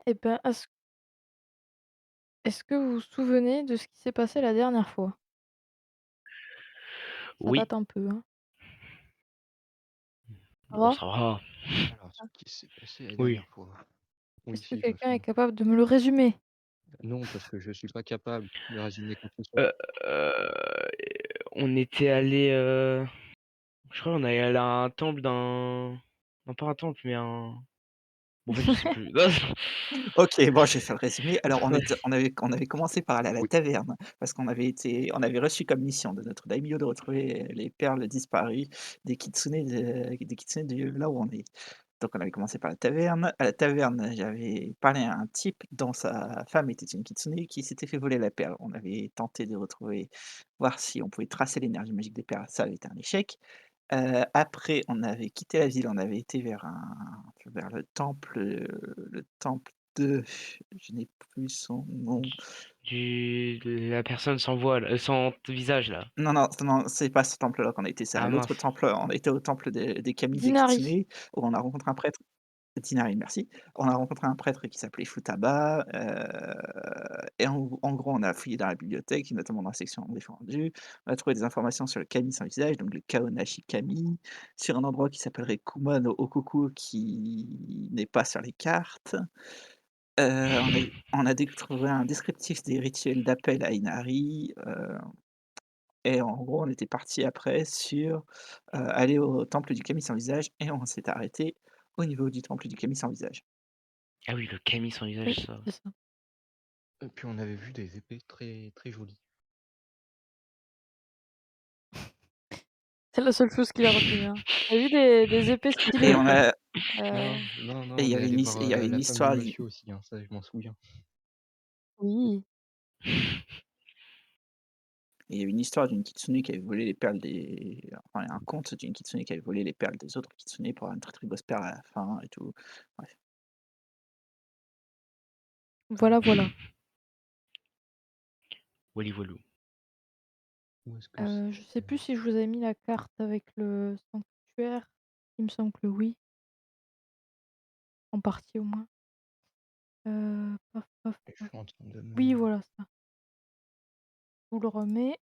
Eh ben, est-ce que vous vous souvenez de ce qui s'est passé la dernière fois? Ça Oui, date un peu, hein. Ça bon va? ça va. Alors, ce qui s'est passé la Oui. dernière fois. Oui, Est-ce que si, je me quelqu'un est souviens. capable de me le résumer? Non, parce que je suis pas capable de résumer quoi que ce soit. Heu, on était allé, je crois qu'on est allé à un temple d'un non pas un temple, mais un bon, en fait, je sais plus. OK, bon, je vais faire le résumé. Alors, Ouais. on avait commencé par aller à la Oui. taverne parce on avait reçu comme mission de notre daimyo de retrouver les perles disparues des kitsune de là où on est. Donc on avait commencé par la taverne. À la taverne, j'avais parlé à un type dont sa femme était une kitsune qui s'était fait voler la perle. On avait tenté de retrouver voir si on pouvait tracer l'énergie magique des perles, ça avait été un échec. Après, on avait quitté la ville, on avait été vers le temple de je n'ai plus son nom. Du la personne sans voile, sans visage là. Non, non, non, c'est pas ce temple-là qu'on a été, c'est à Ah l'autre mince. temple, on était au temple des Kami des Dinari. Kitsune, où on a rencontré un prêtre Tinari, merci. On a rencontré un prêtre qui s'appelait Futaba, et en gros, on a fouillé dans la bibliothèque, notamment dans la section défendue. On a trouvé des informations sur le kami sans visage, donc le Kaonashi kami, sur un endroit qui s'appellerait Kuma no Okoku qui n'est pas sur les cartes. On a trouvé un descriptif des rituels d'appel à Inari, et en gros, on était parti après sur, aller au temple du Kami sans visage et on s'est arrêté au niveau du temple du Kami sans visage. Ah oui, le Camille sans Oui, visage, ça. c'est ça. Et puis on avait vu des épées très, très jolies. C'est la seule chose qu'il a retenue, hein. Tu as vu des épées Et stylées? on a Non, Heu, non, non, et on est allé il y voir, avait une la femme du histoire monsieur aussi, hein, ça je m'en souviens. oui. il y avait une histoire d'une kitsune qui avait volé les perles des enfin, un conte d'une kitsune qui avait volé les perles des autres kitsune pour avoir une très, très grosse perle à la fin et tout. Bref. Voilà, voilà. Wally Walou. Où est-ce que c'est? Je sais plus si je vous avais mis la carte avec le sanctuaire. Il me semble que oui, en partie au moins. Paf, paf, Je paf. suis en train de Oui, me voilà, ça. Je vous le remets.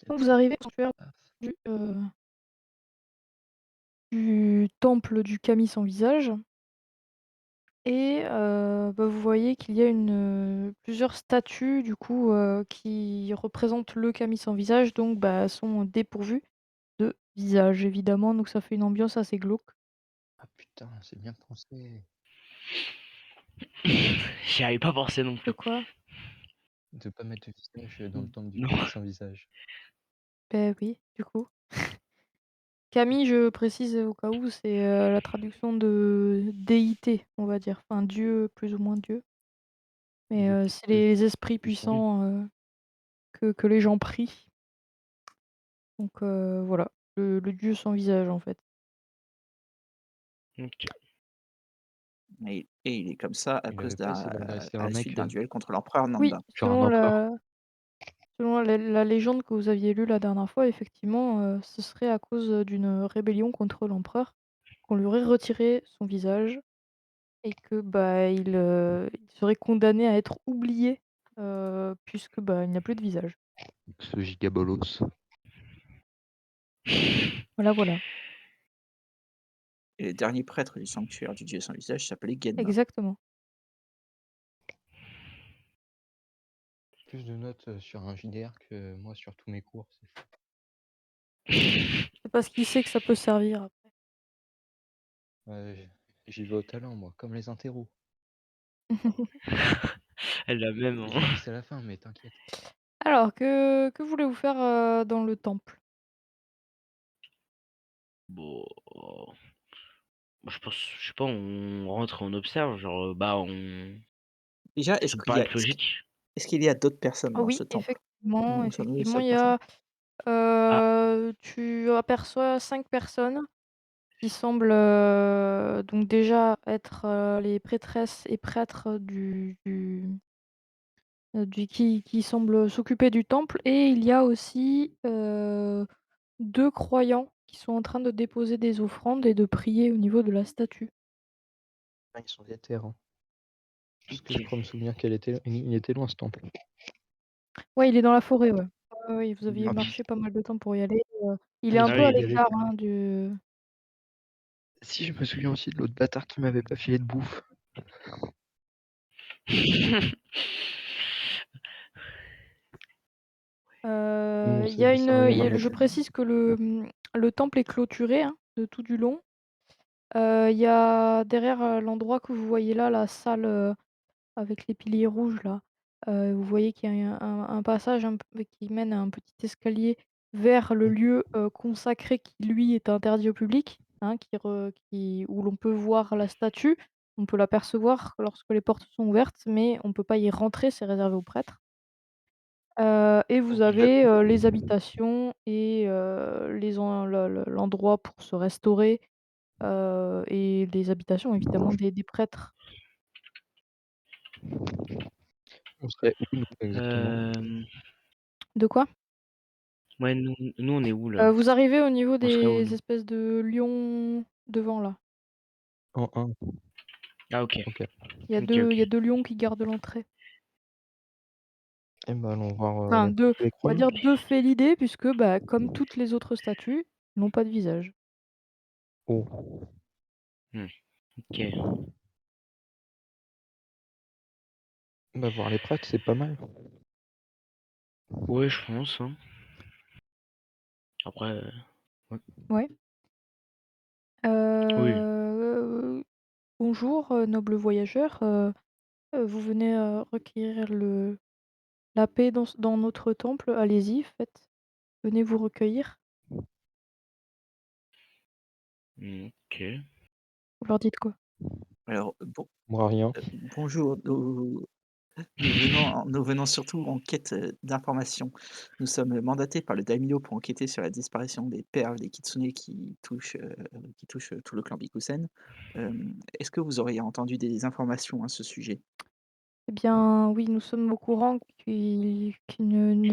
Vous peut-être. arrivez au sanctuaire Paf. du, du temple du Kami sans visage et bah, vous voyez qu'il y a plusieurs statues du coup, qui représentent le Kami sans visage donc bah, sont dépourvues de visage évidemment, donc ça fait une ambiance assez glauque. Ah putain, c'est bien pensé J'y avais pas pensé non De plus. quoi? de pas mettre de visage, dans le Mmh, temple du non. Kami sans visage. Beh, oui, du coup. Kami, je précise au cas où, c'est, la traduction de déité, on va dire, enfin dieu, plus ou moins dieu. Mais, De c'est de les esprits du son. puissants, que les gens prient. Donc, voilà, le dieu sans visage, en fait. OK. Et il est comme ça à Il cause avait pas essayé d'agresser à un la suite mec, d'un duel contre l'empereur Oui, Nanda. genre un empereur? selon la légende que vous aviez lue la dernière fois, effectivement, ce serait à cause, d'une rébellion contre l'empereur, qu'on lui aurait retiré son visage et que, bah, il serait condamné à être oublié, puisque, bah, il n'a plus de visage. Ce gigabolos. Voilà, voilà. Et le dernier prêtre du sanctuaire du dieu sans visage s'appelait Genma. Exactement. Plus de notes, sur un JDR que moi sur tous mes cours, c'est fou. C'est parce qu'il sait que ça peut servir après. Ouais, j'y vais au talent moi, comme les interros. Elle l'a même, Je hein. l'ai dit, c'est la fin, mais t'inquiète. Alors que voulez-vous faire, dans le temple? Bon, moi je pense, je sais pas, on rentre, on observe, genre, bah, on Déjà, ça me paraît être logique. est-ce qu'il y a d'autres personnes Ah dans oui, ce temple? effectivement, Nous sommes-nous les effectivement, seules il y personnes? a, Ah, tu aperçois 5 personnes qui semblent, donc déjà être, les prêtresses et prêtres qui semblent s'occuper du temple et il y a aussi, 2 croyants qui sont en train de déposer des offrandes et de prier au niveau de la statue. Ah, ils sont déter, hein. Parce que je OK. crois me souvenir il était loin ce temple. Ouais, il est dans la forêt, ouais. Ouais, ouais, vous aviez Ah marché pas mal de temps pour y aller, il est oui, un Ah peu à oui. il y avait l'écart, hein, du si je me souviens aussi de l'autre bâtard qui m'avait pas filé de bouffe. Bon, il y a une, ça remonte il y a maintenant. je précise que le temple est clôturé, hein, de tout du long. Il y a derrière, l'endroit que vous voyez là, la salle, avec les piliers rouges là, vous voyez qu'il y a un passage un p qui mène à un petit escalier vers le Mmh. lieu, consacré qui lui est interdit au public, hein, où l'on peut voir la statue. On peut l'apercevoir lorsque les portes sont ouvertes, mais on peut pas y rentrer, c'est réservé aux prêtres. Et vous OK. avez, les habitations et les en le l'endroit pour se restaurer, et les habitations évidemment des prêtres. On serait où nous exactement? Hem, De quoi? ouais, nous on est où là? Vous arrivez au niveau On serait où des nous? espèces de lions devant là. En 1, Ah OK. OK. OK, Il y a OK. 2 lions qui gardent l'entrée. Eh ben, allons voir, Enfin 2, les on va croyants. dire 2 félidés puisque, bah, comme toutes les autres statues, ils n'ont pas de visage. Oh, Mmh, OK. bah, voir les prêtres, c'est pas mal. Ouais, je pense, hein. Après, ouais. Ouais. Oui. Bonjour, nobles voyageurs, vous venez, requérir la paix dans notre temple, allez-y, faites. Venez vous recueillir. Mmh, OK. Vous leur dites quoi? Alors, bon, Moi, rien. bonjour, nous venons surtout en quête, d'informations. Nous sommes mandatés par le daimyo pour enquêter sur la disparition des perles des kitsune qui touchent tout le clan Bikusen. Est-ce que vous auriez entendu des informations à ce sujet? Eh bien, oui, nous sommes au courant qu'une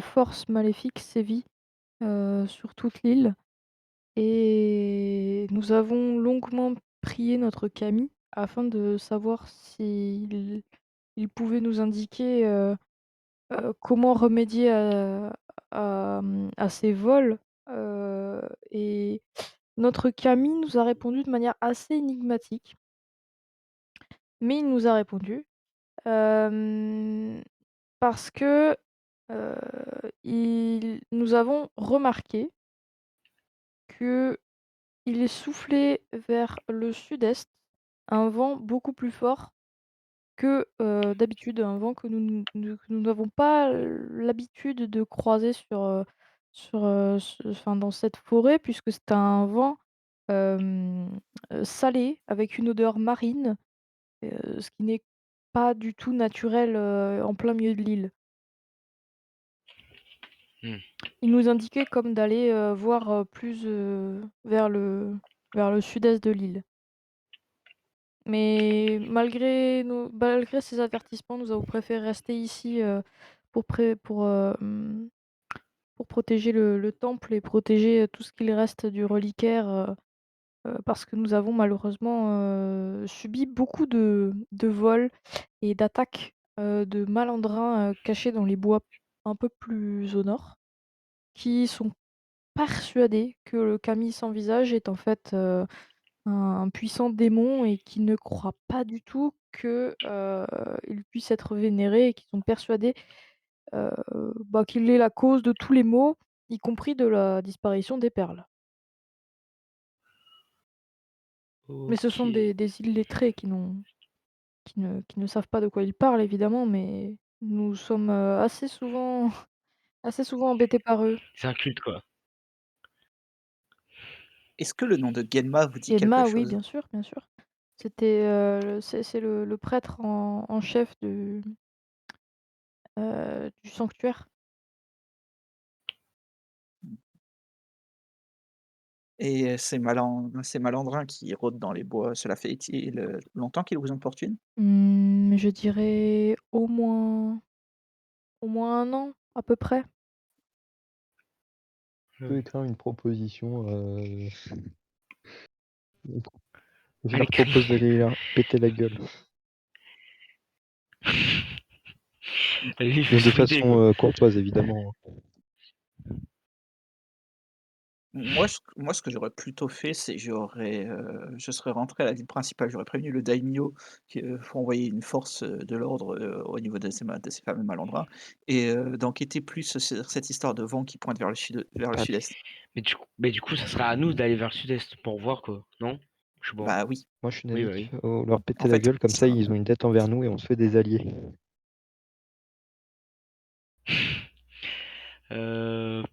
force maléfique sévit, sur toute l'île et nous avons longuement prié notre kami afin de savoir s'il pouvait nous indiquer, comment remédier à ces vols, et notre kami nous a répondu de manière assez énigmatique, mais il nous a répondu, hem parce que, heu, nous avons remarqué qu'il est soufflé vers le sud-est un vent beaucoup plus fort que, d'habitude, un vent que nous n'avons pas l'habitude de croiser dans cette forêt puisque c'est un vent, hem, salé avec une odeur marine, ce qui n'est pas du tout naturel, en plein milieu de l'île. Mmh. Il nous indiquait comme d'aller, voir, plus, vers le sud-est de l'île. Mais malgré ces avertissements, nous avons préféré rester ici, pour protéger le temple et protéger, tout ce qu'il reste du reliquaire, parce que nous avons malheureusement, subi beaucoup de vols et d'attaques, de malandrins, cachés dans les bois un peu plus au nord, qui sont persuadé que le Kami sans visage est en fait, un puissant démon et qui ne croit pas du tout que, il puisse être vénéré et qui sont persuadés, heu, bah, qu'il est la cause de tous les maux, y compris de la disparition des perles. Mais ce sont OK. des illettrés qui ne savent pas de quoi ils parlent évidemment, mais nous sommes, assez souvent assez souvent embêtés par eux. C'est un culte, quoi. Est-ce que le nom de Genma vous dit quelque Yenma, oui, chose? bien sûr, bien sûr. C'était, c'est le prêtre en chef du sanctuaire. Et ces malandrins qui rôdent dans les bois, cela fait-il, longtemps qu'ils vous importunent? Je dirais au moins un an, à peu près. Peut Mmh. écrire une proposition, Je Allez, leur propose calme. d'aller leur péter la gueule. Allez, il faut Mais de se ruiner, quoi. façon courtoise, évidemment. Moi, ce que j'aurais plutôt fait, c'est je serais rentré à la ville principale, j'aurais prévenu le daimyo qu'il faut envoyer une force, de l'ordre, au niveau de ces fameux malandrins et d'enquêter plus sur cette histoire de vent qui pointe vers le Ah, sud-est. Mais du coup, ça sera à nous d'aller vers le sud-est pour voir, quoi, non? Je sais pas. Bah oui, moi, je suis Oui, d'avis bah, oui. qu'il faut leur en péter la fait, gueule, comme ça, ils ont une dette envers nous et on se fait des alliés. Heu,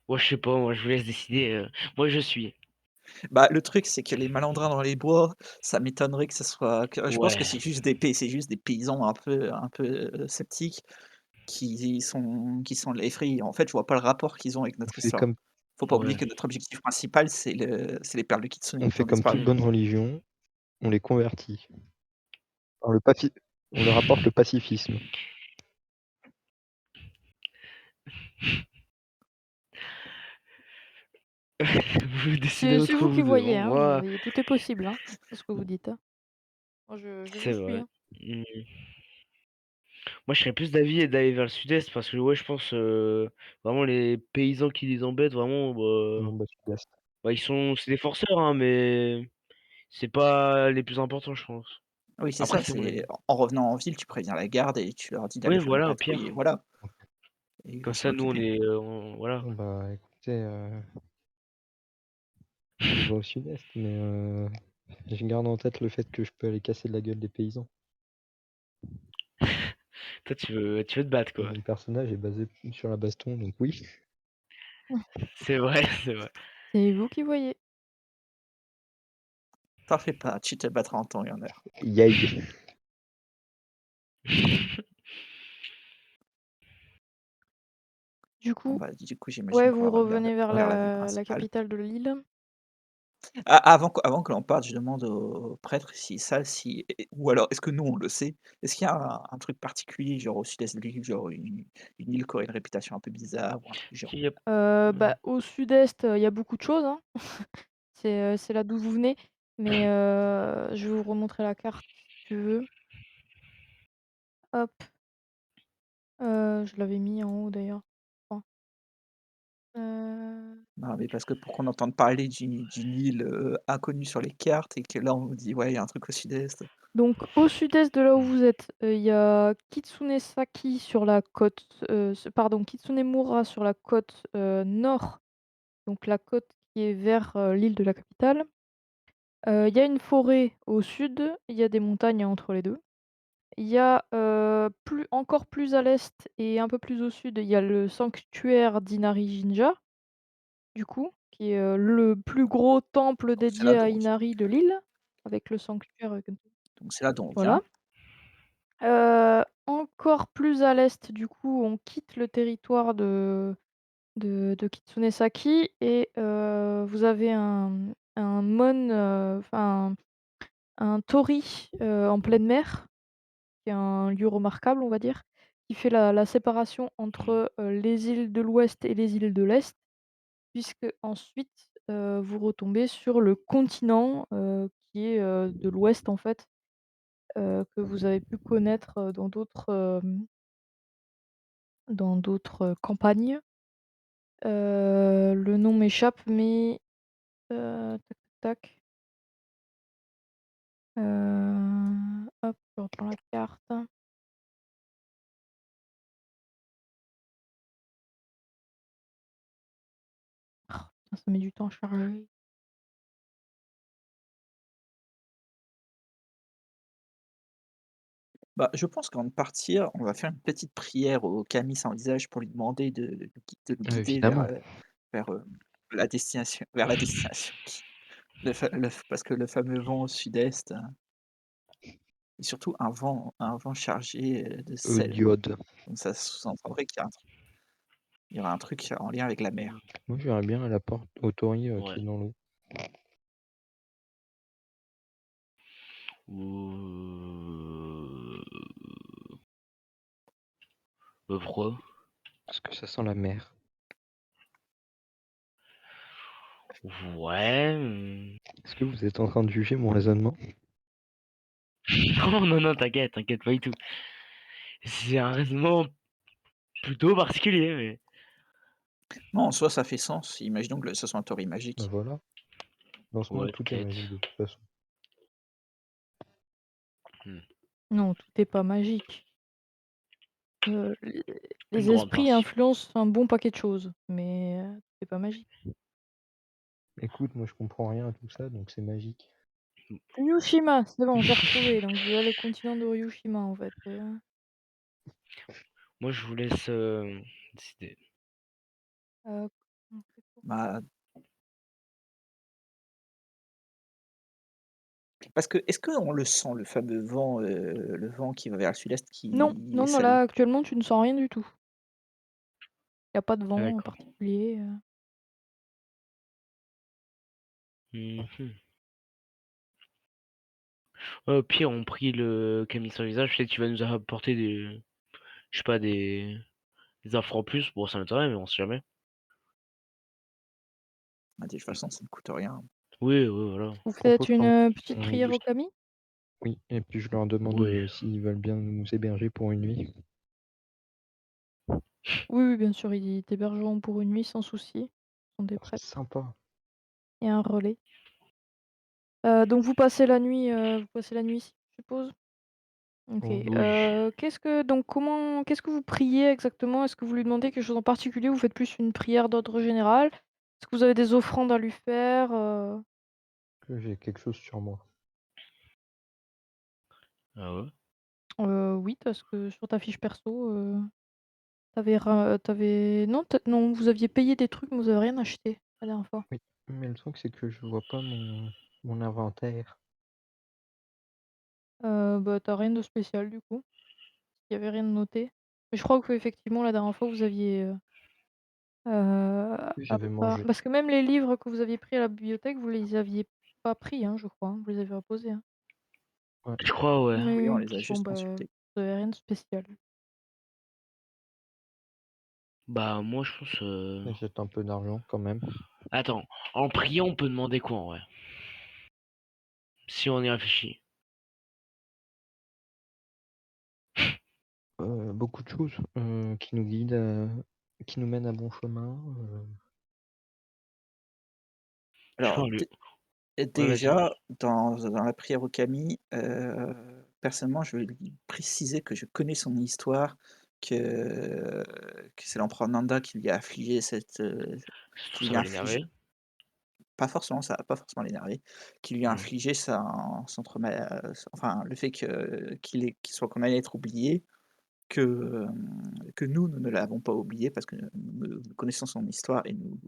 moi, je sais pas, moi, je vous laisse décider, moi, je suis. bah, le truc, c'est que les malandrins dans les bois, ça m'étonnerait que ce soit que je pense que Ouais, c'est juste des paysans un peu, sceptiques qui sont effrayés. En fait, je vois pas le rapport qu'ils ont avec On notre fait histoire. comme Faut pas oublier ouais. que notre objectif principal, c'est les perles de on Kitsune qui fait ont comme toute disparu. Mmh. bonne religion, on les convertit. Alors on leur apporte le pacifisme. Vous décidez C'est entre vous qui vous 2, voyez, hein. hein, vous Moi, voyez, tout est possible, hein, dans ce que vous dites, hein. Moi je vous c'est suis, vrai. hein. Mmh. Moi, je serais plus d'avis d'aller vers le sud-est parce que, ouais, je pense, vraiment les paysans qui les embêtent, vraiment, Bon, bah, sud-est. c'est des forceurs, hein, mais c'est pas les plus importants, je pense. Oui, c'est Après, ça, c'est mon c'est avis. en revenant en ville, tu préviens la garde et tu leur dis d'aller Oui, faire une voilà, au patrouille et pire. voilà, OK. et ils vont Comme s'en ça, nous, on occuper. est, voilà. Bon, bah, écoutez, on y va au sud-est, mais je garde en tête le fait que je peux aller casser la gueule des paysans. Toi, tu veux te battre, quoi. Mon personnage est basé sur la baston, donc oui. C'est vrai, c'est vrai. C'est vous qui voyez. T'en fais pas, tu te battras en temps et en heure. Yay! Du Bon, coup, bah, du coup, j'imagine ouais, qu'on vous va revenez vers vers la ville la principale. capitale de l'île? A avant que l'on parte, je demande au prêtre si ça si et ou alors est-ce que nous on le sait? Est-ce qu'il y a un truc particulier, genre au sud-est de l'île, genre une île qui aurait une réputation un peu bizarre ou un truc genre? Qui a Bah, au sud-est, il y a beaucoup de choses, hein. C'est là d'où vous venez, mais je vais vous remontrer la carte si tu veux. Hop, je l'avais mis en haut d'ailleurs, je crois. Non, mais parce que pour qu'on entende parler d'une île, inconnue sur les cartes et que là on nous dit: «Ouais, il y a un truc au sud-est». Donc au sud-est de là où vous êtes, il y a Kitsunesaki sur la côte, pardon, Kitsunemura sur la côte, nord, donc la côte qui est vers, l'île de la capitale. Il y a une forêt au sud, il y a des montagnes entre les 2. Il y a, encore plus à l'est et un peu plus au sud, il y a le sanctuaire d'Inari-Jinja, du coup, qui est, le plus gros temple Donc c'est là dédié à d'où Inari de l'île, avec le sanctuaire, donc c'est là d'où on voilà. vient. Encore plus à l'est, du coup, on quitte le territoire de Kitsunesaki et vous avez un enfin un tori, en pleine mer, qui est un lieu remarquable, on va dire, qui fait la séparation Mmh. entre, les îles de l'Ouest et les îles de l'Est, puisque ensuite, vous retombez sur le continent, qui est, de l'Ouest, en fait, que vous avez pu connaître, dans d'autres campagnes. Le nom m'échappe, mais tac, tac, tac, hop, je reprends la carte. Oh putain, ça met du temps à charger. Bah, je pense qu'avant de partir, on va faire une petite prière au Kami sans visage pour lui demander de nous guider Évidemment. vers, vers la destination qui le f parce que le fameux vent au sud-est, et surtout un vent chargé, de sel. Diode. Donc ça sous-entendrait il y aura un truc en lien avec la Mmh. mer. Moi, j'irais bien à la porte au Tori, qui Ouais. est dans l'eau. Heu, pourquoi? Parce que ça sent la mer. Ouais, Est-ce que vous êtes en train de juger mon raisonnement? Non, non, non, t'inquiète, t'inquiète pas du tout. C'est un raisonnement plutôt particulier, mais Non, en soi, ça fait sens. Imaginons que ce soit un tori Bah, magique. voilà. Dans ce monde, ouais, tout est peut-être. magique de toute façon. Hmm. Non, tout est pas magique. Les Une les grande esprits partie. influencent un bon paquet de choses, mais c'est pas magique. Écoute, moi je comprends rien à tout ça, donc c'est magique. Ryushima, c'est bon, j'ai retrouvé, donc vous avez le continent de Ryushima, en fait, Moi, je vous laisse décider. comment on fait pour Bah, parce que est-ce qu'on le sent, le vent qui va vers le sud-est non, qui est non, non, salé? là, actuellement, tu ne sens rien du tout. Il y a pas de Ah, vent en d'accord. particulier, Mhm. Ouais, au pire, on prie le Camille sans visage. Peut-être qu'il va nous apporter des, je sais pas, des infos en plus. Bon, ça m'étonnerait, mais on sait jamais. Bah, de toute façon, ça ne coûte rien. Oui, oui, voilà. Vous Je propose faites une, qu'on petite on prière du au kami? oui, et puis je leur demande, Oui. s'ils veulent bien nous héberger pour une nuit. Oui, oui, bien sûr, ils t'hébergeront pour une nuit sans souci. Ce sont des C'est prêtres sympa. et un relais. Donc vous passez la nuit ici, je suppose? OK, Oui. Oui. qu'est-ce que vous priez exactement? Est-ce que vous lui demandez quelque chose en particulier? Vous faites plus une prière d'ordre général? Est-ce que vous avez des offrandes à lui faire? Que j'ai quelque chose sur moi. Ah ouais. Oui, parce que sur ta fiche perso, tu non, vous aviez payé des trucs, mais vous avez rien acheté la dernière fois. Oui, mais le truc c'est que je vois pas mon inventaire. Bah, tu rien de spécial du coup. Il y avait rien de noté. Mais je crois qu'effectivement la dernière fois vous aviez, Oui, à j'avais part mangé. parce que même les livres que vous aviez pris à la bibliothèque, vous les aviez pas pris, hein, je crois, hein, vous les avez reposés, hein. Ouais, Je crois, ouais. Oui, on Oui, les a bon, juste bah, consultés. vous avez rien de spécial. Bah, moi, je pense. et j'ai un peu d'argent quand même. Attends, en priant, on peut demander quoi en vrai? Si on y réfléchit. Beaucoup de choses, qui nous guident, qui nous mènent à bon chemin, Je sais Alors, pas, lui. Ouais, vas-y. déjà, dans la prière au kami, personnellement, je vais lui préciser que je connais son histoire, que c'est l'empereur Nanda qui lui a affligé Je trouve qui ça lui a va infligé l'énerver. pas forcément, ça va pas forcément l'énerver, qui lui a Hmm. infligé son trauma, enfin, le fait qu'il soit condamné à être oublié, que nous ne l'avons pas oublié parce que nous connaissons son histoire et nous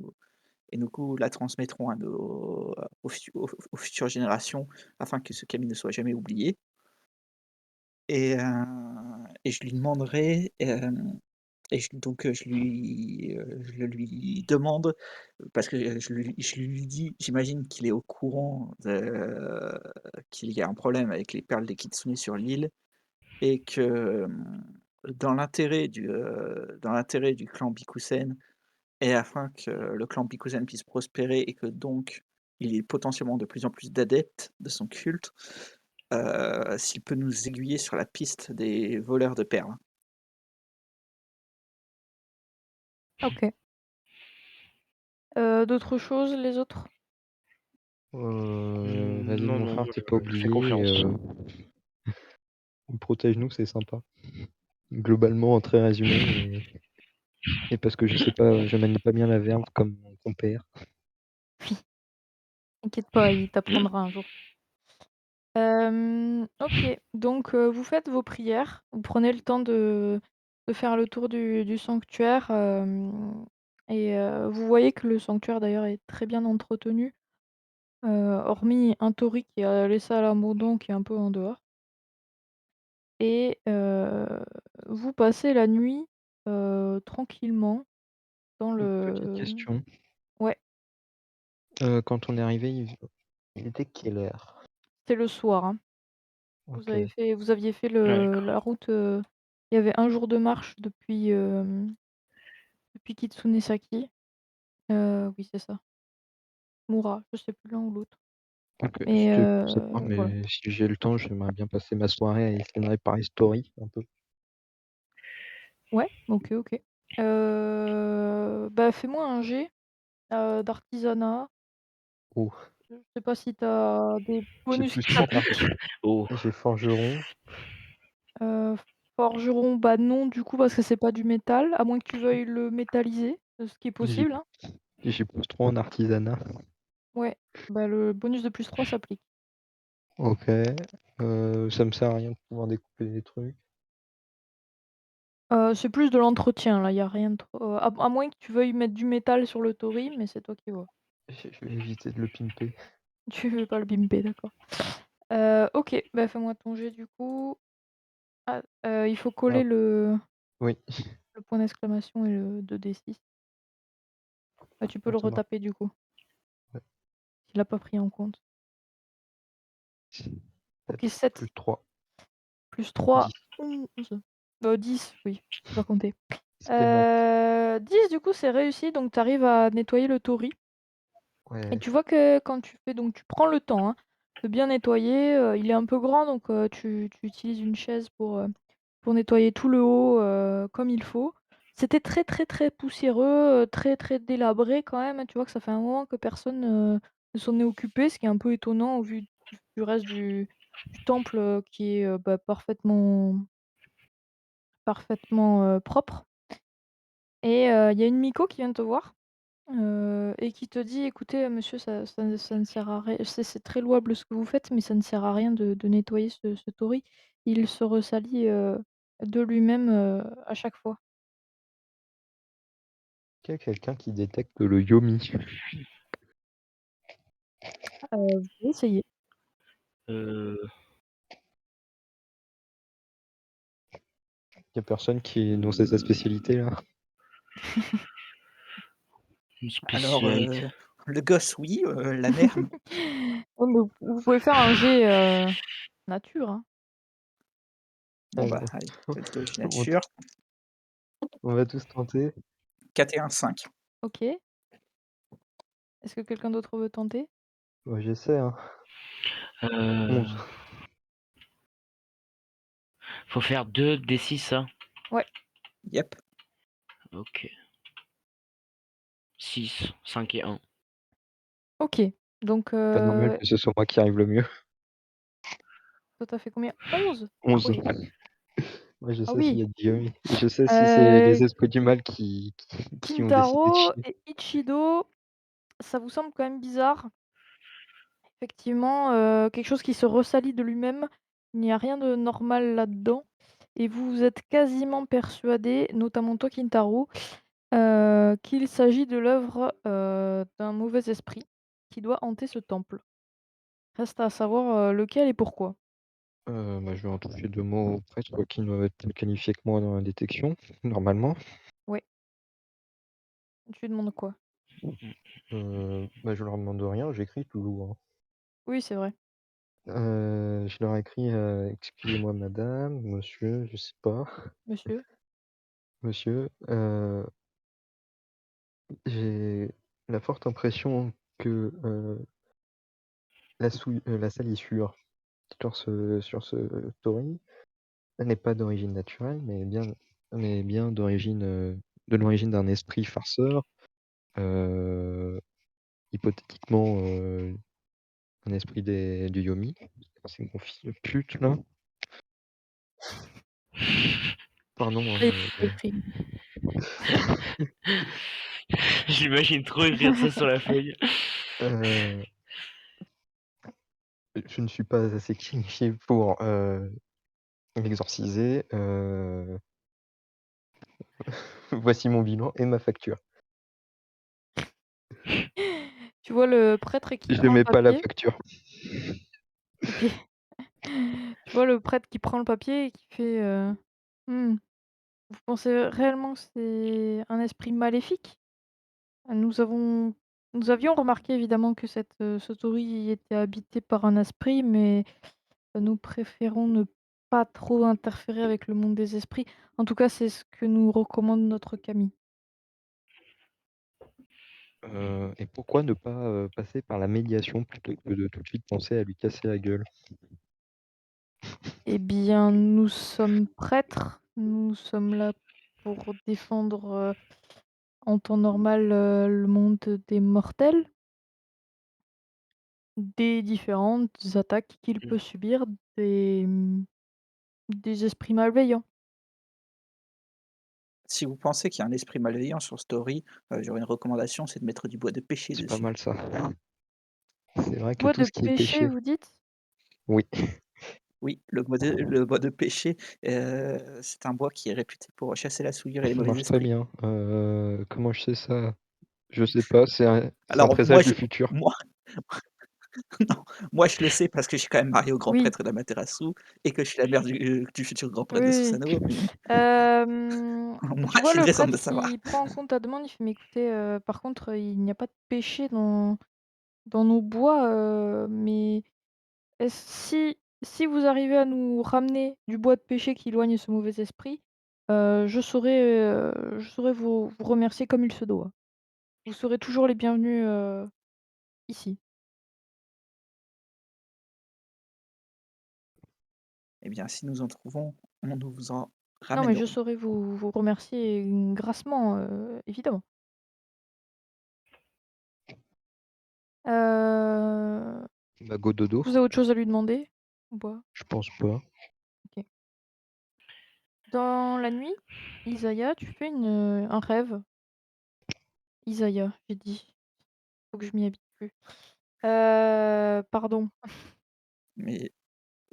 coup la transmettrons à aux futures générations afin que ce kami ne soit jamais oublié et je lui demanderai, et je le lui demande, parce que je lui dis j'imagine qu'il est au courant qu'il y a un problème avec les perles des kitsune sur l'île et que, dans l'intérêt du clan Bikusen et afin que le clan Bikusen puisse prospérer et que donc il y ait potentiellement de plus en plus d'adeptes de son culte, s'il peut nous aiguiller sur la piste des voleurs de perles. OK. D'autres choses, les autres? vas-y Non, mon non, frère, moi, t'es pas je fais oublié confiance. protège-nous, c'est sympa. Globalement, très résumé et parce que je sais pas, je manie pas bien la verbe comme mon compère. T'inquiète pas, il t'apprendra un jour. OK, donc vous faites vos prières, vous prenez le temps de faire le tour du sanctuaire, et vous voyez que le sanctuaire d'ailleurs est très bien entretenu, hormis un tori qui est laissé à l'abandon qui est un peu en dehors et vous passez la nuit, tranquillement dans Une petite le question, ouais, quand on est arrivé, il était quelle heure? c'est le soir, hein. OK. Vous aviez fait Ouais, le d'accord. la route, il y avait un jour de marche depuis Kitsunesaki. Oui, c'est ça. Mura, je sais plus l'un ou l'autre. OK, Mais je sais pas, voilà. mais si j'ai le temps, j'aimerais bien passer ma soirée à essayer de réparer Story un peu. Ouais, OK, OK. Bah, fais-moi un jet, d'artisanat. Oh, Je sais pas si tu as des j'ai bonus plus qui 3 en s'appliquent? Oh, j'ai forgeron, Heu, forgeron, bah, non, du coup, parce que c'est pas du métal, à moins que tu veuilles le métalliser, ce qui est j'ai possible, hein. j'ai plus 3 en artisanat. Ouais, bah, le bonus de +3 s'applique. OK, ça me sert à rien de pouvoir découper des trucs. C'est plus de l'entretien, là, il y a rien de trop à moins que tu veuilles mettre du métal sur le tori, mais c'est toi qui vois. Je vais éviter de le pimper. Tu veux pas le bimper, d'accord. OK, bah, fais-moi ton jet, du coup. Ah, il faut coller Ah oui, le point d'exclamation et le 2d6. Bah, tu peux bon le ça marche. retaper, du coup. Ouais. Il a pas pris en compte. OK, 7 7 plus 3, plus 3, 10. 11. 10, oui, je sais pas compter. C'est maths. 10 du coup, c'est réussi, donc tu arrives à nettoyer le tori et Ouais, tu vois que quand tu prends le temps, hein, de bien nettoyer, il est un peu grand donc tu utilises une chaise pour nettoyer tout le haut, comme il faut. C'était très, très, très poussiéreux, très, très délabré quand même, hein. Tu vois que ça fait un moment que personne, ne s'en est occupé, ce qui est un peu étonnant au vu du reste du temple, qui est, bah, parfaitement propre. Et il y a une Miko qui vient te voir, et qui te dit: «Écoutez, monsieur, ça ne sert à rien, c'est très louable ce que vous faites, mais ça ne sert à rien de nettoyer ce tori. Il se ressalit, de lui-même, à chaque fois». qu'il y a quelqu'un qui détecte le Yomi. Vous pouvez essayer. heu, Il y a personne qui dont c'est sa spécialité là? une Alors, spécialité. le gosse, oui, la mère, non. Ouais, mais vous pouvez faire un jet, nature, hein. Bon, bah, Allez, allez, pathologie on nature, on va tous tenter. 4 et 1, 5. OK. Est-ce que quelqu'un d'autre veut tenter? Bah, j'essaie, hein. Heu, 11. faut faire 2 D6 ça? Ouais, Yep. OK. 6, 5 et 1. OK. Donc Pas normal que ce soit moi qui arrive le mieux. toi, tu as fait combien? 11? Ah 11. oui. Ouais, je Ah sais s'il oui. y a du Yomi. Je sais si c'est Heu, les esprits du mal qui ont décidé de Kintaro chier. et Ichido, ça vous semble quand même bizarre. Effectivement, quelque chose qui se ressalit de lui-même, il n'y a rien de normal là-dedans et vous êtes quasiment persuadés, notamment toi Kintaro, qu'il s'agit de l'œuvre, d'un mauvais esprit qui doit hanter ce temple. Reste à savoir, lequel et pourquoi. Bah, je vais en toucher 2 mots au prêtre qui doit être plus qualifié que moi dans la détection, normalement. Ouais, tu lui demandes quoi? Bah, je leur demande rien, j'écris toujours, hein. Oui, c'est vrai. Je leur écris, «Excusez-moi madame, monsieur», je sais pas, Monsieur? «monsieur, j'ai la forte impression que, la salissure sur ce tori n'est pas d'origine naturelle, mais bien d'origine, de l'origine d'un esprit farceur, heu, hypothétiquement, un esprit du Yomi». C'est mon fils de pute là. Pardon, Ça y est, j'ai écrit. J'imagine trop écrire ça sur la feuille. heu, je ne suis pas assez qualifié pour, l'exorciser, voici mon bilan et ma facture. Tu vois le prêtre qui Je prend le mets pas la papier. facture. OK. Tu vois le prêtre qui prend le papier et qui fait, «Mmh, vous pensez réellement que c'est un esprit maléfique? Nous avons nous avions remarqué évidemment que ce torii était habité par un esprit, mais nous préférons ne pas trop interférer avec le monde des esprits. En tout cas, c'est ce que nous recommande notre kami». Et pourquoi ne pas, passer par la médiation plutôt que de tout de suite penser à lui casser la gueule? Eh bien, nous sommes prêtres, nous sommes là pour défendre, en temps normal, le monde des mortels, des différentes attaques qu'il Mmh. peut subir des, des esprits malveillants. Si vous pensez qu'il y a un esprit malveillant sur Story, j'aurais une recommandation, c'est de mettre du bois de pêcher C'est pas dessus. mal ça. C'est vrai que Bois tout de ce qui est péché, péché vous dites? oui, Oui, le bois de pêcher, c'est un bois qui est réputé pour chasser la souillure et les mauvais marche très esprits. bien. Comment je sais ça? Je sais pas, c'est un Alors moi présage du je futur. moi non, moi je le sais parce que je suis quand même marié au grand Oui, prêtre d'Amaterasu et que je suis la mère du futur grand prêtre de oui, oui. Susanoo. Tu Moi vois j'ai une le raison de le prêtre savoir. qui prend en compte ta demande, il fait: «Mais écoutez, par contre, il n'y a pas de péché dans nos bois, mais est-ce si vous arrivez à nous ramener du bois de péché qui éloigne ce mauvais esprit, je saurai vous remercier comme il se doit. Vous serez toujours les bienvenus, ici». Eh bien si nous en trouvons, nous vous en Non, mais je ramènerons. saurai vous remercier, grassement, évidemment. Heu, Bah, go dodo, vous avez autre chose à lui demander ou pas? je pense pas. OK. Dans la nuit, Isaiah, tu fais un rêve. Isaiah, j'ai dit. Faut que je m'y habitue. Pardon. Mais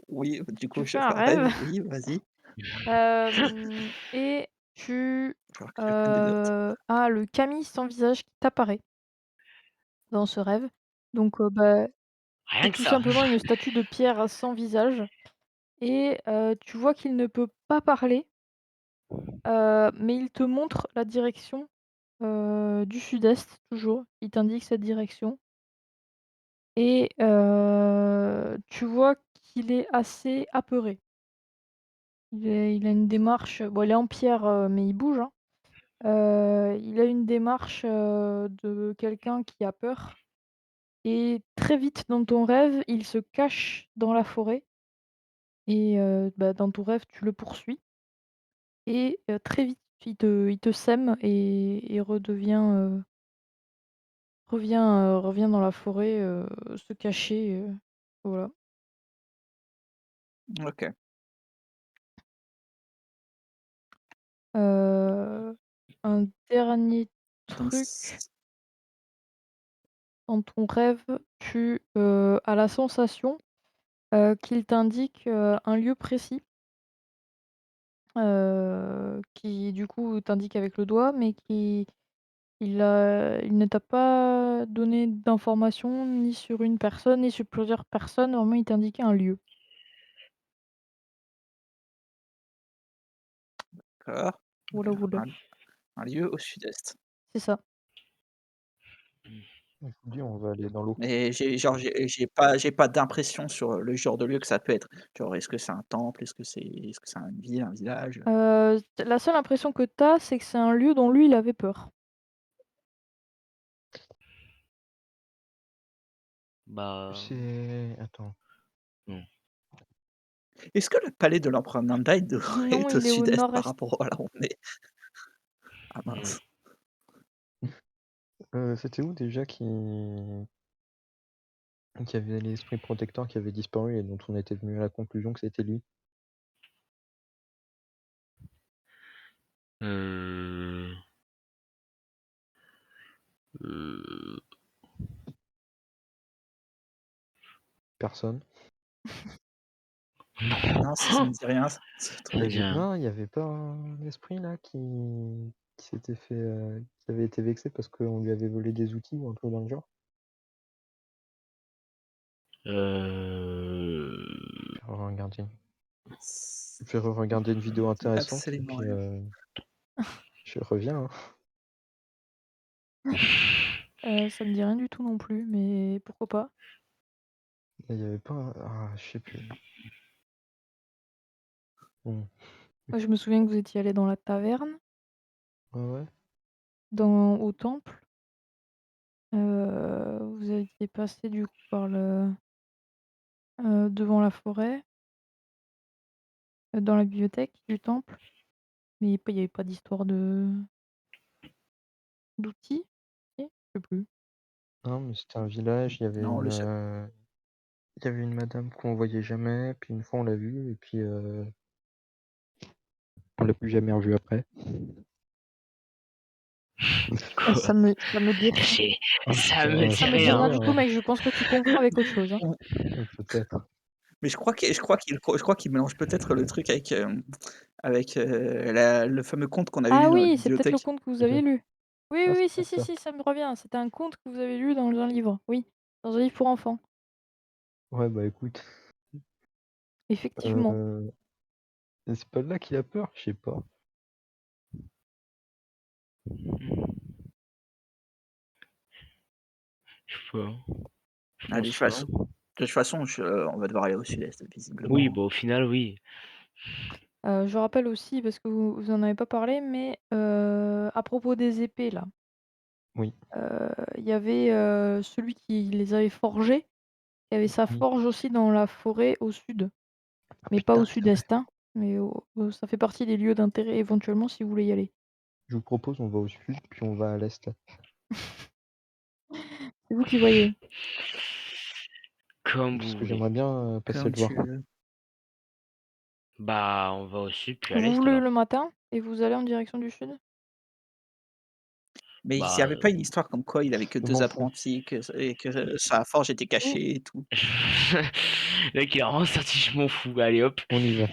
oui, du Tu coup fais je un fais un rêve, rêve, oui, vas-y. et tu, Il va falloir que je prenne des notes. as le Camille sans visage qui t'apparaît dans ce rêve. Donc, bah, Rien c'est que tout ça. simplement une statue de pierre sans visage et tu vois qu'il ne peut pas parler, mais il te montre la direction, du sud-est toujours. Il t'indique cette direction et tu vois qu'il est assez apeuré. Il a une démarche, bon, il est en pierre, mais il bouge, hein. Il a une démarche, de quelqu'un qui a peur et très vite dans ton rêve, il se cache dans la forêt et bah, dans ton rêve, tu le poursuis et très vite, il te sème et revient dans la forêt, se cacher, voilà. OK. Un dernier Donc truc, dans ton rêve, tu, as la sensation, qu'il t'indique, un lieu précis, qui du coup t'indique avec le doigt, mais il ne t'a pas donné d'informations ni sur une personne, ni sur plusieurs personnes, vraiment il t'indiquait un lieu. d'accord, Voilà, voilà. un un lieu au sud-est. C'est ça. Je vous dis, on va aller dans l'eau. Mais j'ai pas d'impression sur, le genre de lieu que ça peut être. Genre, est-ce que c'est un temple? Est-ce que c'est une ville, un village? La seule impression que tu as, c'est que c'est un lieu dont lui, il avait peur. Bah, C'est attends, non. Est-ce que le palais de l'empereur Nandai devrait Non, être au il est au sud-est par nord-est. rapport à là où on est? Ah Mmh. mince. c'était où déjà qui avait l'esprit protecteur qui avait disparu et dont on était venu à la conclusion que c'était lui? Heu, heu, Personne? Non, ça me dit rien, ce ça me Il y truc. dit avait rien. non, il y avait pas un esprit là qui s'était fait, qui avait été vexé parce qu'on lui avait volé des outils ou un truc dans le genre? Heu, Je vais regarder. C Je vais regarder une vidéo intéressante et absolument puis, rien. je reviens, hein. Ça me dit rien du tout non plus, mais pourquoi pas? Il y avait pas je sais plus. Mmh. Moi, je me souviens que vous étiez allés dans la taverne, Ouais, ouais. au temple. Vous étiez passé du coup par devant la forêt, dans la bibliothèque du temple, mais il y avait pas d'histoire d'outils? Si? Je sais plus. Non, mais c'était un village, Non, le chef. il y avait une madame qu'on voyait jamais, puis une fois on l'a vue et puis, on l'a plus jamais revue après. Quoi? Ça me dit rien. J'ai Ah ça me putain, dit Ça c'est me dit trop rien. rien bien, du tout, hein. mais je pense que tu confonds avec autre chose, hein. Ou Peut-être. mais je crois qu'il mélange peut-être le truc avec la le fameux conte qu'on avait Ah lu dans la oui, c'est peut-être le bibliothèque. conte que vous avez OK. lu. Oui, Ah, oui, c'est oui, si, peut-être si, ça. si, ça me revient. C'était un conte que vous avez lu dans un livre, oui, dans un livre pour enfants, Ouais, bah, écoute, effectivement. heu, c'est pas de là qu'il a peur? Je sais pas. Mmh. Je sais pas, je Ah, pense pas. de toute façon, on va devoir aller au sud-est Oui, visiblement. bah, au final, oui. Je rappelle aussi, parce que vous en avez pas parlé, mais à propos des épées là, Oui, il y avait, celui qui les avait forgées, qui avait sa oui. forge aussi dans la forêt au sud, Ah mais pas putain, au c'est vrai. sud-est, hein, mais ça fait partie des lieux d'intérêt éventuellement si vous voulez y aller. Je vous propose, on va au sud, puis on va à l'est. C'est vous qui voyez. Comme Parce vous que voulez. j'aimerais bien, passer Comme le voir. tu veux. Bah, on va au sud puis à Vous vous l'est levez alors. le matin et vous allez en direction du sud? Mais il y Bah, avait pas une histoire comme quoi il avait que Je 2 m'en fous. apprentis, que sa forge était Vous cachée et tout? le mec il a vraiment sorti «je m'en fous», allez hop. On y va.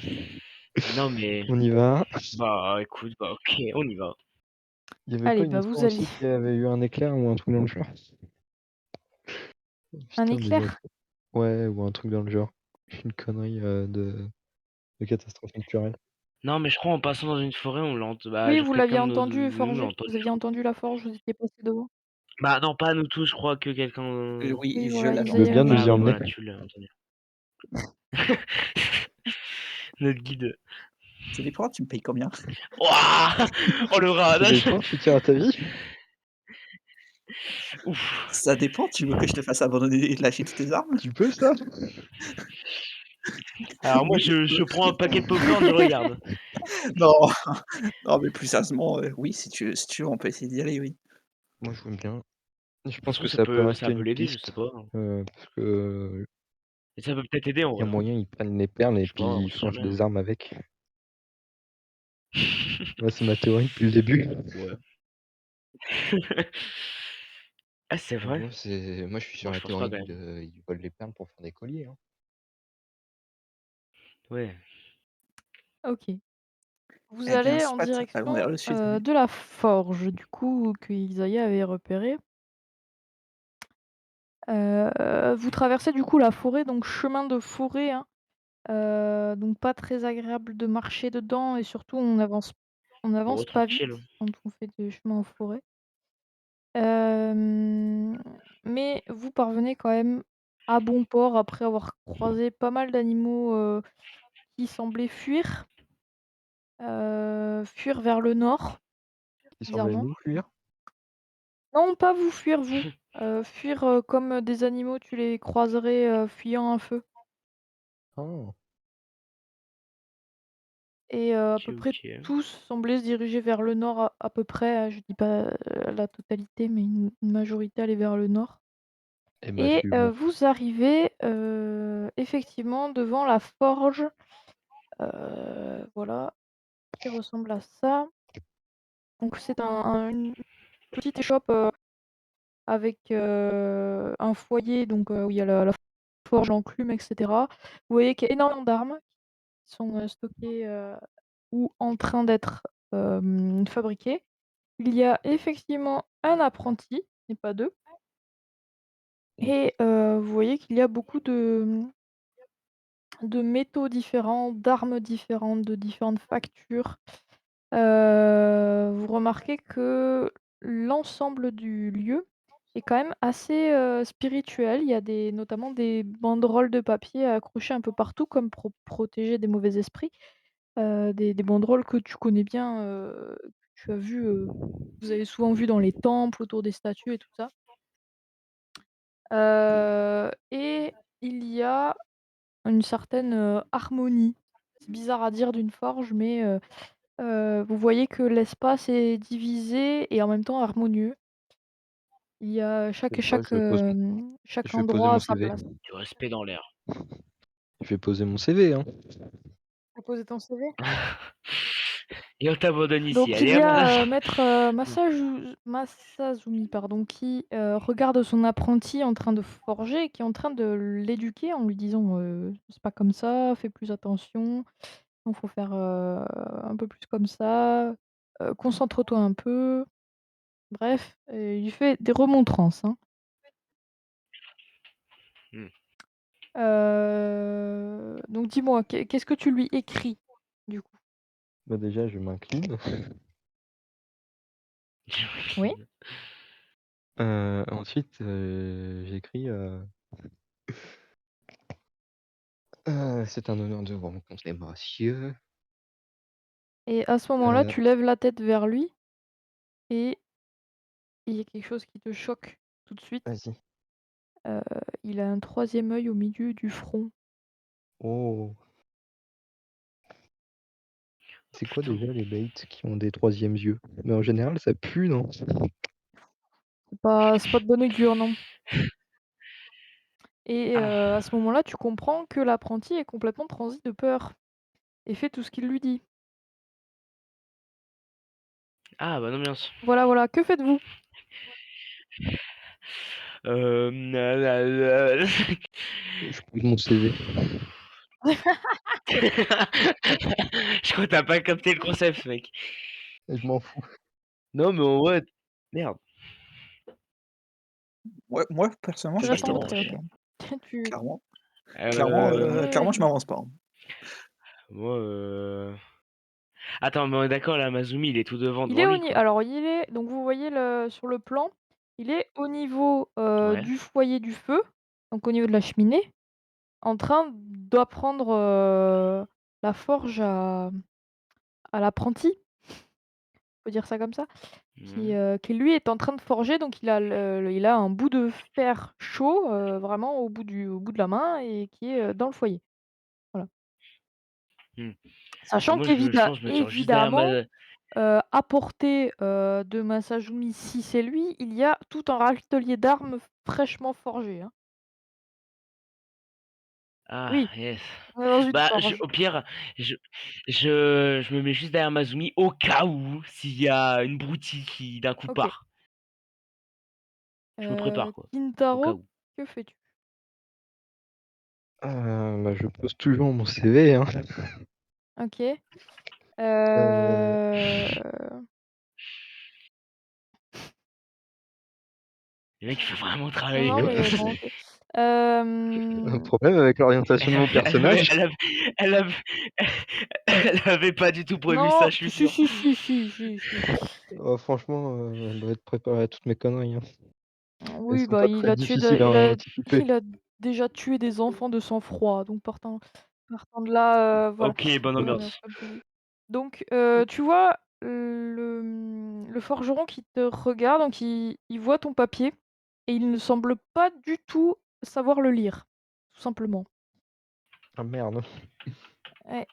Non mais On y va. bah, écoute, bah, OK, on y va. Il y avait pas allez, une bah, histoire vous allez. aussi qu'il y avait eu un éclair ou un truc dans le genre? Un Putain, déjà éclair? ouais, ou un truc dans le genre. Une connerie, de catastrophe naturelle. Non mais je crois en passant dans une forêt, on bah, Oui, genre vous quelqu'un l'aviez de entendu nous l'a forger? entendu Vous je aviez crois. entendu la forge, vous étiez passé devant? Bah, non, pas nous tous, je crois que quelqu'un, Oui, Oui, je voilà, l'avais Tu veux Isaïe bien entendu. nous ah y bah, emmener? voilà, tu l'as entendu. Notre guide. Ça dépend, tu me payes combien? Ouah! Oh le Ça radage! dépend, tu tiens à ta vie? Ouf! Ça dépend, tu veux que je te fasse abandonner et lâcher toutes tes armes? Tu peux ça? Alors moi Oui, je je peux. prends un paquet de popcorn, je regarde. Non, non, mais plus sérieusement, oui, si tu veux, on peut essayer d'y aller, oui. Moi, je veux bien. Je Ça se pense que trouve ça peut ça rester peut une l'aider, je sais piste, pas. parce que Et ça peut peut-être aider en y a vrai, hein. moyen, ils prennent les perles et Je sais pas, puis on ils sait forgent jamais, des hein. armes avec. Moi, c'est ma théorie depuis le début. Ouais. Ah c'est vrai? Moi, je suis sur Moi je la pense pas théorie quand même. ils volent les perles pour faire des colliers, hein. Ouais. OK. Vous Eh bien, allez en soit, allons vers direction, le sud, oui. de la forge, du coup, que Isaïe avait repérée. Vous traversez du coup la forêt, donc chemin de forêt, hein, donc pas très agréable de marcher dedans et surtout on avance Oh pas vite tranquille, hein. quand on fait des chemins en forêt. Hem, mais vous parvenez quand même à bon port après avoir croisé pas mal d'animaux, qui semblaient fuir vers le nord, Ils semblaient bizarrement. nous fuir. Non, pas vous fuir vous, fuir, comme des animaux tu les croiserais, fuyant un feu Ah! et à OK, peu près OK. tous semblaient se diriger vers le nord à peu près, je dis pas, la totalité, mais une majorité allait vers le nord Eh bah, et suis-moi. vous arrivez, effectivement devant la forge, voilà, qui ressemble à ça. Donc c'est une petite échoppe, avec, un foyer donc où il y a la forge, l'enclume et cetera. Vous voyez qu'il y a énormément d'armes qui sont, stockées, ou en train d'être, fabriquées. Il y a effectivement un apprenti et pas 2 et OK. vous voyez qu'il y a beaucoup de métaux différents, d'armes différentes, de différentes factures. Vous remarquez que l'ensemble du lieu est quand même assez, spirituel. Il y a notamment des banderoles de papier accrochées un peu partout comme pour protéger des mauvais esprits. Des banderoles que tu connais bien, que tu as vues, vous avez souvent vu dans les temples, autour des statues et tout ça. Et il y a une certaine, harmonie. C'est bizarre à dire d'une forge, mais vous voyez que l'espace est divisé et en même temps harmonieux. Il y a Cette fois, chaque je vais poser endroit mon a sa CV. place. Du respect dans l'air. Je vais poser mon CV, hein. Tu as posé ton CV? Et on t'abandonne ici, Donc il allez y hop! a, maître, Masazumi pardon, qui, regarde son apprenti en train de forger et qui est en train de l'éduquer en lui disant, «C'est pas comme ça, fais plus attention, il faut faire, un peu plus comme ça, concentre-toi un peu». Bref, il lui fait des remontrances, hein. Mmh. Donc dis-moi, qu'est-ce que tu lui écris, du coup? Bah, déjà, je m'incline. Oui? Ensuite, j'écris, «C'est un honneur de vous rencontrer, monsieur». Et à ce moment-là, Heu, tu lèves la tête vers lui et il y a quelque chose qui te choque tout de suite. Vas-y. Heu, il a un troisième œil au milieu du front. Oh! C'est quoi Putain. déjà les baits qui ont des troisièmes yeux? Mais en général, ça pue, non? C'est pas de bonne augure, non. Et Ah! à ce moment-là, tu comprends que l'apprenti est complètement transi de peur et fait tout ce qu'il lui dit. Ah, bonne ambiance. Voilà, voilà, que faites-vous? Je pose mon CV Je crois que tu pas capté le concept, mec. et je m'en fous. Non, mais en vrai merde. Moi personnellement, Tu je Je restes en resterai, retrait, mélange. OK. Tu clairement. Heu, Clairement, je oui. m'avance pas, hein. moi, attends, mais on est d'accord, là, Mazumi, il est tout devant Il devant est au lui, ni quoi? alors il est donc vous voyez sur le plan, il est au niveau, Ouais. du foyer du feu, donc au niveau de la cheminée, en train d'apprendre, la forge à l'apprenti, faut dire ça comme ça, Ouais. qui lui est en train de forger, donc il a un bout de fer chaud, vraiment au bout de la main et qui est, dans le foyer. Voilà. Mmh. Sachant Moi, je pense que je me tire juste derrière évidemment, ma à portée, de Masazumi, si c'est lui, il y a tout un râtelier d'armes fraîchement forgé, hein. ah, Oui, yes. on est dans une Bah, forge. au pire, je je me mets juste derrière Mazumi au cas où, s'il y a une broutille qui d'un coup OK. part. Je me prépare, quoi, au cas Kintaro, où. que fais-tu? Bah, je pose toujours mon CV, hein. OK. Heu, Heu, Le mec, il faut vraiment non, non, travailler, quoi. mais bon, OK. un Hem, problème avec l'orientation de mon personnage? Elle avait elle avait pas du tout prévu ça, non, je suis si, sûr. si, si, si, si, si. Oh franchement, elle doit être préparée à toutes mes conneries, hein. Elles Oui, sont bah, pas très difficiles à anticiper. il a déjà tué des enfants de sang-froid, donc partant de là, voilà. OK, bonne Bonne ambiance. ambiance, comme tu dis. Donc, tu vois le forgeron qui te regarde, donc il voit ton papier et il ne semble pas du tout savoir le lire, tout simplement. Ah merde. Ouais.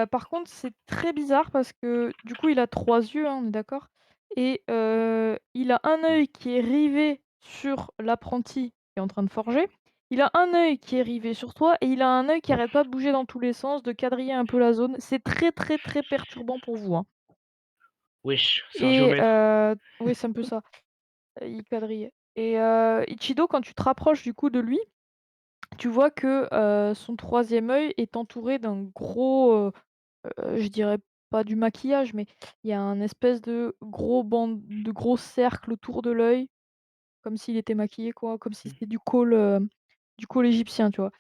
Par contre, c'est très bizarre parce que, du coup, il a 3 yeux, hein, on est d'accord? Et il a un œil qui est rivé sur l'apprenti qui est en train de forger. Il a un œil qui est rivé sur toi et il a un œil qui arrête pas de bouger dans tous les sens, de quadriller un peu la zone. C'est très, très, très perturbant pour vous, hein. Wesh, c'est un Et géomètre. oui, c'est un peu ça, il quadrille et Ichido, quand tu te rapproches, du coup, de lui, tu vois que, son troisième œil est entouré d'un gros, je dirais pas du maquillage, mais il y a un espèce de gros cercle autour de l'œil, comme s'il était maquillé quoi, comme si c'était du col égyptien, tu vois?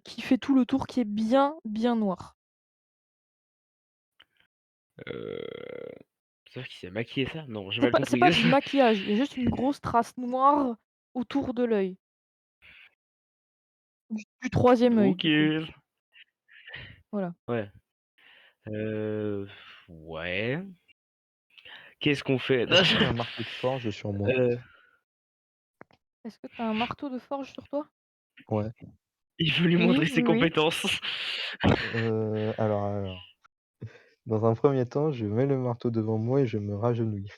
Qui fait tout le tour, qui est bien, bien noir. Heu, c'est-à-dire qu'il s'est maquillé ça? Non, j'ai C'est mal pas c'est compris. pas du maquillage, il y a juste une grosse trace noire autour de l'œil, du 3e œil du coup, OK. voilà. Ouais. Heu, ouais. Qu'est-ce qu'on fait? Non, Est-ce qu'il y a un marteau de forge sur moi? heu, Est-ce que tu as un marteau de forge sur toi? Ouais. Il veut lui montrer Oui, ses oui, oui. compétences. Alors, dans un premier temps, je mets le marteau devant moi et je me ragenouille.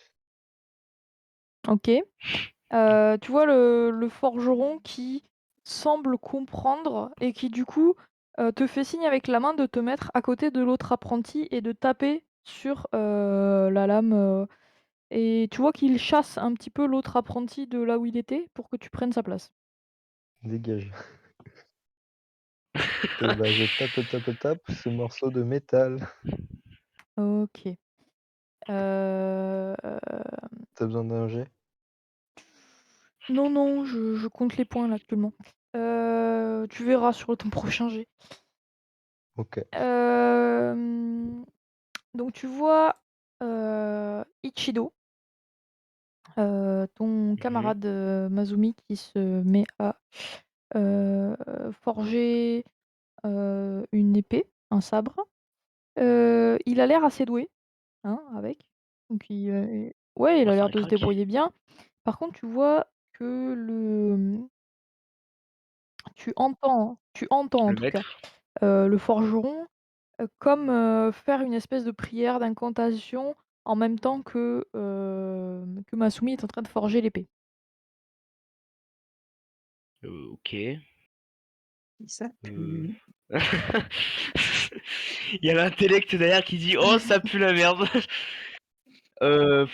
OK. Tu vois le forgeron qui semble comprendre et qui du coup, te fait signe avec la main de te mettre à côté de l'autre apprenti et de taper sur, la lame, et tu vois qu'il chasse un petit peu l'autre apprenti de là où il était pour que tu prennes sa place. Dégage. Et bah, je tape ce morceau de métal. OK. Heu, Tu besoin d'un jet? non, non, je compte les points là actuellement. Tu verras sur ton prochain jet. OK. Hem, donc tu vois, Ichido, ton Mmh. camarade, Mazumi qui se met à, heu, forger, une épée, un sabre. Il a l'air assez doué, hein, avec. Donc ouais, il Oh, a c'est l'air un de se crack. débrouiller bien. Par contre, tu vois que tu entends en Le tout cas, maître? le forgeron, comme, faire une espèce de prière d'incantation en même temps que Masumi est en train de forger l'épée. OK. Ça Heu, pue. il y a l'intellect derrière qui dit: «Oh ça pue la merde». Heu,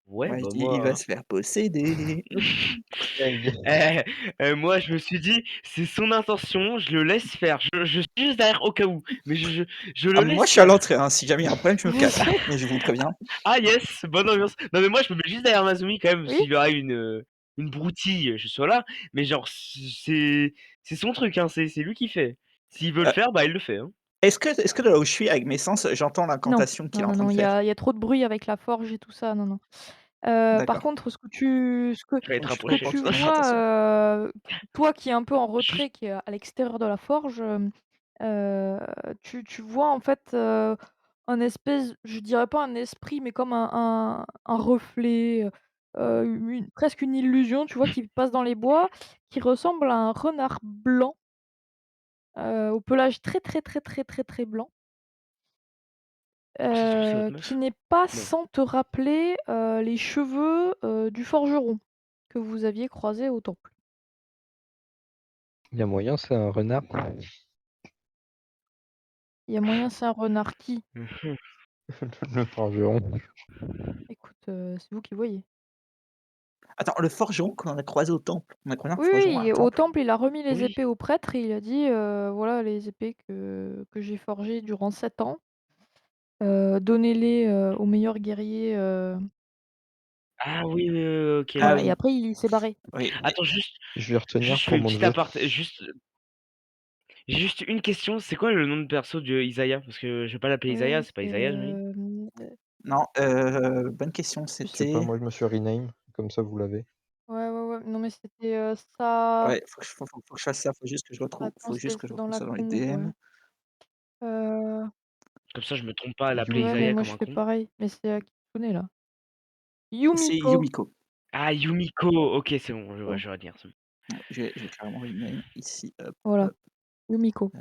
ouais, Moi, je bah, dis: «Il va moi se faire posséder». Aïe. eh, moi je me suis dit: «C'est son intention, je le laisse faire». Je suis juste derrière au cas où, mais je Ah, le moi, laisse je suis à faire. l'entrée, hein, si jamais il y a un problème, je me casse, hein, mais je vous préviens. Ah yes, bonne ambiance. Non mais moi je me mets juste derrière Mazumi quand même, Oui? s'il y aura une broutille, je serai là, mais genre c'est son truc, hein, c'est lui qui fait. S'il veut le Heu, faire, bah, il le fait, hein. est-ce que de là où je suis, avec mes sens, j'entends Non. l'incantation qu'il Non, est en non, train non, de il y faire? a il y a trop de bruit avec la forge et tout ça, non, non. Par D'accord, contre, Fallait te donc je suis ce que trop rapprocher. tu concentré vois, l'incantation. toi qui es un peu en Juste retrait, qui est à l'extérieur de la forge, heu, tu vois en fait, un espèce, je dirais pas un esprit, mais comme un reflet, une presque une illusion, tu vois, qui passe dans les bois, qui ressemble à un renard blanc, au pelage très, très, très, très, très, très blanc, ça se trouve c'est votre qui meuf? n'est pas Non. sans te rappeler, les cheveux, du forgeron que vous aviez croisé au temple. Il y a moyen, c'est un renard? Il y a moyen, c'est un renard qui? Mmh mh. Le forgeron. Écoute, c'est vous qui voyez. Attends, le forgeron qu'on a croisé au temple, on a croisé un Oui, forgeron à un oui, au temple? temple, il a remis les Oui. épées au prêtre et il a dit, «Voilà les épées que j'ai forgées durant 7 ans, donnez-les, aux meilleurs guerriers», Ah oui, oui, oui, OK, Ah voilà, et d'accord. oui, après il s'est barré. oui, mais Attends juste Je vais retenir juste je fais pour une mon petite neveu. aparté, juste j'ai juste une question, c'est quoi le nom de perso de Isaiah? Parce que je vais pas l'appeler Isaiah, Oui, c'est pas c'est, Isaiah j'imagine? non, bonne question, Je sais pas, c'était moi je me suis rename, comme ça vous l'avez. ouais, ouais, ouais, non mais c'était, ça. ouais, faut que je fasse ça, Attends, faut juste que je c'est dans retrouve la ça dans les conve, ouais. DM. Heu, Comme ça je me trompe pas à l'appeler ouais, mais Isaiah moi comme je un fais con. pareil, mais c'est à Kitsune là. C'est Yumiko. Yumiko. Ah Yumiko, OK, c'est bon, je vois, Oh, je vais retenir, c'est bon. Je vais carrément rename ici, hop, voilà, hop, Yumiko.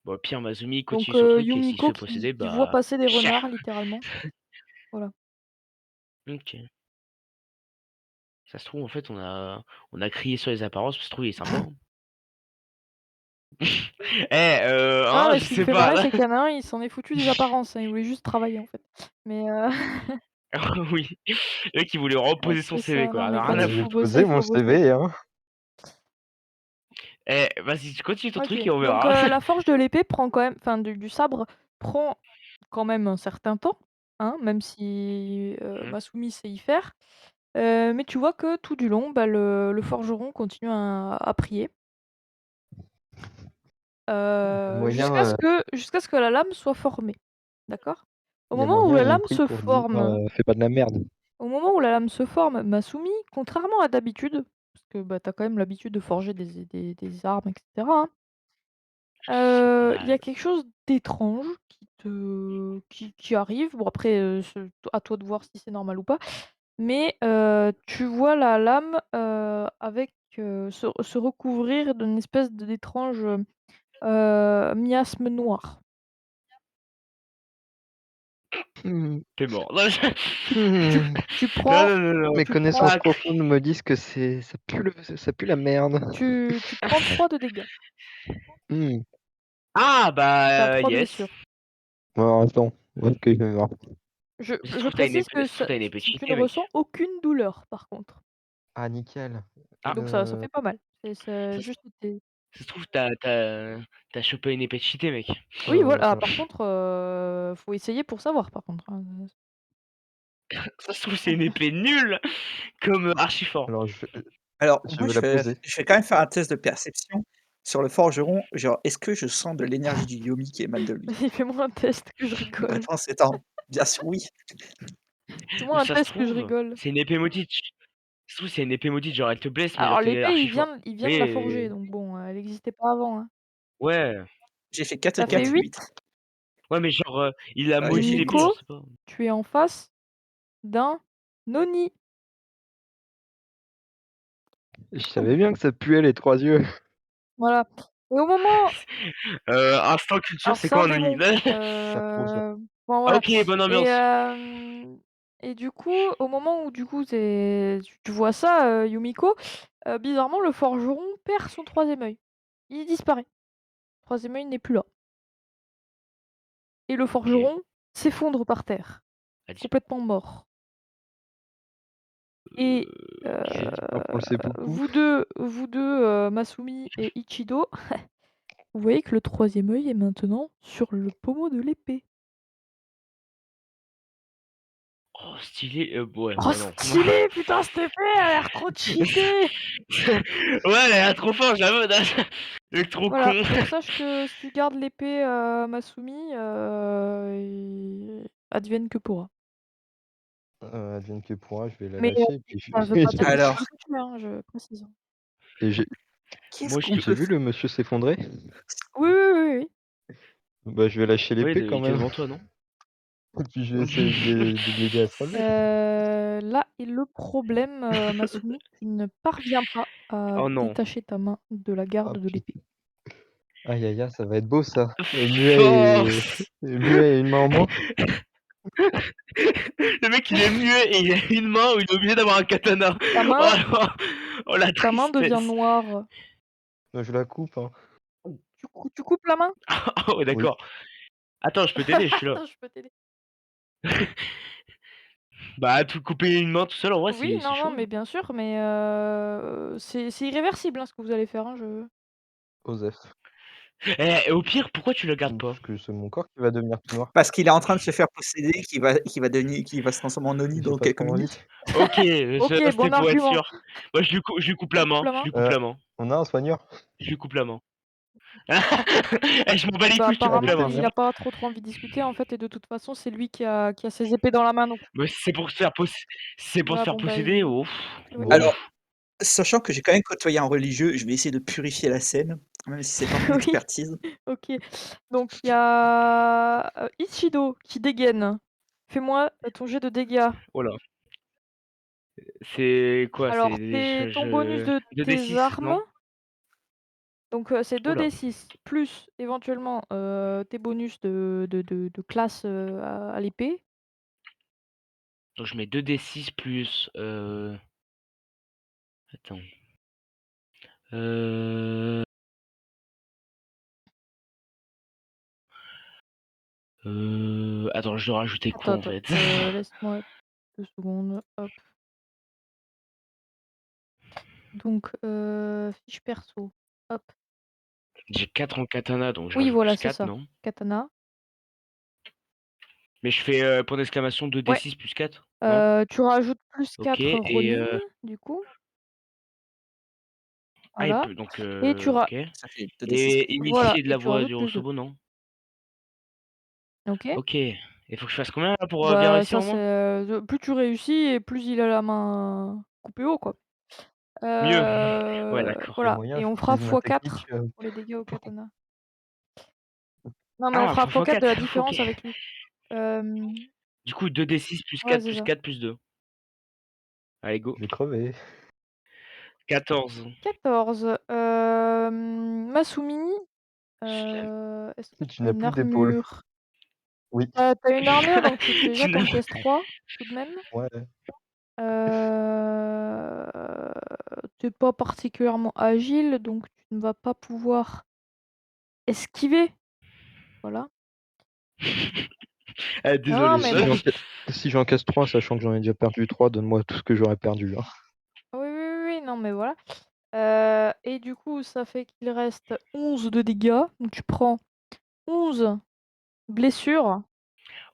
Bon, au pire Mazumi il Donc continue son truc et s'il se Yumiko fait posséder, qui voit bah passer des renards littéralement, voilà. OK. Ça se trouve en fait on a crié sur les apparences, ça se trouve il est sympa, hein. Eh, Non, hein, mais je ce qui me sais fait pas marrer, là. c'est qu'il y en a un, il s'en est foutu des apparences, hein, il voulait juste travailler, en fait. Mais Oui, le mec il voulait reposer son c'est CV ça, quoi, non, il en mais a rien quand à Bah, il j'ai faut foutre. bosser, posé il mon faut bosser. CV, hein. Eh, vas-y, tu continues ton OK, truc et on donc verra. la forge de l'épée prend quand même, enfin du sabre prend quand même un certain temps, hein, même si, Mmh. Masumi sait y faire. Mais tu vois que tout du long, bah, le forgeron continue à prier, Il y a moyen, jusqu'à ce que la lame soit formée, d'accord? Au il y a moment où moyen, la il me lame prie se pour dire, forme «Fais pas de la merde». Au moment où la lame se forme, Masumi, contrairement à d'habitude, parce que, bah, tu as quand même l'habitude de forger des armes et cetera, hein, il y a Normal. quelque chose d'étrange qui arrive. Bon après, à toi de voir si c'est normal ou pas. mais tu vois la lame, avec, se recouvrir d'une espèce d'étrange, miasme noir. Mmh. Tu mort. Non, je Tu Mmh. tu non, prends non, non, non. Mes tu connaissances prends Ah, profondes me disent que ça pue la merde. tu prends 3 de dégâts. Mmh. ah Tu as bah, 3 yes. blessures. Alors attends, OK, je vais voir. Ça se Je trouve, tu précise que ça se trouve, ça tu une épée tu ne cheatée, mec. ressens aucune douleur par contre. Ah nickel. Ah, Donc ça Heu, fait pas mal. C'est ça se juste tes ça se trouve, tu as chopé une épée cheatée, mec. oui voilà, ah alors par contre, faut essayer pour savoir par contre, hein, Ça se trouve, c'est une épée nulle comme, Archifort. alors Alors je moi vais la poser. je vais quand même faire un test de perception sur le forgeron, genre est-ce que je sens de l'énergie du Yomi qui émane de lui? vas-y fais-moi un test que je La rigole. réponse étant bien sûr oui. Ou Fais-moi un ça se test que je trouve, rigole. c'est une épée maudite. Ça se trouve, c'est une épée maudite, genre elle te blesse, mais genre Alors tu es l'épée, Archifort. il vient de la forger Oui, donc bon, elle existait pas avant, hein. ouais. J'ai fait 4 Ça fait 4 8. 8. Ouais, mais genre, il a Et maudit J'ai l'épée, 8. j'en Nico, sais pas. tu es en face d'un Oni. Je savais bien que ça puait les 3 yeux. Voilà. Et au moment Instant culture, alors c'est c'est un quoi un Oni? démon, Ça prouve ça. bon Ah voilà OK, bonne et ambiance. du coup, au moment où du coup tu vois ça, Yumiko, bizarrement le forgeron perd son troisième œil. Il disparaît. Troisième œil n'est plus là et le OK. forgeron s'effondre par terre, À dispo complètement mort et OK. Alors pour le seppuku, vous deux, Masumi et Ichido, vous voyez que le troisième œil est maintenant sur le pommeau de l'épée. Oh stylé, ouais, Oh bah non. stylé! Putain cette épée elle a l'air trop cheatée! Ouais, elle a l'air trop fort, j'avoue, le mec trop Voilà, con. donc sache que si tu gardes l'épée, Masumi, advienne que pourra. advienne que pourra, je vais la Mais lâcher et puis ça veut pas dire que tu Alors, peux le tuer, hein, je précise. et qu'est-ce Moi, je qu'on te j'ai peut vu faire? le monsieur s'effondrer? Oui, oui, oui, oui. Bah, je vais lâcher oui, l'épée quand il était même devant toi, non? et puis je vais essayer de l'aider à se relever. Là est le problème, Masumi, tu ne parviens pas à Oh non. détacher ta main de la Ah garde de pu l'épée. aïe aïe aïe, ça va être beau ça. Force! Muet et une main en moins? Le mec, il est muet et il a une main où il est obligé d'avoir un katana. Ta Oh main non! Oh la ta main devient tristesse! noire. Bah, je la coupe, hein. Tu coupes la main? Oh ouais, Oui. d'accord. Attends, je peux t'aider, je suis là. Attends, je peux t'aider. Bah, tout couper une main tout seul, en vrai, Oui, c'est non, non, chaud, mais hein. bien sûr, mais c'est irréversible, hein, ce que vous allez faire, hein, je Osef. Et au pire, pourquoi tu le gardes pas? Parce que c'est mon corps qui va devenir tout noir. Parce qu'il est en train de se faire posséder, qui va se transformer en Oni J'ai dans pas quelques trop envie. minutes. OK, OK, c'était bon pour être argument. sûr. Moi, je lui coupe la Tu coupes main, la je main? lui coupe la main, On a un soigneur? je lui coupe la main. Eh, je m'en bats les Bah, couilles, tu coupes Allez, apparemment, la main. il soigneur. a pas trop envie de discuter, en fait et de toute façon, c'est lui qui a ses épées dans la main, donc Mais c'est pour se voilà, faire bon, bah, posséder, il ouf, ouais. Bon, Alors, sachant que j'ai quand même côtoyé un religieux, je vais essayer de purifier la scène, même si c'est pas mon Oui, expertise. OK. Donc il y a, Ichido qui dégaine. Fais-moi, ton jet de dégâts. oh là. C'est quoi? Alors C'est c'est ton bonus je de tes 2d6, armes, non? donc c'est Oh là. 2d6 plus éventuellement, tes bonus de classe, à l'épée. Donc je mets 2d6 plus, attends, heu attends, je dois rajouter Attends, quoi, en attends, fait? laisse-moi 2 secondes, hop. Donc fiche perso, hop. J'ai 4 en katana, donc je Oui, rajoute voilà, plus c'est 4, ça. non? Katana. Mais je fais, point d'exclamation Ouais, 2d6 plus 4, non? tu rajoutes plus OK 4 et Ronin, du coup, il voilà peut donc et tu ra OK Ça fait 2d6 et plus 2. voilà initié de et la tu voix rajoutes du plus 2. Rosobo, non? OK? OK et faut que je fasse combien là pour, bien Bah, réussir ça au c'est, moins? plus tu réussis et plus il a la main coupée haut, quoi. Mieux? Ouais, d'accord. il y a Voilà moyen, et on fera j'utilise ma x4 technique, pour les dégâts au katana. Non, mais on Ah, fera x4 de la x4, OK. différence avec lui. Hem, Du coup 2d6 plus ouais, 4 c'est plus ça. 4 plus 2. Allez, go. Je vais crever. 14. 14. Masumi, est-ce que Tu tu as n'as une plus d'épaule. armure? Oui. Tu une armure, donc tu déjà Tu tu n'as encaisses 3 tout de même. Ouais. Heu, tu pas particulièrement agile, donc tu ne vas pas pouvoir esquiver. Voilà. Non, non, Désolé, mais Si bon. j'encaisse 3, sachant que j'en ai déjà perdu 3, donne-moi tout ce que j'aurais perdu, hein. Oui, oui, oui, oui, non, mais voilà. Et du coup, ça fait qu'il reste 11 de dégâts. Donc tu prends 11 blessures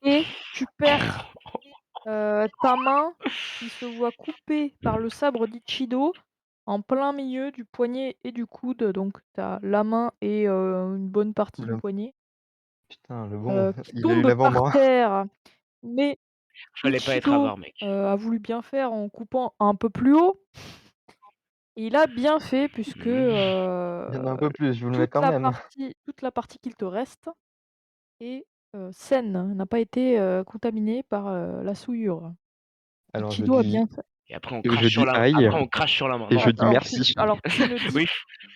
et tu perds ta main qui se voit coupée par le sabre d'Ichido en plein milieu du poignet et du coude. Donc tu as la main et une bonne partie du Le poignet putain, le bon, qui il a eu tombe par l'avant-bras. terre. Mais Fallait pas être Ichido avare, mec. a voulu bien faire en coupant un peu plus haut. Et il a bien fait puisque, Mmh. Il y en a un peu plus, je vous le mets quand même. toute la partie qu'il te reste est, saine, n'a pas été, contaminée par, la souillure. Alors je Ichido a dis bien fait. Et après on je crache sur dis la aïe après on crache sur la main. et Non. je dis merci. Alors tu ne dis Oui,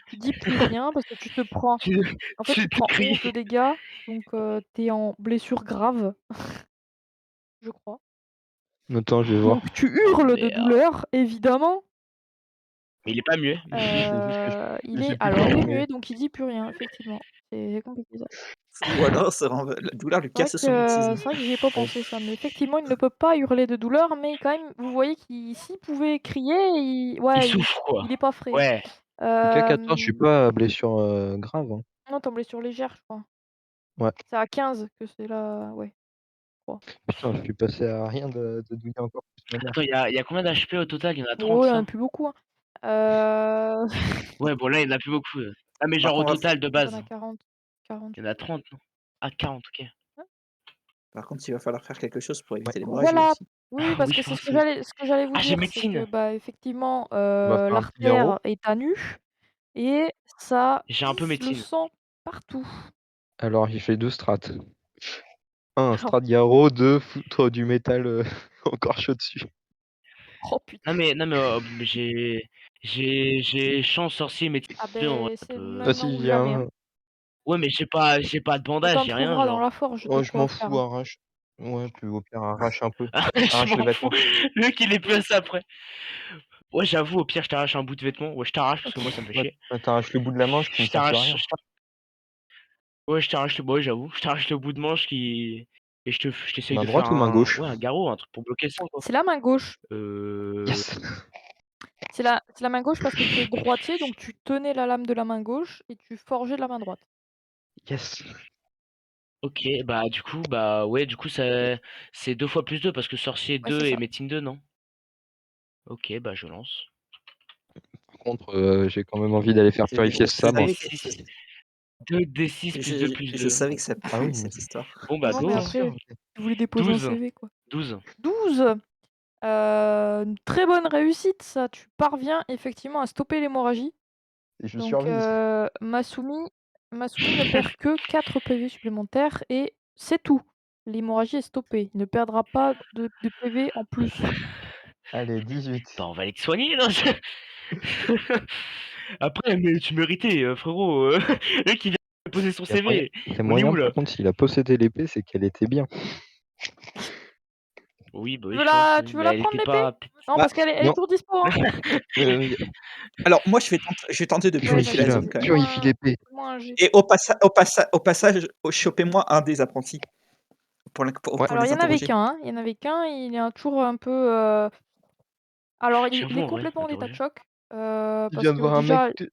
tu dis plus rien parce que tu te prends tu en fait, tu tu peux prends crier. 11 de dégâts, donc tu es en blessure grave, je crois. Attends, je vais voir. Donc tu Oh hurles de merde. douleur, évidemment. Mais il est pas muet. C'est juste que Il je est suis plus alors fort, il est mais muet, donc il dit plus rien, effectivement. C'est compliqué ça. Ou alors la douleur lui casse son mutisme. C'est vrai que j'y ai pas pensé ça, mais effectivement, il ne peut pas hurler de douleur, mais quand même, vous voyez qu'il s'il pouvait crier, Il ouais, souffre quoi. il est pas frais. Ouais. OK, 14, je suis Hem, pas à blessure, grave, hein. non, tu es en blessure légère, je crois. Ouais. C'est à 15 que c'est là, ouais, je crois. Putain, je suis passé à rien de douiller encore plus ma mère. Attends, il y a combien d'HP au total? Il y en a 30, Oh, il y en a ça? plus beaucoup, hein. Heu, Ouais, bon là, il y en a plus beaucoup. Ah mais Par genre au contre, total de tu en base. as 40. 40, Il je y en a crois. 30, non? Ah 40, OK. Ouais. il va falloir faire quelque chose pour Ouais. éviter l'hémorragie Voilà, aussi. oui, parce Oui, que je c'est pense aussi. ce que j'allais vous Ah j'ai dire, c'est que, médecine! bah, effectivement, On va faire un petit garrot. l'artère est à nu et ça J'ai un peu pisse le médecine. sang partout. Alors j'ai fait 2 strats. 1 Alors strat garrot, 2 foutre du métal, encore chaud dessus. oh putain. Non mais, j'ai chant, sorcier, médecine Ah 2 en vrai, beh, ça c'est peut Ah maintenant si, ou j'ai jamais, hein. un ouais mais j'ai pas de Mais tu bandage, en j'ai rien trouveras dans genre. la forge de oh je quoi m'en faire, fous, hein. arrache. Ouais, puis au pire arrache un peu. Je Arrache les m'en fous, vêtements. le mec il est plus à ça après. Ouais j'avoue au pire je t'arrache un bout de vêtement, ouais je t'arrache parce que moi OK. ça me fait Ouais, chier. tu arraches le bout de la manche qui ne Je sert plus à t'arrache rien. ouais je t'arrache le bah ouais j'avoue, je t'arrache le bout de manche qui et je t'essaye Main de faire droite ou main gauche? un garrot, un truc pour bloquer ça quoi. C'est la main gauche. Heu, Yes! C'est la main gauche parce que tu es droitier, donc tu tenais la lame de la main gauche et tu forgeais de la main droite. Yes! OK, bah du coup, bah ouais du coup c'est 2 fois plus 2 parce que sorcier Ouais, c'est 2 et ça. médecine 2 non? OK, bah je lance. Par contre, j'ai quand même envie d'aller faire Je purifier je ce Deux sabre. d savais que six, 2d6 plus 2 plus je 2. savais que ça Ah oui, puait mais cette histoire. Bon bah Non, mais go, tu hein. sûr? après, OK. tu voulais déposer un 12, CV, quoi. 12. 12. Une très bonne réussite ça, tu parviens effectivement à stopper l'hémorragie. Et je Donc survis. Masumi ne perd que 4 PV supplémentaires et c'est tout. L'hémorragie est stoppée. Il ne perdra pas de PV en plus. Allez, 18. Bah on va aller te soigner non Après mais tu méritais, frérot, le mec il vient de poser son CV. Il y a On est moyen où par là? contre s'il a possédé l'épée, c'est qu'elle était bien. Oui, bah oui je pense, oui, Tu veux mais la elle prendre était l'épée? pas Non, Bah, parce qu'elle est Non, toujours dispo, hein. y alors moi je vais tenter de Ouais, purifier la purifie-la, zone vas-y, quand même. purifie l'épée. fais-moi un jet. Et au passage, chopez-moi un des apprentis Ouais, pour Alors il les y en avait interroger. qu'un, hein, il y en avait qu'un, il est toujours un peu, alors il j'avoue est en vrai, complètement en état de interroger. choc, je parce viens de que voir un mec déjà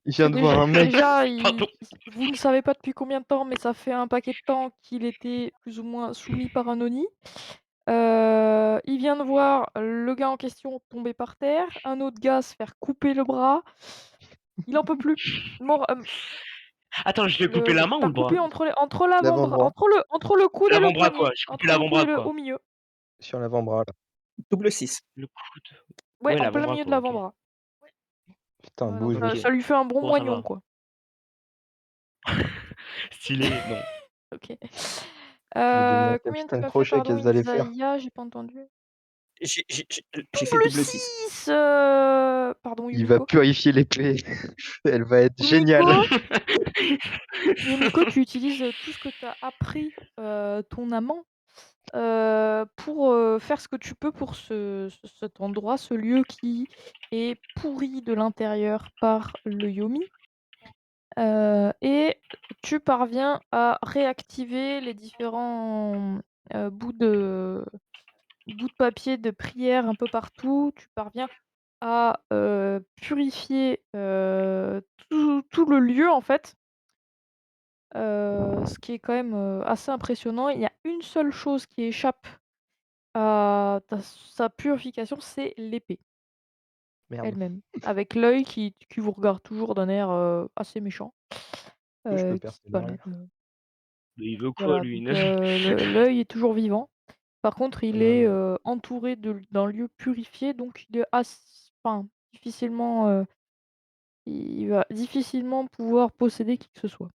je viens de voir un mec déjà Pardon. vous ne savez pas depuis combien de temps, mais ça fait un paquet de temps qu'il était plus ou moins soumis par un Oni. Il vient de voir le gars en question tomber par terre, un autre gars se faire couper le bras. Il en peut plus. Mor Attends, je lui ai coupé la main ou tu le bras? coupé entre l'avant-bras, l'avant-bras, entre le coude et le L'avant-bras quoi, poignet, j'ai coupé entre le coude l'avant-bras et le quoi. au milieu. sur l'avant-bras là. Double 6. Le coude. Ouais, Ouais, en plein l'avant-bras milieu de quoi, OK. l'avant-bras. Putain, Ouais, beau donc geste. OK. ça lui fait un bon Bon ça moignon, va. quoi. Stylé, non. OK. Je vais devenir Combien tu capitaine m'as fait, crochet, pardon, qu'est-ce que vous allez faire? Isaiah? J'ai pas entendu. J'ai fait Le double 6. 6 Pardon, Il va Yumiko. purifier l'épée. Elle va être géniale. Yumiko, Yumiko, tu utilises tout ce que tu as appris, ton amant, pour faire ce que tu peux pour cet endroit, ce lieu qui est pourri de l'intérieur par le Yomi. Et tu parviens à réactiver les différents bouts de papier de prière un peu partout. Tu parviens à purifier tout le lieu en fait. Ce qui est quand même assez impressionnant. Il y a une seule chose qui échappe à sa purification, c'est l'épée Merde. elle-même, avec l'œil qui vous regarde toujours d'un air assez méchant, Je peux qui se percer l'œil. balade. Mais il veut quoi, Voilà, lui? donc l'œil est toujours vivant. Par contre, il est Euh, entouré d'un lieu purifié, donc il est enfin, difficilement, il va difficilement pouvoir posséder qui que ce soit.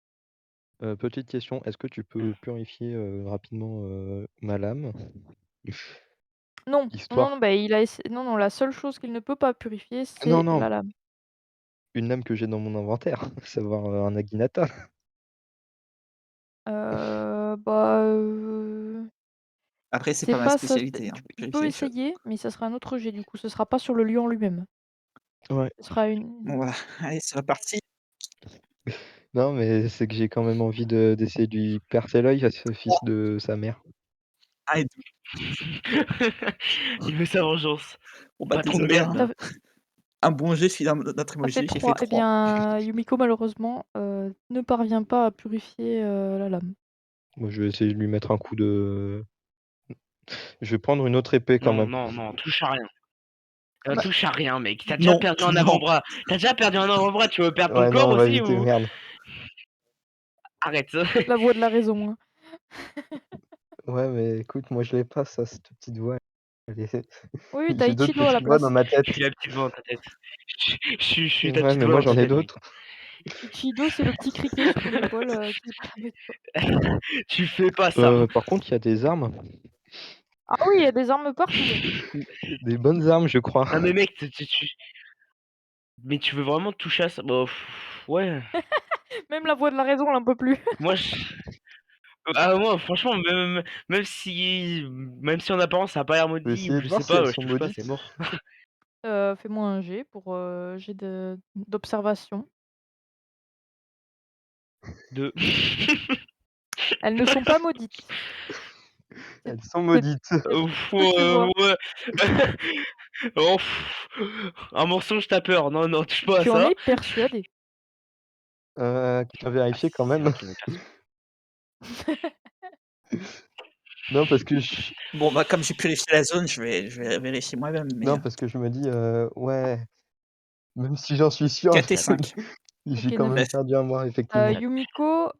Petite question, est-ce que tu peux purifier rapidement ma lame? Non, non, Histoire. non, bah, il a essa non, non, la seule chose qu'il ne peut pas purifier, Non, c'est non, la lame. une lame que j'ai dans mon inventaire, à savoir un Naginata. Bah, Après, c'est c'est pas ma pas ça, spécialité, hein, tu peux purifier les choses. essayer, mais ça sera un autre jet du coup, ce sera pas sur le lieu en lui-même. Ouais. Ce sera une Bon, voilà, allez, c'est reparti. Non, mais c'est que j'ai quand même envie d'essayer de lui percer l'œil à ce fils de sa mère. Ah, et Il veut sa vengeance. bon, bah, Patron de désolé, merde, hein. ça là. Un bon jet suit notre ça fait emoji, j'ai fait 3. Eh 3. bien, Yumiko malheureusement, ne parvient pas à purifier, la lame. Moi, je vais essayer de lui mettre un coup de... Je vais prendre une autre épée quand Non, même. non, non, touche à rien. Bah, Touche à rien, mec. T'as déjà non, perdu un non. avant-bras. T'as déjà perdu un avant-bras, tu veux perdre ton Ouais, non, corps on va aussi éviter, ou... merde. Arrête. La voix de la raison, hein. Ouais, mais écoute, moi je l'ai pas, ça, cette petite voix. Elle est... Oui, tu as J'ai d'autres Ichido à la petites voix dans place. ma tête. Je suis la petite voix dans ta tête. Je suis ta Ouais, petite mais voix moi dans ta j'en ai tête, mec. d'autres. Ichido, c'est le petit criquet sur ton épaule, qui se balade avec toi. Tu fais pas ça. Par contre, il y a des armes. Ah oui, il y a des armes partout, ouais. Des bonnes armes, je crois. Ah mais mec, mais tu veux vraiment toucher à ça? Bah, ouais. Même la voix de la raison, elle en peut plus. Moi, moi, franchement, même si en apparence ça a pas l'air Je vais maudit ou essayer de je voir sais si elles pas, je sont touche pas, maudites. c'est mort. Fais-moi un jet pour, jet d'observation. De... Elles ne sont pas maudites. Elles sont C'est maudites. c'est tout ce que tu vois. Ouais. Oh, un mensonge, t'as peur. Non, non, touche pas à Tu en ça. es persuadé. Tu as Ah, vérifié quand c'est même. vrai qu'il me perçoit. Non, parce que je... Bon, bah, comme j'ai purifié la zone, je vais vérifier moi-même, mais Non, parce que je me dis, ouais, même si j'en suis sûr, 4 et 5. j'ai OK, quand 9. même perdu un mois, effectivement. Yumiko,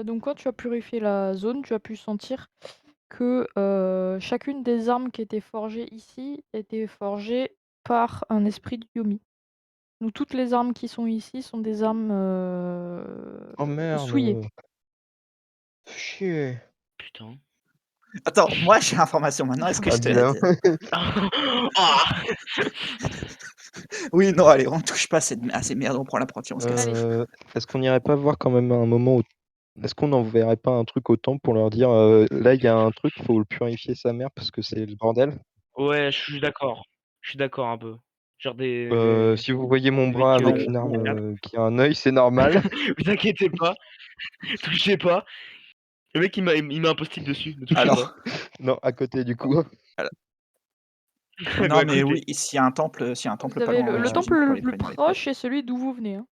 donc quand tu as purifié la zone, tu as pu sentir que, chacune des armes qui étaient forgées ici étaient forgées par un esprit de Yomi. Donc toutes les armes qui sont ici sont des armes, Oh souillées. merde. Chier. Putain. Attends, moi j'ai l'information maintenant, est-ce que Ah je te la bien. donne? Ah. Oui, non, allez, on touche pas à ces merdes, on prend l'apprenti, on se casse. Allez. Est-ce qu'on n'irait pas voir quand même un moment où... Est-ce qu'on n'enverrait pas un truc au temple pour leur dire, là, il y a un truc, faut le purifier sa mère parce que c'est le bordel? Ouais, je suis d'accord. Je suis d'accord un peu. Genre des Si vous voyez mon mecs bras avec une qui regardent. arme, qui a un œil, c'est normal. Vous inquiétez pas, touchez pas. Le mec il met un post-it dessus, ne touchez pas. Alors, Non, à côté du coup. alors Bah non, mais oui, écoutez, s'il y a un Vous temple pas avez loin, le temple j'imagine qu'on le les plus préviendrait prêt. proche, c'est celui d'où vous venez, hein.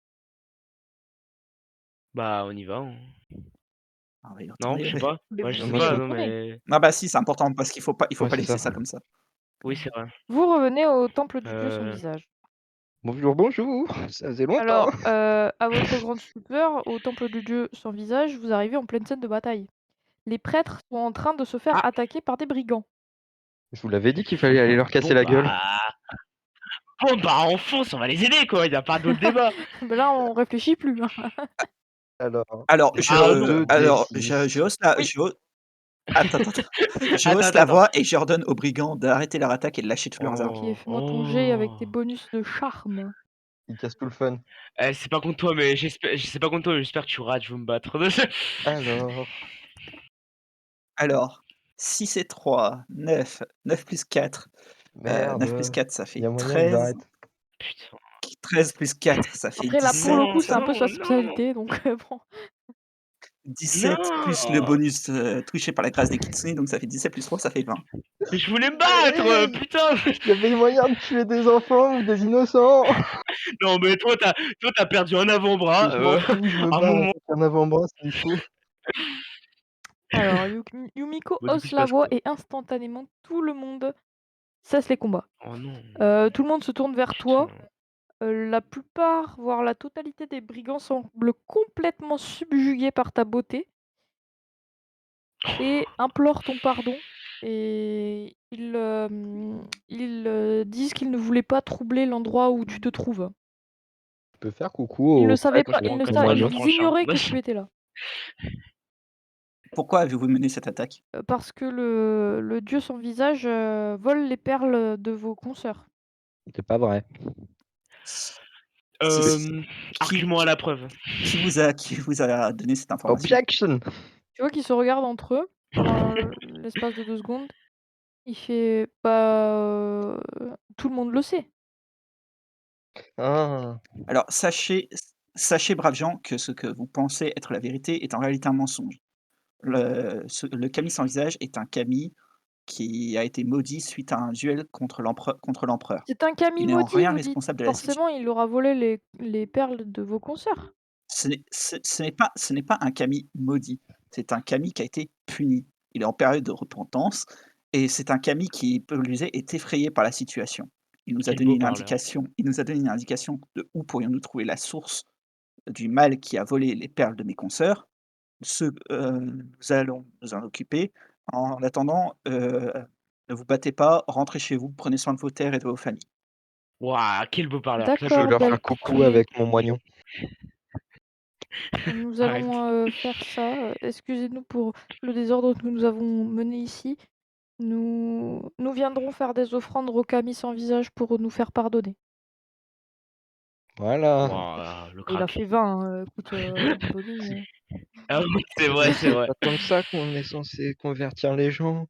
bah on y va, hein. Ah, on va y Non, retourner, je sais ouais. pas. Mais Ouais, je vous sais Moi, y je pas, veux... non retournez. mais Ah bah si, c'est important parce qu'il faut Ouais, pas c'est laisser ça. ça comme ça. oui, c'est vrai. Vous revenez au temple du dieu sans Heu, visage. Bonjour, bonjour, ça faisait longtemps. Alors, à votre grande stupeur, au temple du dieu sans visage, vous arrivez en pleine scène de bataille. Les prêtres sont en train de se faire ah! attaquer par des brigands. Je vous l'avais dit qu'il fallait aller leur casser Bon la gueule. on fonce, on va les aider quoi, y a pas d'autre débat. Bah là, on réfléchit plus, hein. Alors, Alors, Ah non. deux d alors, six. je hausse la Oui. je hausse Attends, attends, attends. Je Attends, hausse attends, la attends. voix et j'ordonne aux brigands d'arrêter leur attaque et de lâcher tous leurs armes. OK, Oh, fais-moi ton jet avec tes oh! bonus de charme. Il casse tout le fun. C'est pas contre toi, mais c'est pas contre toi, mais j'espère que tu rates, je veux me battre. Alors, Alors, 6 et 3, 9. 9 plus 4. 9 plus merde, 4, ça il y fait a moyen que 13. j'arrête. Putain. 13 plus 4, ça fait Après là, pour le coup, Non, 17. c'est un peu non, sa non! spécialité donc bon. 17 plus le Non! bonus, touché par la grâce des kitsune, donc ça fait 17 plus 3, ça fait 20. Mais je voulais me battre, Allez! putain! Il y avait moyen de tuer des enfants ou des innocents! Non, mais toi, tu as perdu un avant-bras, Je m'en fous, je me un bats moment. avec un avant-bras s'il faut. Alors Yumiko Bah, du coup, hausse il se la passe voix quoi? et instantanément tout le monde cesse les combats. Oh non, Tout le monde se tourne vers toi. putain. La plupart, voire la totalité des brigands semblent complètement subjugués par ta beauté et implorent ton pardon. Et ils disent qu'ils ne voulaient pas troubler l'endroit où tu te trouves. Tu peux faire coucou Ils ne au savaient Moi, pas, je prêtre, prends mon 4 balles dans moignon. le ils tranchant. ignoraient que tu étais là. Pourquoi avez-vous mené cette attaque? Parce que le dieu sans visage vole les perles de vos consoeurs. C'est pas vrai. C c'est Hem, qui Argument à la preuve. qui vous a donné cette information? Objection! Tu vois qu'ils se regardent entre eux pendant l'espace de 2 secondes. Il fait: «Bah, tout le monde le sait». Ah! Alors sachez braves gens que ce que vous pensez être la vérité est en réalité un mensonge. Le Kami sans visage est un Kami qui a été maudit suite à un duel contre l'empereur. C'est un Il kami n'est en maudit, rien vous dites. responsable de la situation. Forcément, il aura volé les perles de vos consoeurs. Ce n'est pas un Kami maudit, c'est un Kami qui a été puni. Il est en période de repentance et c'est un Kami qui, peu le disait, est effrayé par la situation. Quel beau parleur. Il nous a donné une indication de où pourrions-nous trouver la source du mal qui a volé les perles de mes consoeurs. Nous allons nous en occuper. En attendant, ne vous battez pas, rentrez chez vous, prenez soin de vos terres et de vos familles. Waouh, quel beau parleur, Je veux D'accord, j'applaudis. leur belle faire coucou kitsune. avec mon moignon. Nous Arrête. allons, faire ça. Excusez-nous pour le désordre que nous avons mené ici. Nous viendrons faire des offrandes au kami sans visage pour nous faire pardonner. Voilà. Waouh, le Il a crack. fait 20, écoute, Bonnie, Ah oui, c'est vrai, c'est C'est vrai. pas comme ça qu'on est censé convertir les gens.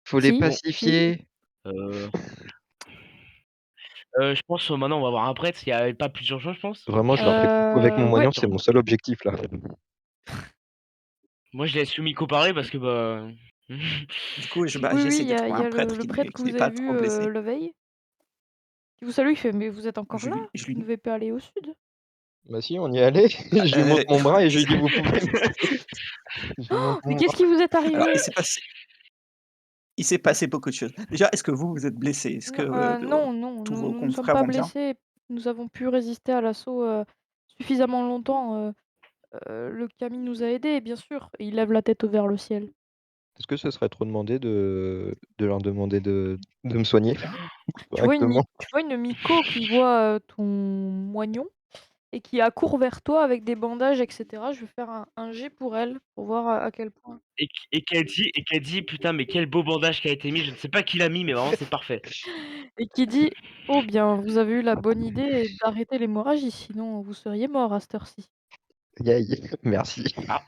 Faut les Si, Bon, si. pacifier. heu je pense, maintenant, on va voir un prêtre, il y a pas plus urgent, je pense. Vraiment, je leur fais coucou avec mon Ouais. moignon, c'est mon seul objectif là. Moi, je laisse Yumiko parler parce que, bah Du coup, Oui, oui, j'essaie de il trouver y un a prêtre le qui prêtre n'est que qui n'est vous avez pas vu, trop blessé. la veille, qui vous salue, il fait: «Mais vous êtes encore Je là? lui je Vous ne lui devez pas aller au sud?» Bah si, on y est allé. Je lui montre mon bras et je lui dis: «Vous pouvez me laisser». Je lui montre Mais mon qu'est-ce bras. qui vous est alors arrivé? il s'est passé beaucoup de choses. Déjà, est-ce que vous êtes blessé? Est-ce que, Non, non, non, tous vos nous ne sommes confrères pas vont bien? blessés. Nous avons pu résister à l'assaut, suffisamment longtemps, le Kami nous a aidés, bien sûr, et il lève la tête vers le ciel. Est-ce que ce serait trop demandé de leur demander de me soigner correctement? Tu vois une Miko qui voit, ton moignon et qui accourt vers toi avec des bandages et cetera. Je vais faire un jet pour elle, pour voir à quel point et qu'elle dit: «Putain, mais quel beau bandage qui a été mis». Je ne sais pas qui l'a mis, mais vraiment, c'est parfait. et qui dit: «Oh bien, vous avez eu la bonne idée d'arrêter l'hémorragie, sinon vous seriez mort à cette heure-ci». Aïe aïe, merci. Ah,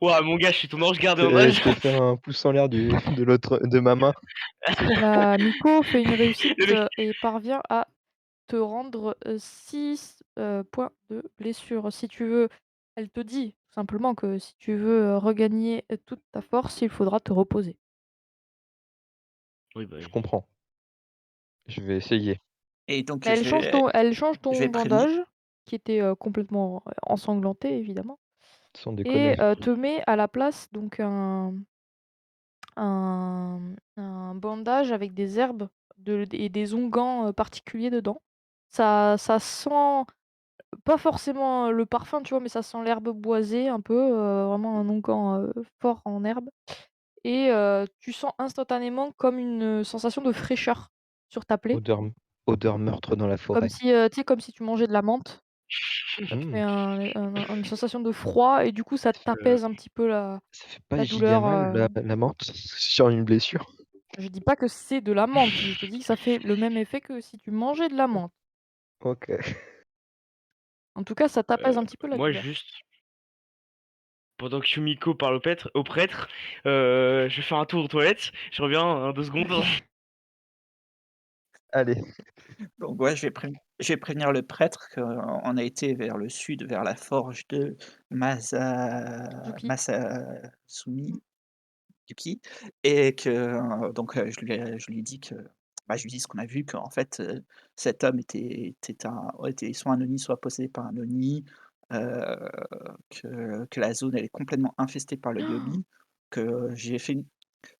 waouh, mon gars, je suis ton ange gardien. Je t'ai fait un pouce en l'air de ma main. La Miko fait une réussite, Le mec et parvient à te rendre, 6 points de blessure. Si tu veux Elle te dit tout simplement que si tu veux, regagner, toute ta force, il faudra te reposer. oui, bah, Je oui. comprends. Je vais essayer, Et donc Mais elle change je ton vais prévenir bandage, qui était, complètement, ensanglanté évidemment, sans et déconner. te met à la place donc un bandage avec des herbes et des onguents, particuliers dedans. Ça sent pas forcément, le parfum, tu vois? Mais ça sent l'herbe boisée un peu, vraiment un onguent, fort en herbe, et tu sens instantanément comme une, sensation de fraîcheur sur ta plaie, Odeur odeur meurtre dans la comme forêt. si, tu sais, comme si tu mangeais de la menthe. Ça te fait Mmh. une sensation de froid et du coup ça Heu, t'apaise un petit peu Ça fait pas la giga douleur, mal la menthe sur une blessure? je dis pas que c'est de la menthe, je te dis que ça fait le même effet que si tu mangeais de la menthe. OK. En tout cas, ça t'apaise un petit peu la moi douleur. juste, pendant que Yumiko parle au prêtre, je vais faire un tour aux toilettes, je reviens en 2 secondes. OK. Allez, Donc ouais, je vais prévenir le prêtre qu'on a été vers le sud, vers la forge de Suzuki. Masasumi Yuki et que, je lui dis que bah, je lui dis ce qu'on a vu, qu'en fait, cet homme était soit un Oni, soit possédé par un Oni, heu, que la zone elle est complètement infestée par le Yomi, que j'ai fait une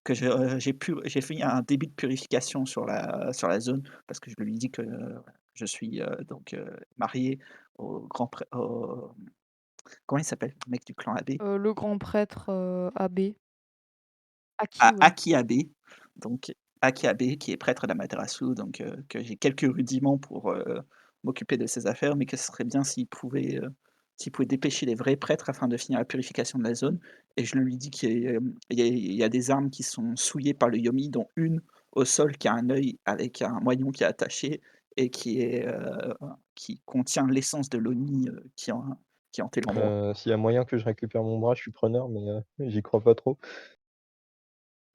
que j'ai fait un début de purification sur la zone parce que je lui dis que je suis, marié au grand prê au comment il s'appelle le mec du clan Abe? Le grand prêtre, abbé. À Aki, ouais. Aki Abe, donc Aki Abe qui est prêtre d'Amaterasu, donc que j'ai quelques rudiments pour, m'occuper de ses affaires, mais que ce serait bien s'il pouvait dépêcher les vrais prêtres afin de finir la purification de la zone et je lui dis il y a des armes qui sont souillées par le Yomi, dont une au sol qui a un œil avec un moignon qui est attaché et qui contient l'essence de l'Oni, qui hantait l'endroit. s'il y a moyen que je récupère mon bras, je suis preneur, mais j'y crois pas trop.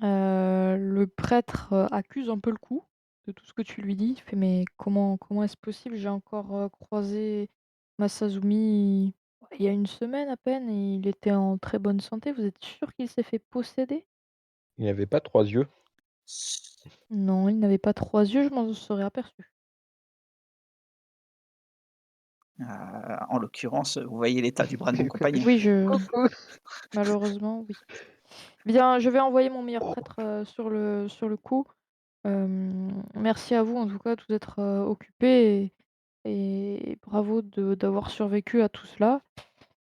Le prêtre, accuse un peu le coup de tout ce que tu lui dis. Il fait: «Mais comment est-ce possible? J'ai encore, croisé Masazumi il y a une semaine à peine et il était en très bonne santé. Vous êtes sûr qu'il s'est fait posséder?» Il y avait pas 3 yeux? «Non, il n'avait pas 3 yeux, je m'en serais aperçu». En l'occurrence, vous voyez l'état du bras de mon compagnon. Oui, Coucou! malheureusement, oui. Bien, je vais envoyer mon meilleur prêtre, sur le coup. Merci à vous en tout cas de vous être, occupés et bravo d'avoir survécu à tout cela.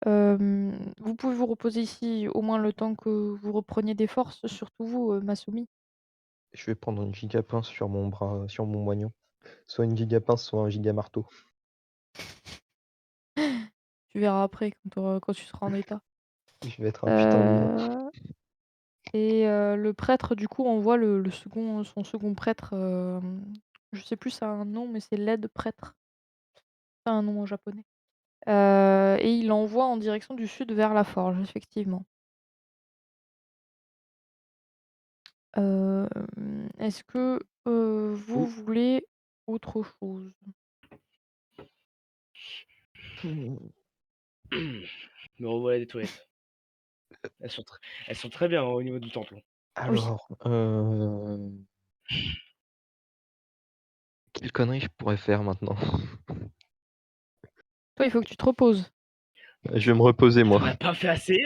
Vous pouvez vous reposer ici au moins le temps que vous repreniez des forces, surtout vous, Masumi. Je vais prendre une giga pince sur mon bras, sur mon moignon. Soit une giga pince, soit un giga marteau. Tu verras après quand tu seras en état. Je vais être un putain de lion. Heu et le prêtre du coup envoie son second prêtre, je sais plus ça a un nom, mais c'est l'aide prêtre. Ça a un nom en japonais. Et il l'envoie en direction du sud vers la forge, effectivement. Est-ce que, vous Oui. voulez autre chose? Mmh. Me revoilà des toilettes. Elles sont très bien, hein, au niveau du tampon. Oui. Alors, quelle connerie je pourrais faire maintenant? Toi, il faut que tu te reposes. Je vais me reposer Tu en moi. as pas fait assez?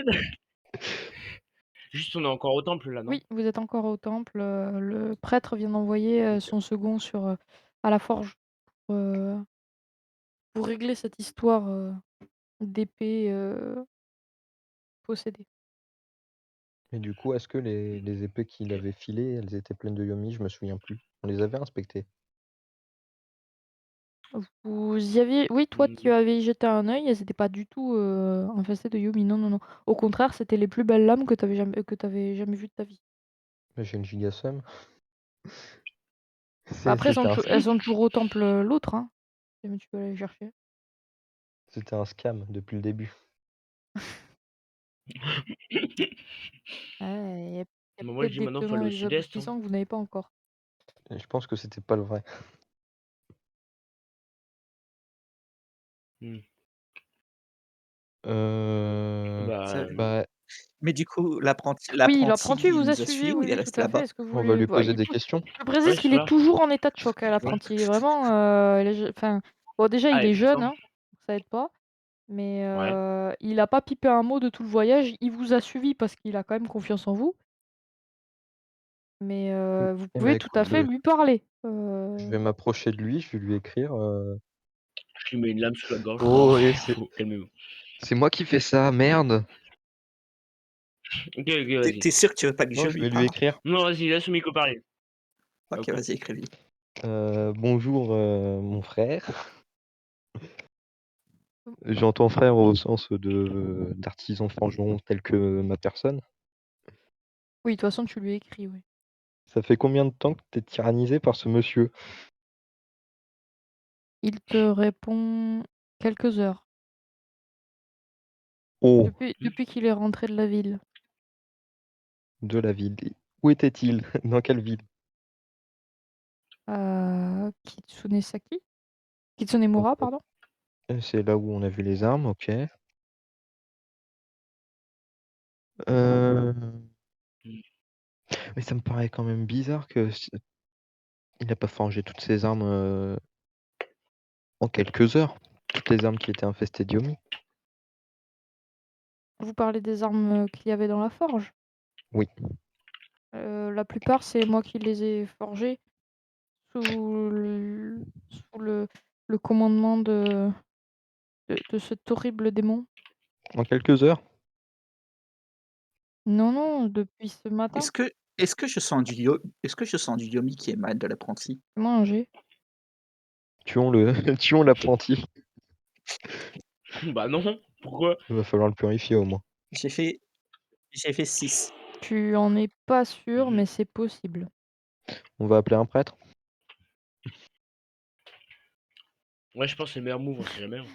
Juste, on est encore au temple là, non? Oui, vous êtes encore au temple, le prêtre vient d'envoyer, son second à la forge heu, pour régler cette histoire, d'épée, possédée. Et du coup, est-ce que les épées qu'il avait filées, elles étaient pleines de yomi? Je me souviens plus. On les avait inspectées. Vous y aviez oui, toi, tu Mmh, avais jeté un œil, elles étaient pas du tout, infestées de Yumi. Non, non, non. Au contraire, c'était les plus belles lames que tu jamais vues de ta vie. Mais j'ai une giga somme. Bah, après, C'était un elles sont toujours au temple, l'autre, hein, si jamais tu veux aller les chercher. c'était un scam depuis le début. Ouais, il y a bah, moi je peut-être dis des maintenant faut aller tenants au et des sud-est, hein. aboutissants que vous n'avez pas encore. Et je pense que c'était pas le vrai. Mmh. Ça Bah, Bah, Mais du coup, Oui, l'apprenti l'apprenti, il vous a nous a suivis, suivis ou oui, il est oui, tout resté à fait. là-bas? Est-ce que vous on va voulez lui bah, poser des questions. je précise ouais, qu'il c'est est ça. toujours en état de choc, Ouais. l'apprenti. Il est vraiment, il est enfin, bon, déjà, Ah il est et jeune, pourtant hein, ça aide pas, mais ouais. il a pas pipé un mot de tout le voyage. Il vous a suivi parce qu'il a quand même confiance en vous, mais vous Eh bah, pouvez tout à écoute, fait lui parler. je vais m'approcher de lui, je vais lui écrire, Je lui mets une lame sous la gorge. «Oh et Calmez-vous. c'est moi qui fais ça, merde!» OK, OK, vas-y. Tu es sûr que tu veux pas que Non, je je lui vais lui parle? écrire, Non, vas-y, laisse Miko parler. OK, OK. vas-y, écris-lui. «Bonjour, mon frère. Mmh. J'entends frère au sens de d'artisan forgeron tel que ma personne. Oui, de toute façon, tu lui écris, oui. Ça fait combien de temps que tu es tyrannisé par ce monsieur? Il te répond quelques heures, Oh, depuis qu'il est rentré de la ville. de la ville. Où était-il? Dans quelle ville? Kitsune Saki? Kitsunemura, OK. pardon. C'est là où on a vu les armes, OK. Heu, Mmh. mais ça me paraît quand même bizarre que il n'a pas forgé toutes ses armes, en quelques heures. Toutes les armes qui étaient infestées d'Yomi. Vous parlez des armes, qu'il y avait dans la forge? Oui, La plupart, c'est moi qui les ai forgées sous le commandement de cet horrible démon. en quelques heures? Non, non, depuis ce matin. Est-ce que je sens du Yomi qui émane de l'apprenti? Fais-moi un jet. Tuons le tuons l'apprenti. Bah non, pourquoi? Il va falloir le purifier au moins. J'ai fait j'ai fait 6. Tu en es pas sûr, Mmh. mais c'est possible. On va appeler un prêtre? Ouais, je pense que c'est le meilleur move, on sait jamais, hein.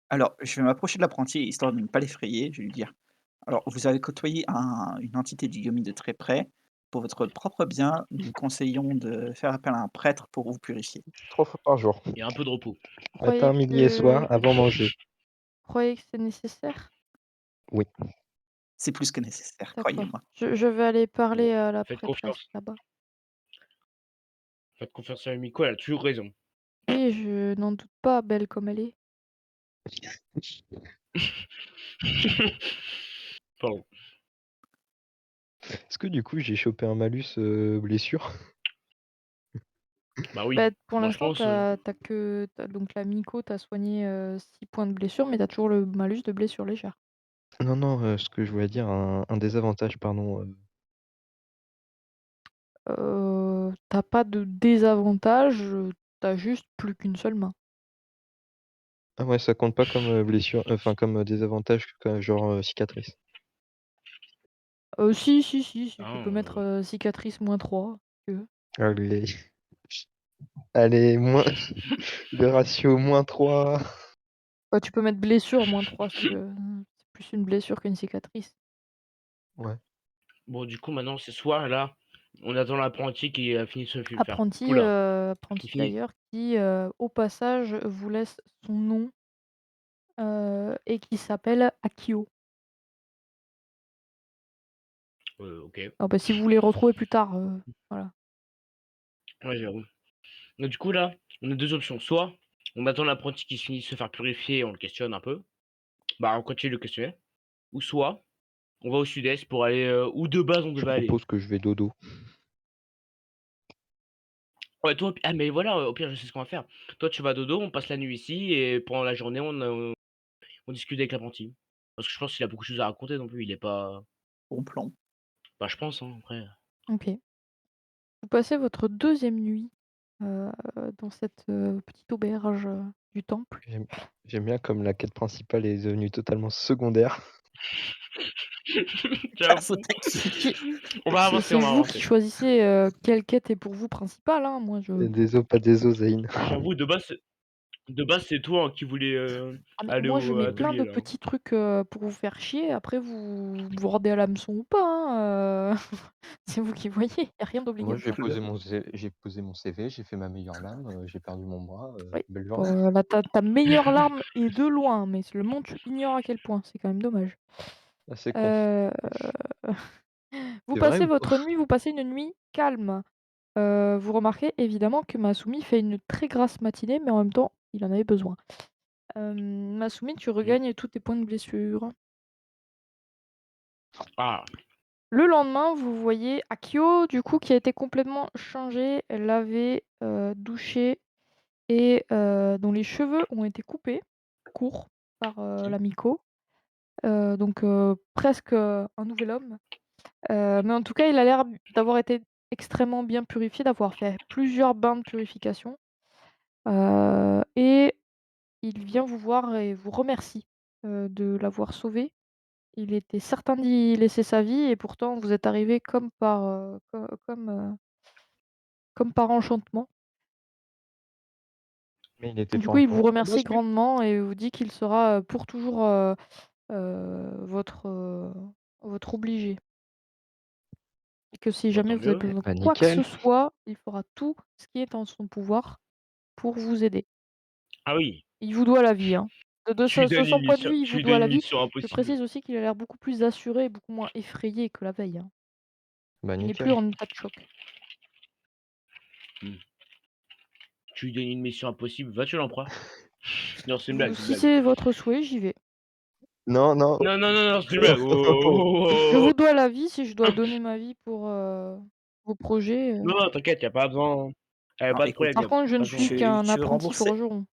Alors, je vais m'approcher de l'apprenti histoire de ne pas l'effrayer. Je vais lui dire: «Alors, vous avez côtoyé une entité du Yomi de très près. Pour votre propre bien, nous vous conseillons de faire appel à un prêtre pour vous purifier». 3 fois par jour. Et un peu de repos. Matin, midi et soir, avant manger. Croyez que c'est nécessaire? Oui. C'est plus que nécessaire, D'accord. croyez-moi. Je vais aller Bon, parler à la faites prêtresse confiance. là-bas. Faites confiance à Miko, elle a toujours raison. Oui, je n'en doute pas, belle comme elle est. Pardon. Est-ce que du coup j'ai chopé un malus, blessure? Bah oui, Bah, pour moi je l'instant, pense, donc la Miko t'a soigné, 6 points de blessure, mais t'as toujours le malus de blessure légère. Non, non, ce que je voulais dire, un désavantage, pardon, Tu pas de désavantage, tu juste plus qu'une seule main. ah ouais, ça compte pas comme, blessure, enfin comme, désavantage que genre, cicatrice. Si, si, si, si, tu hein, peux mettre, cicatrice -3 si tu veux. Allez, allez, moins le ratio -3. Bah, tu peux mettre blessure -3 si tu veux, c'est plus une blessure qu'une cicatrice. Ouais. bon du coup maintenant ce soir là, on attend l'apprenti qui a fini de se faire. Apprenti, Oula, qui apprenti finit. d'ailleurs qui, au passage, vous laisse son nom, et qui s'appelle Akio. OK. Ah bah, si vous les retrouvez plus tard, voilà. Ouais, j'avoue. Donc du coup là, on a 2 options. Soit on attend l'apprenti qui finit de se faire purifier, on le questionne un peu. Bah, on continue de le questionner. Ou soit on va au sud-est pour aller, où de base on Je devait aller. propose que je vais dodo. Ouais, toi ah mais voilà, au pire, je sais ce qu'on va faire. Toi, tu vas dodo, on passe la nuit ici et pendant la journée, on discute avec l'apprenti. Parce que je pense qu'il a beaucoup de choses à raconter non plus, il est pas Bon plan. bah, je pense, hein, après. OK. Vous passez votre deuxième nuit, heu, dans cette, petite auberge, du temple. J'aime j'aime bien comme la quête principale est devenue totalement secondaire. La faute J'avoue. à qui? Qui On va avancer, c'est on va vous qui avancer. choisissez, quelle quête est pour vous principale, hein. Moi, je Et des os, pas des os, Zayn. J'avoue, de base, c'est toi, hein, qui voulais, ah mais aller moi, je au mets plein atelier de là, hein. petits trucs, pour vous faire chier. Après vous mordez à l'hameçon ou pas, hein, c'est vous qui voyez. Il y a rien Moi, d'obligatoire. j'ai posé mon CV, j'ai fait ma meilleure lame, j'ai perdu mon bras, Oui. belle journée. Bon, là, ta meilleure larme est de loin, mais le monde ignore à quel point. C'est quand même dommage. Ah, c'est con. Heu, vous C'est vrai passez ou pas? votre nuit vous passez une nuit calme. Vous remarquez évidemment que Masumi fait une très grasse matinée, mais en même temps, il en avait besoin. Masumi, tu Mmh. regagnes tous tes points de blessure. Ah, Le lendemain, vous voyez Akio, du coup, qui a été complètement changée, lavée, douchée et dont les cheveux ont été coupés, courts, par, OK. la Miko. Donc presque, un nouvel homme. Mais en tout cas, il a l'air d'avoir été extrêmement bien purifié, d'avoir fait plusieurs bains de purification. Et il vient vous voir et vous remercie, de l'avoir sauvé. Il était certain d'y laisser sa vie et pourtant vous êtes arrivés comme par enchantement. Mais il n'était Du pas coup, en il vous confiance à la remercie base, lui? grandement et vous dit qu'il sera, pour toujours, votre obligé et que si Bah, jamais tant vous avez mieux. besoin de Bah, quoi que ce nickel. soit, il fera tout ce qui est en son pouvoir pour vous aider. Ah oui, Il vous doit la vie, hein. De tu lui donnes son une point de mission vue, il tu vous lui doit donnes la une vie. mission Je impossible. précise aussi qu'il a l'air beaucoup plus assuré et beaucoup moins effrayé que la veille, hein. Bah, Il n'est plus nickel. en état de choc. Mmh. Tu lui donnes une mission impossible, va tuer l'empereur. Non, c'est une blague, Vous c'est une si blague. c'est votre souhait, j'y vais. Non, non. Non, non, non, non, c'est une blague. Oh, Oh. oh, Je oh, oh, vous oh. dois la vie, si je dois donner ma vie pour, vos projets, Non, non, t'inquiète, y a pas besoin. Alors Pas de écoute, problème, y Par a contre, je ne pas besoin. suis qu'un tu veux apprenti rembourser? forgeron.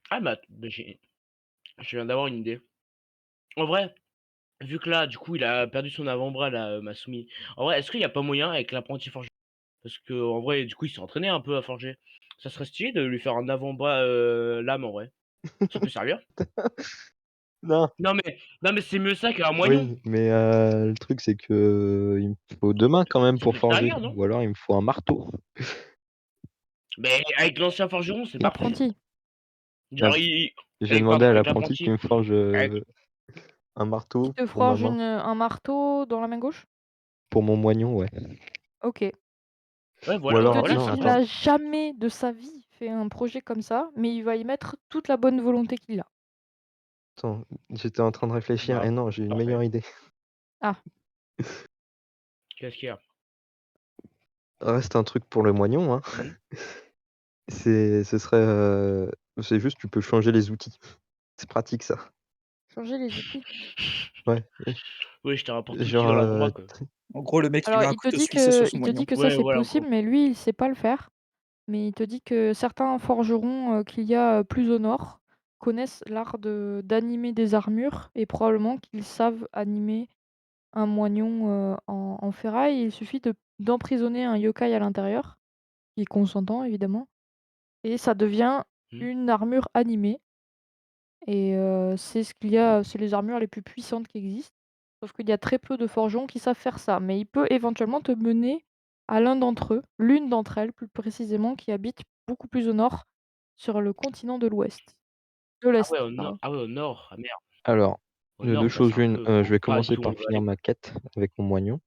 Ah bah, je viens d'avoir une idée. En vrai, vu que là, du coup, il a perdu son avant-bras là, Masumi. En vrai, est-ce qu'il y a pas moyen avec l'apprenti forgeron? Parce que en vrai, du coup, il s'est entraîné un peu à forger. Ça serait stylé de lui faire un avant-bras, lame en vrai. Ça peut servir. Non. Non mais c'est mieux ça qu'un moignon. Oui, mais le truc, c'est que il me faut 2 mains quand même Ça pour peut forger, servir, non? ou alors il me faut un marteau. Mais avec l'ancien forgeron, c'est parfait. L'apprenti. Ah, Genre il j'ai avec demandé pardon, à avec l'apprenti qui l'apprenti, me forge, avec un Qui marteau te pour ma forge main, un marteau dans la main gauche? pour mon moignon, ouais. OK. ouais, Ou Il te alors dit voilà, non, ça qu'il attends, n'a passe. jamais de sa vie fait un projet comme ça, mais il va y mettre toute la bonne volonté qu'il a. attends, j'étais en train de réfléchir Bah, et non, j'ai une parfait. meilleure idée. Ah, Qu'est-ce qu'il y a? Reste un truc pour le moignon, hein. Mmh. Ce serait, c'est juste tu peux changer les outils. C'est pratique ça. changer les outils. Ouais, Oui, je te rapporte l'outil genre, dans l'avant-bras, quoi. En gros, le mec, il Alors met un couteau suisse sur son il te moignon. dit que ça Ouais, c'est voilà, en possible, gros. mais lui il sait pas le faire. Mais il te dit que certains forgerons, qu'il y a, plus au nord, connaissent l'art d'animer des armures et probablement qu'ils savent animer un moignon, en ferraille. Il suffit d'emprisonner un yokai à l'intérieur, qui est consentant évidemment, et ça devient Mmh. une armure animée et c'est les armures les plus puissantes qui existent. Sauf qu'il y a très peu de forgerons qui savent faire ça, mais il peut éventuellement te mener à l'un d'entre eux, l'une d'entre elles plus précisément, qui habite beaucoup plus au nord, sur le continent de Ah ouais, l'Est, au nord pardon. ah ouais, au nord. Ah merde. alors, Au de 2 nord, bah, c'est choses un l'une, peu je vais pas du commencer tout où on par veut finir aller. ma quête avec mon moignon.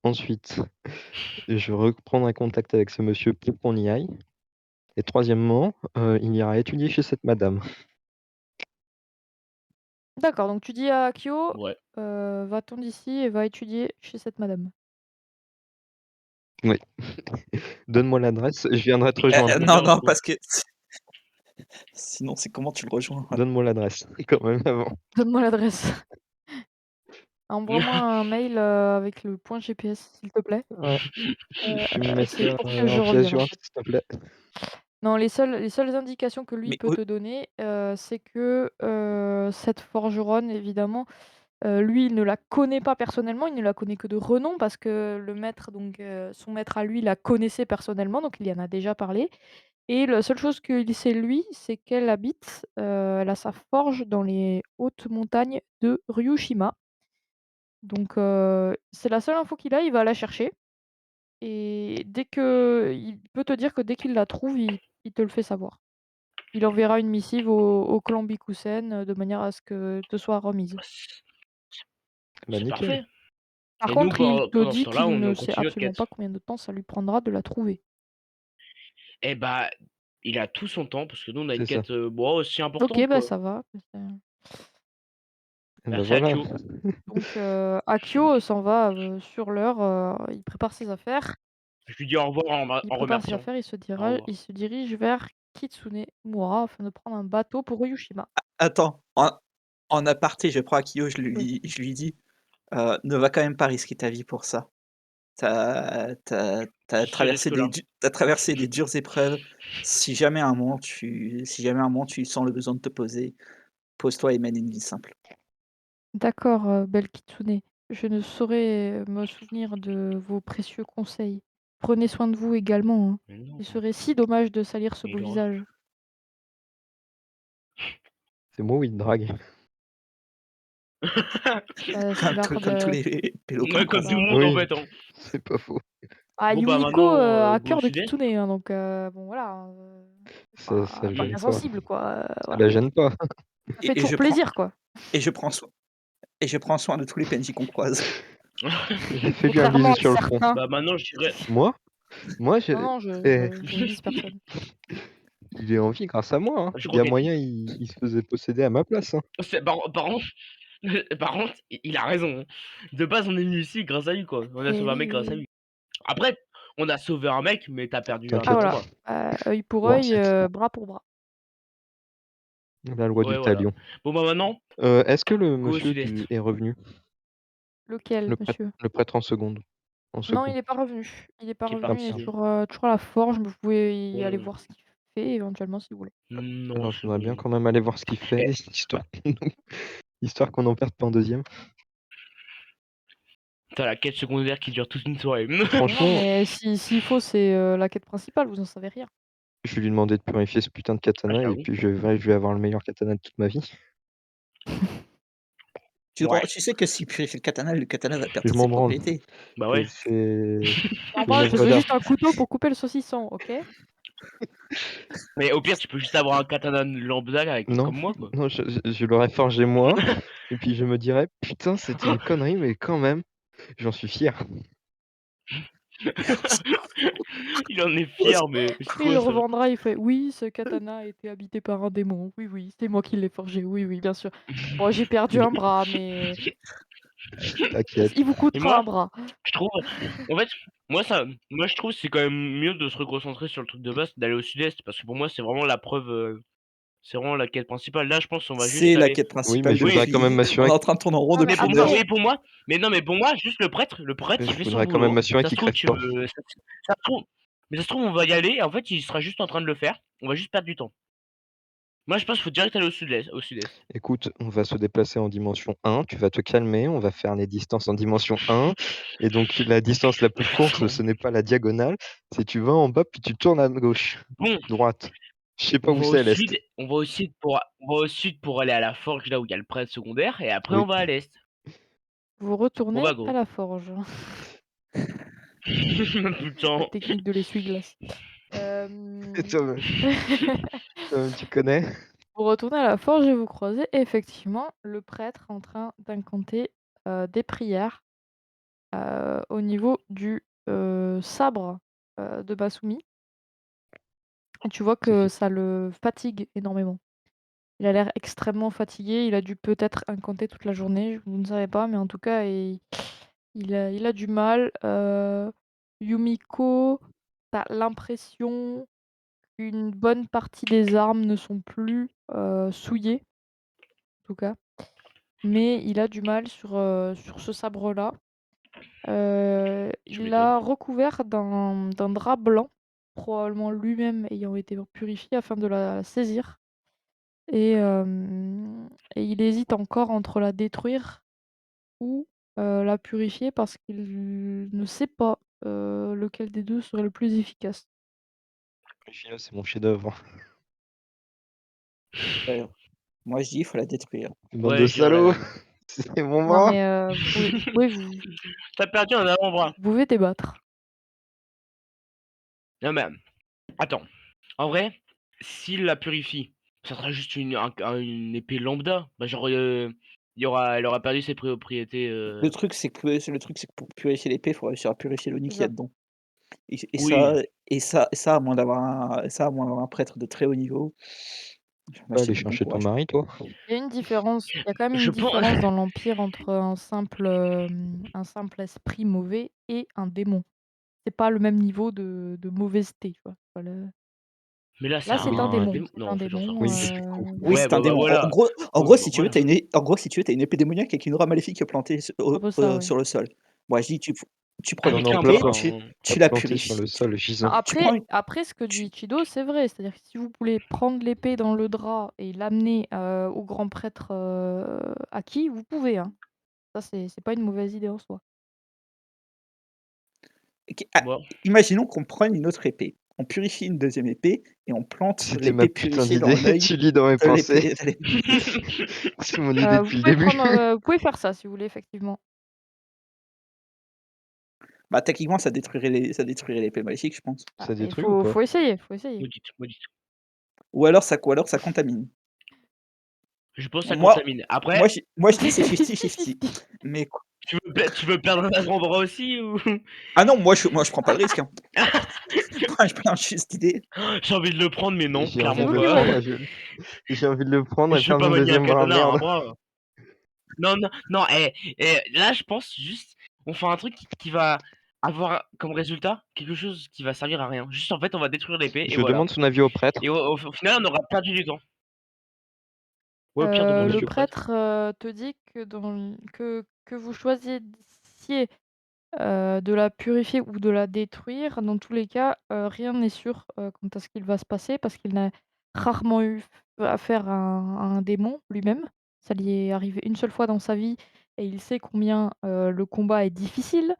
Ensuite, je reprendrai contact avec ce monsieur pour qu'on y aille et troisièmement, il ira étudier chez cette madame. D'accord, donc tu dis à Akio, Ouais. «Va-t'en d'ici et va étudier chez cette madame». Oui. Donne-moi l'adresse, je viendrai te rejoindre. Trop Non, bien, non, trop. parce que sinon, c'est comment tu le rejoins? Donne-moi l'adresse quand même avant. «Donne-moi l'adresse». «Envoie-moi un mail, avec le point GPS s'il te plaît, Ouais, tu me mets c'est ça, pour que je en pièce revienne en jointe, fait». s'il te plaît. Non, les seules indications que lui Mais peut te donner, c'est que, cette forgeronne évidemment, lui il ne la connaît pas personnellement, il ne la connaît que de renom parce que le maître donc, son maître à lui la connaissait personnellement, donc il y en a déjà parlé et la seule chose qu'il sait lui, c'est qu'elle habite, elle a sa forge dans les hautes montagnes de Ryushima. Donc, c'est la seule info qu'il a, il va la chercher et il peut te dire que dès qu'il la trouve, il te le fait savoir. Il enverra une missive au clan Bikusen, de manière à ce que te soit remise. Bah, Bah, c'est nickel. parfait. Par Et nous, contre, il te pendant ce dit temps-là, qu'il on ne sait continue notre absolument quête. pas combien de temps ça lui prendra de la trouver. Et bah, il a tout son temps parce que nous, on a une C'est ça. quête, bon, aussi OK, importante, bah, quoi. ça va, Et bah, Merci à voilà. Kyo. donc Akio s'en va, sur l'heure, il prépare ses affaires. Je lui dis au revoir Il en prépare ses remerciant. affaires, Au revoir. il se dirige vers Kitsune Mura afin de prendre un bateau pour Ryushima. attends, en aparté, je prends Akio, Oui. je lui dis: «Ne va quand même pas risquer ta vie pour ça. Tu Ce risque-là. traversé des dures épreuves. Si jamais un moment tu sens le besoin de te poser, pose-toi et mène une vie simple». D'accord, belle Kitsune. Je ne saurais me souvenir de vos précieux conseils. Prenez soin de vous également, hein. Mais non, Il serait si dommage de salir ce mais beau visage. C'est moi ou il te drague? C'est l'art Comme tous de les pélos qu'on Ouais, comme croise. tout le voilà. monde en Oui, fait, hein. c'est pas faux. Ah, Bon, bah, Yumiko, maintenant, a go au cœur de sud-est. kitsune, hein, donc bon voilà, c'est Ça le pas gêne pas. insensible quoi, Ça voilà. la gêne pas. Ça fait Et toujours je prends plaisir quoi. et je prends soin et je prends soin de tous les PNJ qu'on croise. Fais-lui un Contrairement bisou à sur le front. certains. Bah, maintenant, je dirais Moi? Moi, Non, non, eh, je ne vise personne. il est en vie grâce à moi, hein. je Il crois y a que moyen, il se faisait posséder à ma place, hein. c'est par contre par contre, il a raison, hein. De base, on est venu ici grâce à lui, quoi. On a Eh sauvé un oui, mec oui, grâce à oui. lui. Après, on a sauvé un mec, mais tu as perdu un Ah T'inquiète. voilà, avant-bras. œil pour Bon, œil, bras pour bras. la loi du Ouais, voilà. talion. Bon, bah, maintenant, Est-ce que le go au monsieur sud-est. du est revenu? Lequel, monsieur? Le prêtre en seconde. En Non, second. il est pas revenu. Il est pas Qui est Ah revenu, il est parti. merde. toujours à la forge, mais vous pouvez y aller Bon, voir ce qu'il fait éventuellement si vous voulez. non, Alors je c'est voudrais bien bon. quand même aller voir ce qu'il fait, Eh, histoire qu'on en perde pas un deuxième. tu la quête secondaire qui dure toute une soirée. Mais non, Franchement, mais s'il faut, c'est, la quête principale, vous en savez rien. je vais lui demander de purifier ce putain de Ah, katana et j'avoue. puis je vais avoir le meilleur katana de toute ma vie. Ouais, Tu sais que s'il purifie le katana va perdre Je toutes ses m'en branle. propriétés. bah, ouais. En C'est une vrai, je œuvre veux juste d'art. un couteau pour couper le saucisson, OK? Mais au pire, tu peux juste avoir un katana lambda avec Non, comme moi, quoi. non, je l'aurais forgé moi et puis je me dirais: «Putain, c'était une connerie, mais quand même, j'en suis fier». Il en est Au fier, mais c'est Après, il quoi le ça? revendra, il fait: «Oui, ce katana a été habité par un démon. Oui, oui, c'est moi qui l'ai forgé. Oui, oui, bien sûr. Bon, j'ai perdu un bras, mais T'inquiète. il vous Et coûtera moi, un bras». je trouve, en fait, moi je trouve que c'est quand même mieux de se reconcentrer sur le truc de base, d'aller au sud-est, parce que pour moi c'est vraiment la preuve, c'est vraiment la quête principale. Là, je pense qu'on va juste C'est la aller. quête Oui, mais principale je Oui, voudrais quand même depuis on m'assurer est en train de tourner en rond Non, mais mais depuis pour une moi, heure. après oui, pour moi, mais non, mais pour moi, juste le prêtre, il je fait son voudrais quand même boulot. m'assurer Ça se qu'il trouve, crève pas. ça se trouve, on va y aller, et en fait, il sera juste en train de le faire. On va juste perdre du temps. Moi, je pense qu'il faut direct aller au sud-est. Écoute, on va se déplacer en dimension 1, tu vas te calmer, on va faire les distances en dimension 1 et donc la distance la plus courte, ce n'est pas la diagonale, c'est tu vas en bas puis tu tournes à gauche, Bon, droite. Je sais pas on où va au c'est à l'est. sud, on va au sud pour aller à la forge, là où il y a le prêtre secondaire, et après Oui. on va à l'est. vous Bon, retournez bah, à go. la forge. La Putain. technique de l'essuie-glace. Hem Toi-même toi-même tu connais? Vous retournez à la forge et vous croisez effectivement le prêtre en train d'incanter, des prières, au niveau du, sabre, de Basumi, et tu vois C'est que qui? ça le fatigue énormément. Il a l'air extrêmement fatigué, il a dû peut-être incanter toute la journée, vous ne savez pas, mais en tout cas il a du mal. Yumiko, tu l'impression qu'une bonne partie des armes ne sont plus, souillées, en tout cas. Mais il a du mal sur ce sabre-là. Tu Il m'étonnes. l'a recouvert d'un drap blanc, probablement lui-même ayant été purifié afin de la saisir, et il hésite encore entre la détruire ou, la purifier parce qu'il ne sait pas, lequel des 2 serait le plus efficace. Celui-là, c'est mon chef-d'œuvre. Ouais, moi je dis il faut la détruire. Bande de Ouais, je dirais la salauds! même. C'est mon Non bras! mais, vous Tu perdu un avant-bras. pouvez débattre. Non, mais attends. En vrai, s'il la purifie, ça sera juste une épée lambda. Bah, genre, elle aura perdu ses propriétés. Le truc c'est que pour purifier l'épée, il faut réussir à purifier l'Oni C'est qu'il y a ça. dedans. Et et Oui, ça et ça à moins d'avoir un prêtre de très haut niveau, je vais Pas aller m'acheter du bon chercher ton courage. mari, toi? Il y a quand même je une pense. différence dans l'Empire entre un simple esprit mauvais et un démon. C'est pas le même niveau de mauvaiseté, tu vois? Mais là, c'est Là, c'est un Oui, démon, démon. c'est Non, un en fait, j'en sais démon, oui, rien. mais du coup Oui, Ouais, c'est un bah démon. En voilà. gros en Oui, gros, bah si tu veux, voilà. tu as une épée démoniaque avec une aura maléfique plantée un peu ça, oui. sur le sol. Moi, je dis tu prends non, une Avec non, un pas épée, bras, plan hein. pas tu la planté sur purifies. le sol, Non, gisant. Tu prends une après ce que dit tu Ichido, c'est vrai. C'est-à-dire que si vous voulez prendre l'épée dans le drap et l'amener, au grand prêtre, Aki, vous pouvez, hein. Ça, c'est pas une mauvaise idée en soi. OK, Bon. imaginons qu'on prenne une autre épée. on purifie une deuxième épée et on plante C'était ma l'épée putain purifiée dans d'idée, l'œil tu lis dans mes de pensées. l'épée. C'est mon idée Vous depuis le pouvez début. vous pouvez faire ça si vous voulez effectivement. Bah, techniquement, ça détruirait l'épée maléfique, je pense. Ah Ça mais détruit ou pas? faut essayer, faut essayer. Maudite. Ou alors ça contamine. Je pense que ça Moi contamine. Après, moi je dis c'est C'est 50-50. 50-50. Mais tu veux perdre un avant-bras aussi ou? ah non, moi je prends pas le risque, hein. Moi je plante juste l'idée. J'ai envie de le prendre, mais non, J'ai C'est envie clairement de vous le qui pas. voyez. prendre, j'ai envie de le prendre et Je vais perdre pas mon manier un deuxième bras, katana à un merde. bras. Non, là, je pense juste, on fait un truc qui va avoir comme résultat quelque chose qui va servir à rien. Juste, en fait, on va détruire l'épée et Je voilà. demande son avis au prêtre. Et au final, on aura perdu du temps. Ouais, au pire, demande Le Monsieur au prêtre. prêtre, te dit que dans l que vous choisissiez, de la purifier ou de la détruire, dans tous les cas, rien n'est sûr, quant à ce qu'il va se passer parce qu'il n'a rarement eu affaire à un démon lui-même. Ça lui est arrivé une seule fois dans sa vie et il sait combien, le combat est difficile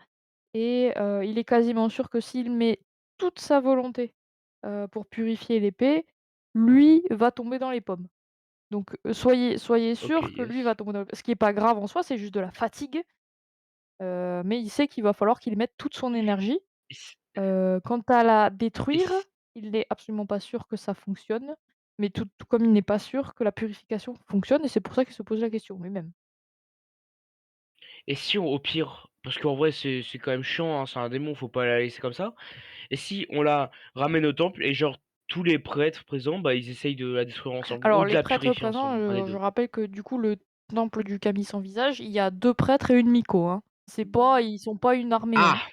et il est quasiment sûr que s'il met toute sa volonté, pour purifier l'épée, lui va tomber dans les pommes. Donc, soyez Ok, sûr que lui yes. va tomber dans ce qui est pas grave en soi, c'est juste de la fatigue, mais il sait qu'il va falloir qu'il mette toute son énergie. Et si- Quant à la et détruire, si- il n'est absolument pas sûr que ça fonctionne, mais tout comme il n'est pas sûr que la purification fonctionne et c'est pour ça qu'il se pose la question lui-même. Et si au pire, parce qu'en vrai, c'est quand même chiant, hein, c'est un démon, faut pas la laisser comme ça. Et si on la ramène au temple et genre tous les prêtres présents, bah ils essayent de la détruire ensemble ou Alors de les la prêtres purifier présents, ensemble, un des je deux. rappelle que du coup le temple du Kami sans visage, il y a 2 prêtres et une miko, hein. C'est pas ils sont pas une armée, hein. Ah!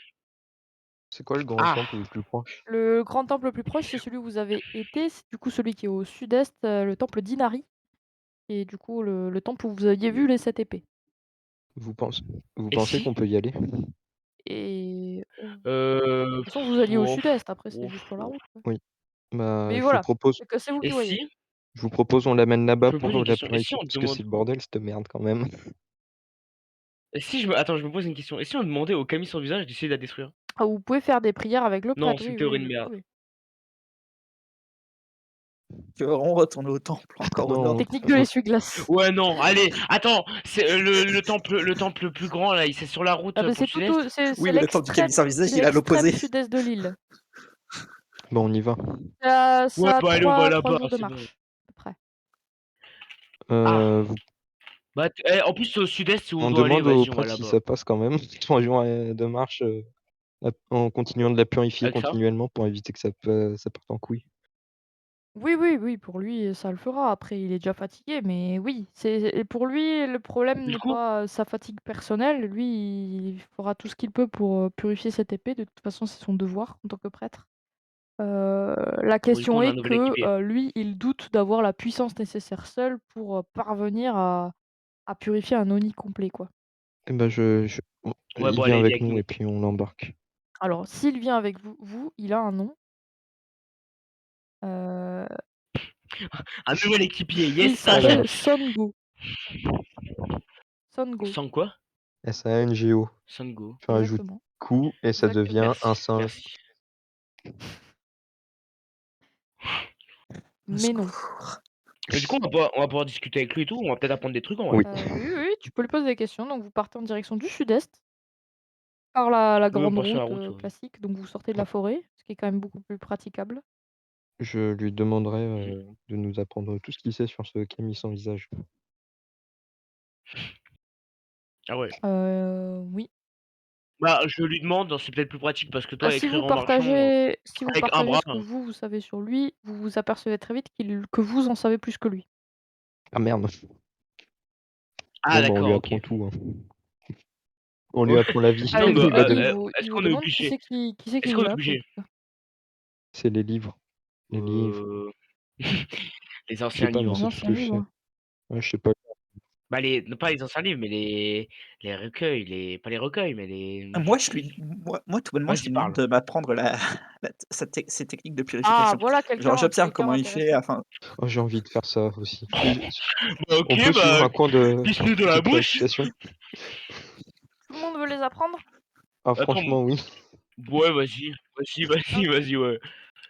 C'est quoi le grand Ah! temple le plus proche? Le grand temple le plus proche, c'est celui où vous avez été, c'est du coup celui qui est au sud-est, le temple d'Inari et du coup le temple où vous aviez vu les 7 épées Vous pensez, vous Et pensez qu'on si? peut y aller? et Euh, de toute façon vous alliez au Ouf, sud-est, après c'est ouf, juste sur la ouf. route, quoi. Oui. Bah, Mais voilà, c'est que c'est vous Et qui voyez. si? je vous propose, on l'amène là-bas Je me pour pose une la question. Et si purifier on parce que demande? c'est le bordel cette merde quand même. Et si attends, je me pose une question. Et si on demandait au Camille sans visage d'essayer de la détruire? Ah, vous pouvez faire des prières avec le Non, prêtre, c'est une oui, théorie oui, de vous merde. pouvez. On retourne au temple encore au nord. Non, Technique de l'essuie-glace. Ouais, non, allez, attends, c'est le temple le plus grand là, c'est sur la route Ah bah, pour le c'est tout sud-est? au Oui, mais le temple du Kami sans visage, il est à l'extrême l'opposé. sud-est de l'île. bon, on y va. C'est Ouais, à bah allez, on va 3 là-bas, jours de c'est bon. marche, à peu près. Ah, Vous- bah en plus c'est au sud-est, c'est où on on doit aller, demande au vas-y, on va prêtre si là-bas. ça passe quand même. 3 jours de marche en continuant de la purifier Avec ça? continuellement pour éviter que ça parte en couille. Oui, oui, oui, pour lui, ça le fera. Après, il est déjà fatigué, mais oui, c'est et pour lui, le problème Du n'est coup? pas, sa fatigue personnelle. Lui, il fera tout ce qu'il peut pour, purifier cette épée. De toute façon, c'est son devoir en tant que prêtre. La Bon, du coup, question on a un est nouvel que, équipier. lui, il doute d'avoir la puissance nécessaire seul pour, parvenir à purifier un Oni complet, quoi. Eh ben Ouais, il bon, vient allez, viens avec avec nous nous. et puis on l'embarque. Alors, s'il vient avec vous, il a un nom. Heu, Un nouvel équipier, il yes! s'appelle Alors, Songo. Songo, Sans quoi? SANGO. Sango. Tu rajoutes exactement, coup et ça exactement. devient un Merci, singe. merci. Au Mais non. secours. Mais du coup, on va pouvoir discuter avec lui et tout, on va peut-être apprendre des trucs en vrai. Oui. Oui, oui, oui, tu peux lui poser des questions. Donc vous partez en direction du sud-est, par la Oui, on grande passe sur la route, route. classique, donc vous sortez de la forêt, ce qui est quand même beaucoup plus praticable. Je lui demanderai Mhm. de nous apprendre tout ce qu'il sait sur ce Camille sans visage. Ah ouais. Oui. Bah, je lui demande, c'est peut-être plus pratique parce que Bah, toi, écrire en marchant si vous avec un partagez bras. ce que vous savez sur lui, vous vous apercevez très vite que vous en savez plus que lui. Ah merde. Ah, Bon, bah, on lui d'accord, ok. apprend tout, hein. On lui Ouais. apprend la vie. Non, Allez, mais Il va devenir. est-ce il vous qu'on est demande qui obligé? c'est qui Est-ce qu'on vous est a appris obligé? tout ça? C'est les livres. Les livres. Euh... Les Je sais anciens pas, moi, livres. Les c'est tout ce anciens que je sais. livres. Ouais, je sais pas. Bah, non pas les anciens livres, mais les recueils, pas les recueils, mais les. Moi, tout bonnement, je Vas-y, lui demande parle. de m'apprendre ses techniques de Ah, purification. voilà Genre, j'observe quelqu'un comment il fait d'intéressant. afin. Oh, j'ai envie de faire ça aussi. Bah, On ok, peut suivre bah, un cours de, pisse-nous dans de la bouche. purification? Tout le monde veut les apprendre? Ah, Attends, franchement, oui. ouais, vas-y, OK. ouais.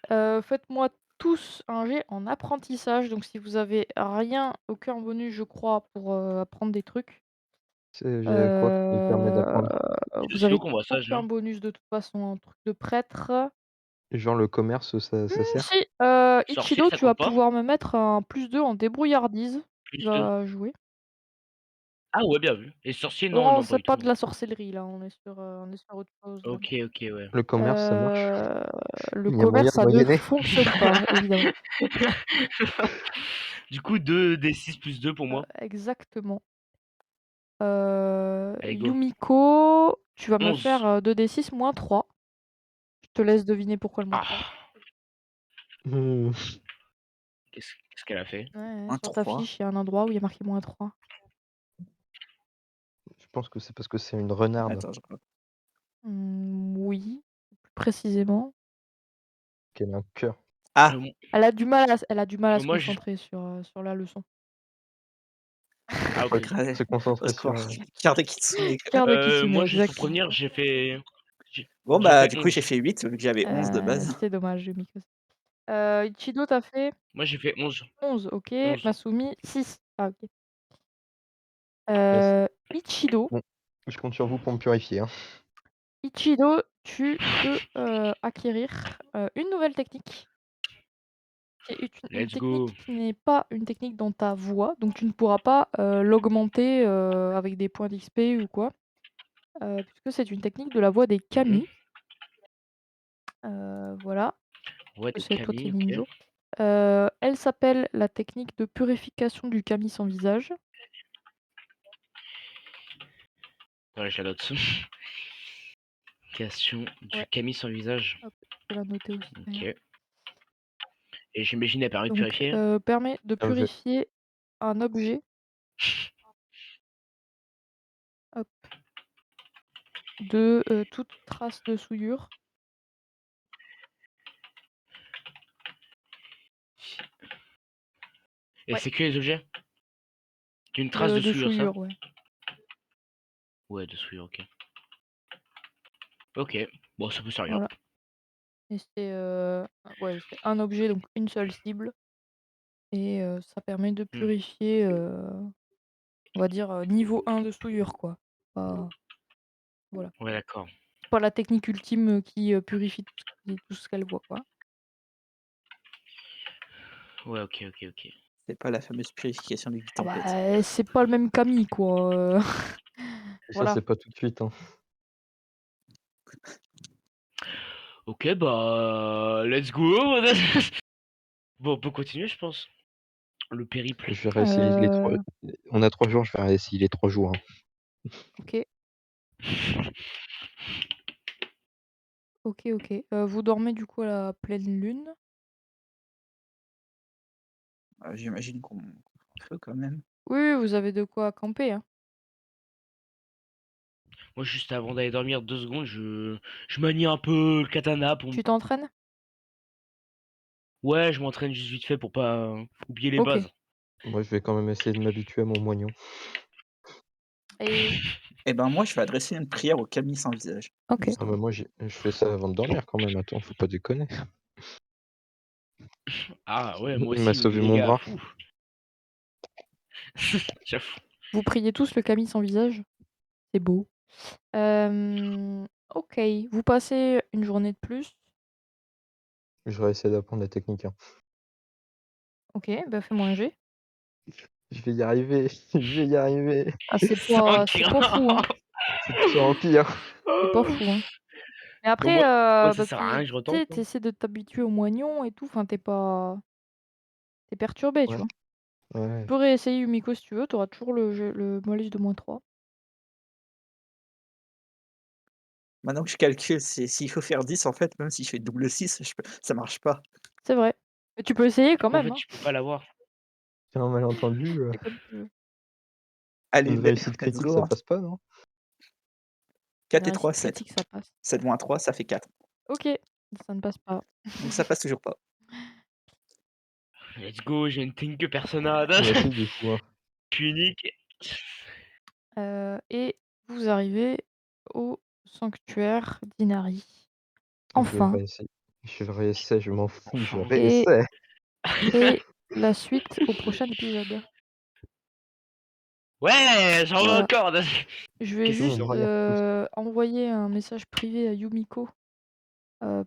Faites-moi tous un jet en apprentissage, donc si vous avez rien, aucun bonus je crois pour, apprendre des trucs. J'ai quoi qui permet d'apprendre? C'est Vous sûr avez qu'on voit ça, aucun genre. bonus de toute façon en truc de prêtre. Genre le commerce, ça sert? Si, Sorcier, Ichido, ça tu vas compte pas? pouvoir me mettre un +2 en débrouillardise. Tu Plus 2. vas jouer. Ah ouais, bien vu. Et sorcier, non, Non, non, pas c'est du pas tout, de non. la sorcellerie là, on est sur autre chose là. OK, OK, ouais. Le commerce, ça marche? Heu, le Il y a moyen commerce, de ça ne moyenner? fonctionne pas, évidemment. Du coup, 2d6 plus 2 pour moi. Exactement. Allez, go. Yumiko, tu vas me 11. faire, 2d6 moins 3. Je te laisse deviner pourquoi le moins 3. Ah! Mmh. Qu'est-ce qu'elle a fait? Ouais, ouais, Un sur ta 3. fiche, il y a un endroit où il y a marqué -3. Je pense que c'est parce que c'est une renarde Attends, je regarde. Oui, plus précisément. qu'elle a un cœur. Ah! Mon Elle a du mal à se moi, je concentrer sur la leçon. ah Ouais, OK. Regret se au concentrer sur, secours. Cœur de Kitsune, quoi. Cœur de Kitsune, Moi, juste pour exactement. prévenir, Bon, j'ai bah, fait du coup, j'ai 11. fait 8 vu que j'avais 11 de base. C'est dommage, Yumiko. Ichido, tu fait Moi, j'ai fait 11. 11, OK. 11. Masumi, 6. Ah OK. yes. Ichido, Bon, je compte sur vous pour me purifier, hein. tu peux, acquérir, une nouvelle technique. C'est une Let's go. technique qui n'est pas une technique dans ta voix, donc tu ne pourras pas, l'augmenter, avec des points d'XP ou quoi, puisque c'est une technique de la voix des Mmh. kami. Voilà, Ouais, que des c'est toi, tu Camille, es OK. ninja. Elle s'appelle la technique de purification du kami sans visage. Ouais, je la note. Question du Ouais, Camille sans visage. hop, je peux la noter aussi d'ailleurs. OK. Et j'imagine elle permet de Donc, purifier? permet de Bien joué. purifier un objet, hop, de, toute trace de souillure. Et Ouais, c'est que les objets? D'une trace de de de souillure, ça? souillure, ouais. Ouais, de souillure, OK. OK. Bon, ça peut servir. Voilà, et c'est, ouais, c'est un objet, donc une seule cible, et ça permet de Mmh. purifier, on va dire, niveau 1 de souillure, quoi. Pas Voilà. Ouais, d'accord. C'est pas la technique ultime, qui, purifie tout ce qu'elle voit, quoi. Ouais, OK, OK, OK. C'est pas la fameuse purification du Ah tempête. bah, c'est pas le même Camille, quoi, Et ça, voilà. c'est pas tout de suite, hein. OK, bah, let's go! Bon, on peut continuer, je pense. Le périple. Je vais réessayer les 3. Heu, On a 3 jours, je vais réessayer les 3 jours, hein. OK, OK, OK. Vous dormez du coup à la pleine lune? J'imagine qu'on fera un feu quand même. Oui, oui, vous avez de quoi camper, hein. Moi, juste avant d'aller dormir 2 secondes, je manie un peu le katana pour Tu t'entraînes? ouais, je m'entraîne juste vite fait pour pas, oublier les OK, bases. Moi, je vais quand même essayer de m'habituer à mon moignon. et Eh ben, moi, je vais adresser une prière au Camille sans visage, OK. Ah bah, justement. moi, je fais ça avant de dormir quand même, attends, faut pas déconner. Ah ouais, moi Il m'a aussi, sauvé les mon gars, bras. fou. J'avoue. Vous priez tous le Camille sans visage? C'est beau. OK. Vous passez une journée de plus. Je vais essayer d'apprendre la technique, hein. OK, bah, fais-moi un jet. Je vais y arriver, je vais y arriver. Ah, c'est C'est pas c'est pas fou, hein. incroyable. C'est de pire en pire. C'est pas fou, hein. Mais Bon, après, moi, ça bah, sert à rien que je tu retente, sais, hein. tu de t'habituer au moignon et tout, enfin, tu perturbé, tu Ouais, vois? Tu ouais. peux réessayer Yumiko si tu veux, tu auras toujours le malus de -3. Maintenant que je calcule, s'il faut faire 10 en fait, même si je fais double 6, je peux ça marche pas. C'est vrai. Mais tu peux essayer quand Après, en même, fait, hein. tu peux pas l'avoir. Sur un malentendu, C'est comme tu veux. Allez, une réussite let's critique, go, ça hein. passe pas, non? 4 Une et 3, réussite 7. critique, ça passe. 7 moins 3, ça fait 4. OK, ça ne passe pas. Donc ça passe toujours pas. Let's go, j'ai une technique persona. Moi Je aussi, du coup, hein. suis unique. Et vous arrivez au sanctuaire d'Inari. Je vais Enfin, réessayer. Je réessaie, je m'en fous, je Et réessaie. et la suite au prochain épisode. Ouais, j'en veux Voilà. encore. Je vais Qu'est-ce Nous, on juste, sinon? regarde tous. envoyer un message privé à Yumiko,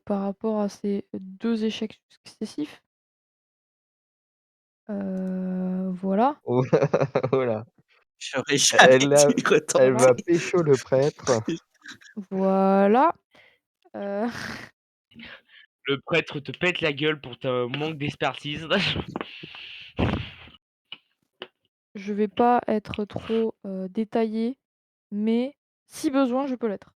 par rapport à ces 2 échecs successifs. Voilà. Oh oh là, J'aurais jamais elle a dû elle Voilà. va retenter. pécho le prêtre. Voilà. Heu, Le prêtre te pète la gueule pour ton manque d'expertise. je vais pas être trop, détaillée, mais si besoin, je peux l'être.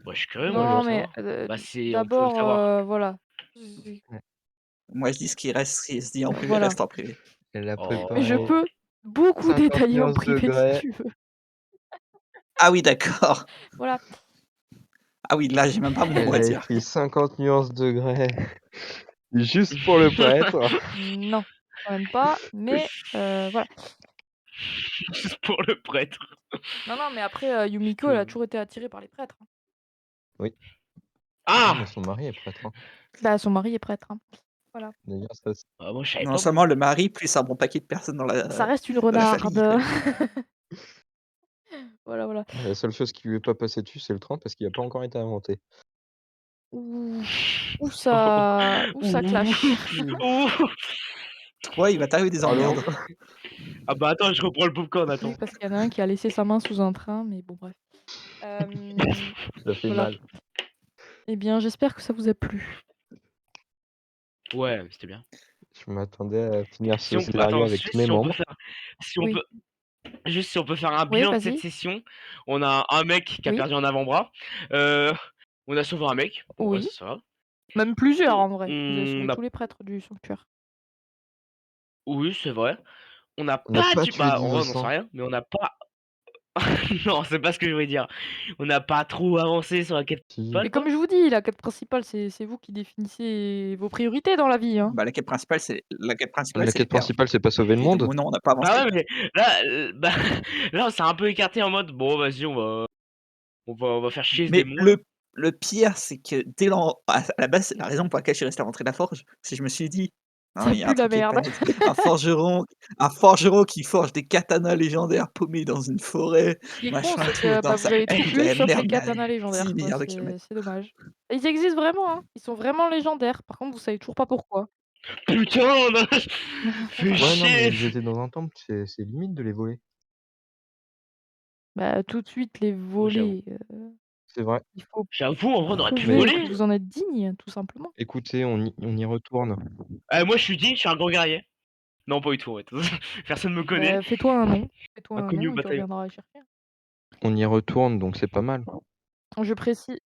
Bah, je suis curieux, moi, je veux Non, mais, savoir. Bah, c'est on peut le d'abord, savoir. voilà. J Ouais. Moi, je dis ce qui reste, ce qui se dit en privé Voilà. reste en privé. Elle a Mais je Oh. préparé peux beaucoup 50 détailler en nuances privé si degrés. tu veux. Ah oui, d'accord. Voilà. Ah oui, là, j'ai même pas mon mot Elle à a dire. écrit 50 nuances degrés juste pour le prêtre. Non, quand même pas, mais, voilà. Juste pour le prêtre. Non, non, mais après, Yumiko, elle a Mmh. toujours été attirée par les prêtres, hein. Oui. Non, mais Ah! son mari est prêtre, hein. Bah, son mari est prêtre, hein. Voilà. D'ailleurs, ça c Ah, moi, je savais Non pas, moi. seulement le mari, plus un bon paquet de personnes Ça reste une dans la famille. renarde. Voilà, voilà. la seule chose qui lui est pas passée dessus, c'est le train parce qu'il a pas encore été inventé. Ouh, où ça clash. Ouh. Toi, il va t'arriver des Pardon? emmerdes. Ah bah, attends, je reprends le popcorn, Oui, attends. parce qu'il y en a un qui a laissé sa main sous un train, mais bon, bref. Ça fait Voilà. mal. Eh bien, j'espère que ça vous a plu. Ouais, c'était bien. Je m'attendais à finir Si ce on scénario attends, avec tous juste mes si on peut membres. faire si on Oui. peut juste si on peut faire un Oui, bilan de cette vas-y. session. On a un mec qui a Oui. perdu un avant-bras. On a sauvé un mec. Bon, ouais, Oui. ça va. Même plusieurs, en vrai. Vous avez sauvé On a tous les prêtres du sanctuaire. Oui, c'est vrai. On n'a On n'a pas pas tu tué bah, en vrai, on n'en sait d'innocents. rien, mais on n'a pas non, c'est pas ce que je voulais dire. On n'a pas trop avancé sur la quête Si. Mais principale, comme quoi. je vous dis, la quête principale, c'est vous qui définissez vos priorités dans la vie, hein. Bah, la quête principale, La c'est les quête perles. principale, c'est pas sauver le Et de monde? mon nom, on n'a pas Bah, avancé. ouais, mais là, bah, là, on s'est un peu écarté en mode: «Bon, vas-y, on va faire chier ce Mais démon, là». le pire, c'est que dès à la base, c'est la raison pour laquelle je suis resté à l'entrée de la forge, c'est que je me suis dit: «Non, Ça il y a un pue la truc qui est pas merde. net. Un forgeron qui forge des katanas légendaires paumés dans une forêt, Ce qui est con, machin c'est tout. que, Non, bah, vous ça avez tout pue vu la sauf les merde, il y a katanas 10 légendaires, quoi. milliards de C'est kilomètres». c'est dommage. Ils existent vraiment, hein. Ils sont vraiment légendaires. Par contre, vous savez toujours pas pourquoi. Putain, non, fais Ouais, non, mais chier! ils étaient dans un temple, c'est limite de les voler. Bah, tout de suite les Ouais, j'avoue. voler, C'est vrai. il faut J'avoue, en vrai, on aurait pu Mais prouver que voler. vous en êtes digne, tout simplement. écoutez, on y retourne. Moi, je suis digne, je suis un grand guerrier. Non, pas du tout, en fait. Personne me connaît. Bah, fais-toi un Inconnu nom au et tu bataillon. reviendras les chercher. On y retourne, donc c'est pas mal. Je précise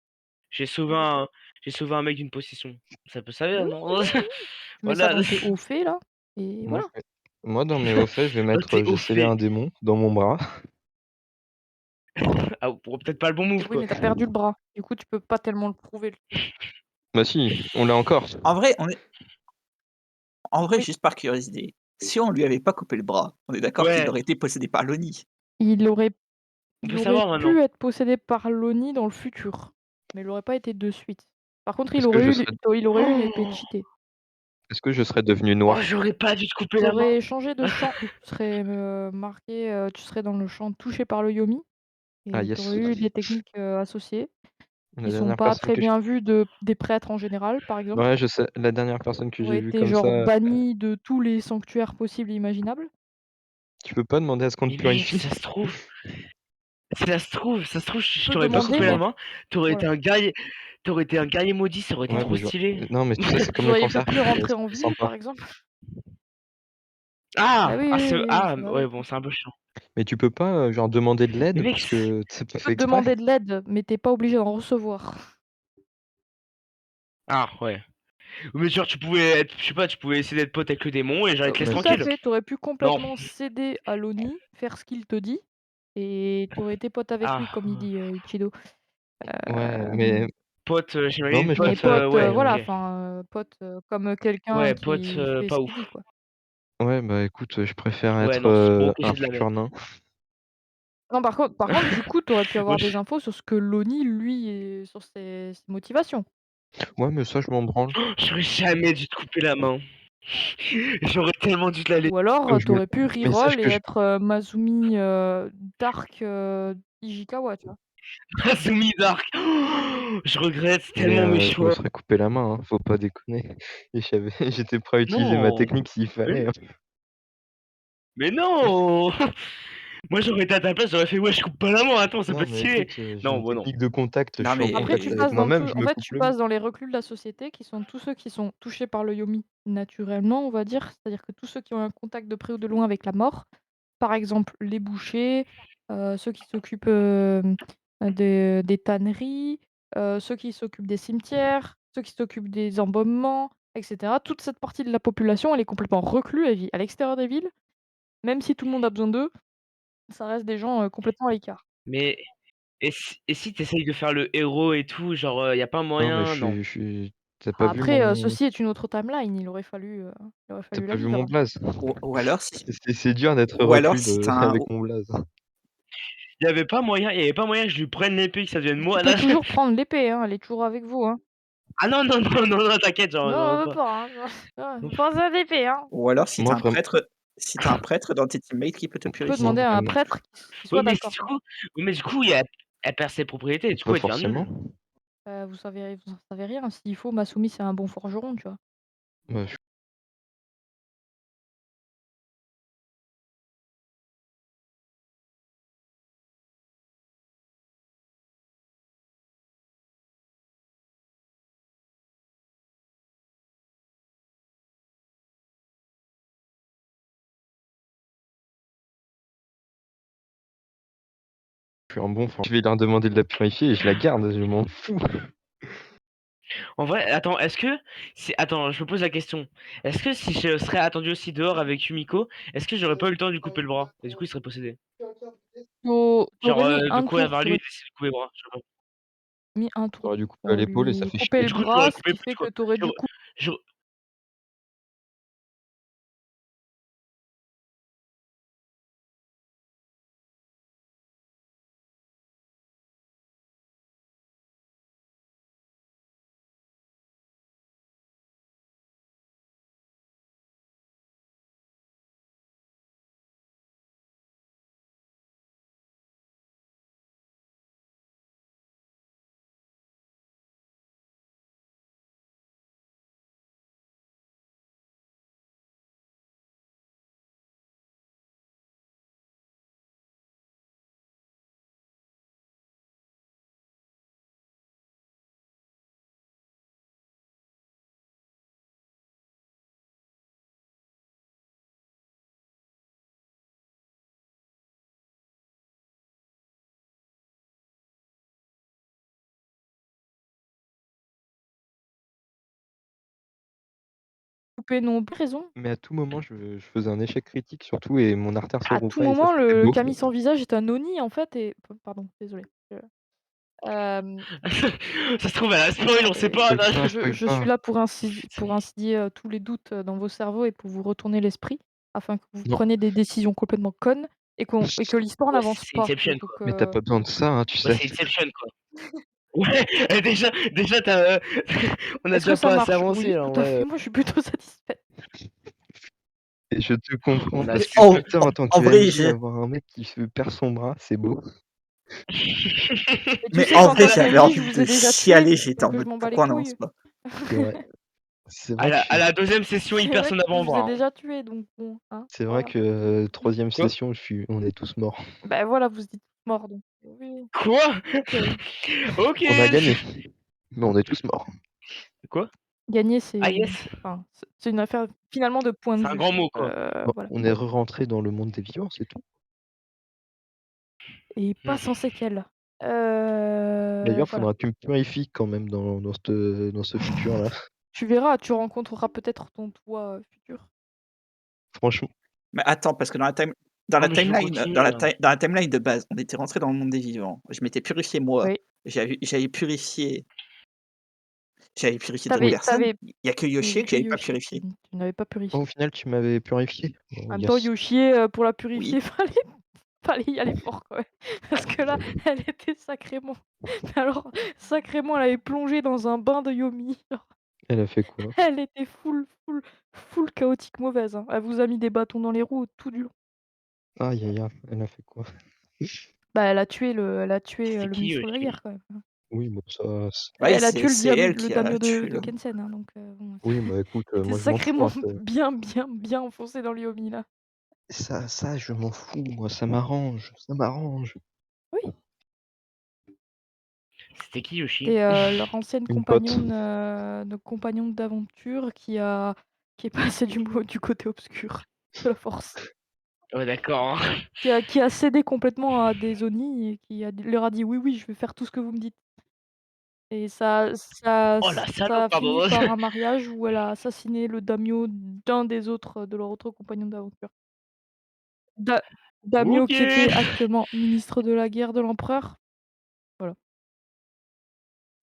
J'ai sauvé un j'ai sauvé un mec d'une possession. Ça peut servir, oui, non? tu mets ça Voilà. dans tes hauts faits là et Moi, voilà. je vais moi, dans mes hauts faits, je vais Oh, mettre, tu j'ai au scellé fait. un démon dans mon bras. Ah, pour peut-être pas le bon move, Oui, quoi. mais tu as perdu le bras. Du coup, tu peux pas tellement le prouver le truc. Bah si, on l'a encore. En vrai, Oui, juste par curiosité, si on lui avait pas coupé le bras, on est d'accord qu'il Ouais, aurait été possédé par l'Oni? il aurait on il peut aurait savoir maintenant. pu être possédé par l'Oni dans le futur, mais il aurait pas été de suite. Par contre, Est-ce que je serais il aurait eu une épée Oh! cheatée. est-ce que je serais devenu Oh, noir? j'aurais pas dû te couper Tu la main. aurais changé de champ. Tu serais, marqué, tu serais dans le champ touché par le Yomi Ah et tu yes. aurais eu des techniques, associées La qui sont dernière pas personne très que je bien vues des prêtres en général, par exemple. ouais, je sais, la dernière personne que Tu j'ai aurais vue été comme genre ça, banni de tous les sanctuaires possibles et imaginables. tu peux pas demander à ce qu'on te Mais mec, purifie? ça se trouve, Tu je peux t'aurais pas demander, coupé la mais main. T'aurais été voilà. un guerrier t'aurais été un guerrier maudit, ça aurait été Ouais, trop mais stylé. non, mais tu sais, c'est comme Vous le auriez cancer, pu plus rentrer en c'est ville, sympa. par exemple. Bah, Ah! oui, Ah, oui, c'est oui, oui, ah, ça va ouais, avec, bon, hein. c'est un peu chiant. Mais tu peux pas, genre demander de Mais l'aide mec, parce que tu Tu pas peux fait exprès? demander de l'aide, mais tu es pas obligé d'en recevoir. ah, ouais. Mais genre, tu pouvais être je sais pas, tu pouvais essayer d'être pote avec le démon et genre, il te laisse Bah Tout à si. tranquille. fait, tu aurais pu Non. complètement céder à l'Oni, faire ce qu'il te dit et tu aurais été pote avec lui, comme il Ah, dit, Ichido. Ouais, Hem, pote, non, j'imagine mais je mais pote, préfère pote, ouais, voilà, OK. enfin, pote, comme quelqu'un Ouais, pote, qui fait ce pas qu'il dit, ouf. quoi. ouais, bah écoute, je préfère Ouais, être, non, bon, OK, un c'est de la merde. futur nain. Non, par contre, du coup, tu aurais pu avoir des Wesh. infos sur ce que l'ONI, lui, sur ses motivations. Ouais, mais ça, je m'en branle. J'aurais jamais dû te couper la main. J'aurais tellement dû te la laisser. Ou alors, Comme je tu me aurais pu mais sache reroll et que je être, Masumi, Dark, Ichikawa, tu vois? Azumi Dark. Je regrette mais tellement mes je me choix. serais coupé la main, hein, faut pas déconner et j'étais prêt à utiliser ma Non! technique s'il fallait, Oui. hein. Mais non! Moi, j'aurais été à ta place, j'aurais fait: «Ouais, je coupe pas la main, attends, c'est Non, pas mais stylé». écoute, j'ai Non, une bah, non. technique de contact, je Non, suis en mais Après, contact tu avec passes dans moi-même, tout je en me fait, coupe tu le passes dans les reclus de la société qui sont tous ceux qui sont touchés par le yomi naturellement, on va dire. C'est-à-dire que tous ceux qui ont un contact de près ou de loin avec la mort. Par exemple, les bouchers, ceux qui s'occupent, des tanneries, ceux qui s'occupent des cimetières, ceux qui s'occupent des embaumements et cetera. Toute cette partie de la population, elle est complètement reclus, elle vit à l'extérieur des villes. Même si tout le monde a besoin d'eux, ça reste des gens, complètement à l'écart. Mais et si tu essayes de faire le héros et tout, genre, y a pas non, mais moyen? Non. je suis tu pas vu Après, mon ceci est une autre timeline, il aurait tu fallu la pas vu mon vivre. blaze? ou alors si C'est dur d'être ou alors reclus si tu as un avec mon blaze. Y avait pas moyen que je lui prenne l'épée, que ça devienne Tu moi peux là. toujours prendre l'épée, hein, elle est toujours avec vous, hein. Ah non, non, non, non, non, t'inquiète, Non, j'en on veux veut pas. pas, hein, pas besoin d'épée, hein. ou alors si tu Moi, as un vraiment prêtre si tu as un prêtre dans tes teammates qui peut te Tu peux moi, demander purifier. à un vraiment prêtre qui Oui, soit mais d'accord, du quoi. coup oui, mais du coup, elle perd ses propriétés, du coup, pas elle devient nulle. forcément. Vous en savez rien, s'il faut, Masumi, c'est un bon forgeron, tu vois? Bah, je suis un bon je vais leur demander de la purifier et je la garde, je m'en fous. En vrai, attends, attends, je me pose la question. Est-ce que si je serais attendu aussi dehors avec Yumiko, est-ce que j'aurais pas eu le temps de lui couper le bras? Et du coup, il serait possédé? Genre, Tu mis de un courir tour, vers tu lui et aurais d'essayer de couper le bras, je sais pas. mis un tour J'aurais dû couper à pour l'épaule et ça lui fait couper chier. Et le du coup, j'aurais bras, ce coupé qui fait que tu aurais dû j'aurais couper nos raison. Mais à tout moment, je faisais un échec critique surtout et mon artère se À tout rompait et ça, moment, c'était le beau. Camille sans visage est un oni, en fait et pardon, désolée. Hem, Ça se trouve, elle a spoil, on sait pas, Spoil là. pas, je spoil je suis pas. là pour insidier, tous les doutes, dans vos cerveaux et pour vous retourner l'esprit, afin que vous Non. preniez des décisions complètement connes et que l'histoire Ouais, n'avance c'est pas. Inception, Donc, quoi. Mais tu pas besoin de ça, hein, tu Ouais, sais. c'est Inception, quoi. Ouais, déjà, on a est-ce que déjà ça pas assez marche? avancé, Oui, là, tout en à vrai, fait, moi je suis plutôt satisfaite. Et je te comprends on a parce su qu'en En même temps, en tant en que vrai, MJ, j'ai avoir un mec qui se perd son bras, c'est beau. Mais tu mais sais en qu'en vrai, tant j'avais qu'MJ, je envie vous de ai déjà tué, chialer, j'étais en donc je mode: m'en bats les «Pourquoi on avance couilles. pas?» C'est vrai. C'est À vrai la que à la 2e session, C'est personne vrai n'a que je avant vous ai bras, hein. déjà tué, donc bon, hein, c'est vrai voilà. que 3e Quoi? session, on est tous morts. Bah, voilà, vous êtes morts, donc oui, Quoi? OK. OK! On a gagné, mais on est tous morts. Quoi? Gagner, Ah c'est yes! enfin, c'est une affaire finalement de point de C'est un vue, grand mot, quoi. Bon, voilà on est rentré dans le monde des vivants, c'est tout. et pas Mmh. sans séquelles. D'ailleurs, Voilà. faudra que tu me purifies quand même dans ce futur-là. Tu verras, tu rencontreras peut-être ton toi, futur. Franchement, Mais attends, parce que dans Non, la mais je veux timeline continuer, là. dans la timeline de base, on était rentré dans le monde des vivants. Je m'étais purifié moi, Oui. j'avais purifié Tu d'autres avais personnes. il Il y a que y Yoshi avait que que j'avais pas Yoshi, purifié. tu n'avais pas au purifié. final, tu m'avais purifié. En Bon, même temps, yes. Yoshi, pour la purifier, Oui. fallait fallait y aller fort quand même. Parce que là, elle était sacrément mais alors sacrément, elle avait plongé dans un bain de Yomi, genre, Elle a fait quoi? elle était full chaotique mauvaise, hein. Elle vous a mis des bâtons dans les roues tout du long. Aïe, aïe, aïe, elle a fait quoi? Bah, elle a tué, C'était le qui, ministre de la Yoshi? guerre quand même, hein. Oui, bon ça Ouais, Elle a tué c'est elle le qui a daimyo tué de l'homme. Kensen, hein, donc bon, oui, bah, écoute, tu moi je m'en fous, sacrément hein, c'est bien enfoncé dans le Yomi là. ça je m'en fous, moi ça m'arrange, ça m'arrange. Oui, C'était qui, Yoshi? c'était, leur ancienne Une pote. compagnon d'aventure qui est passée du côté obscur de la force. Ouais, d'accord. Qui a cédé complètement à des Oni et qui leur a dit: «Oui, oui, je vais faire tout ce que vous me dites» et Oh la ça salope, a fini pardon! par un mariage où elle a assassiné le daimyo d'un des autres, de leur autre compagnon d'aventure. Da Daimyo OK! qui était actuellement ministre de la guerre de l'empereur. Voilà.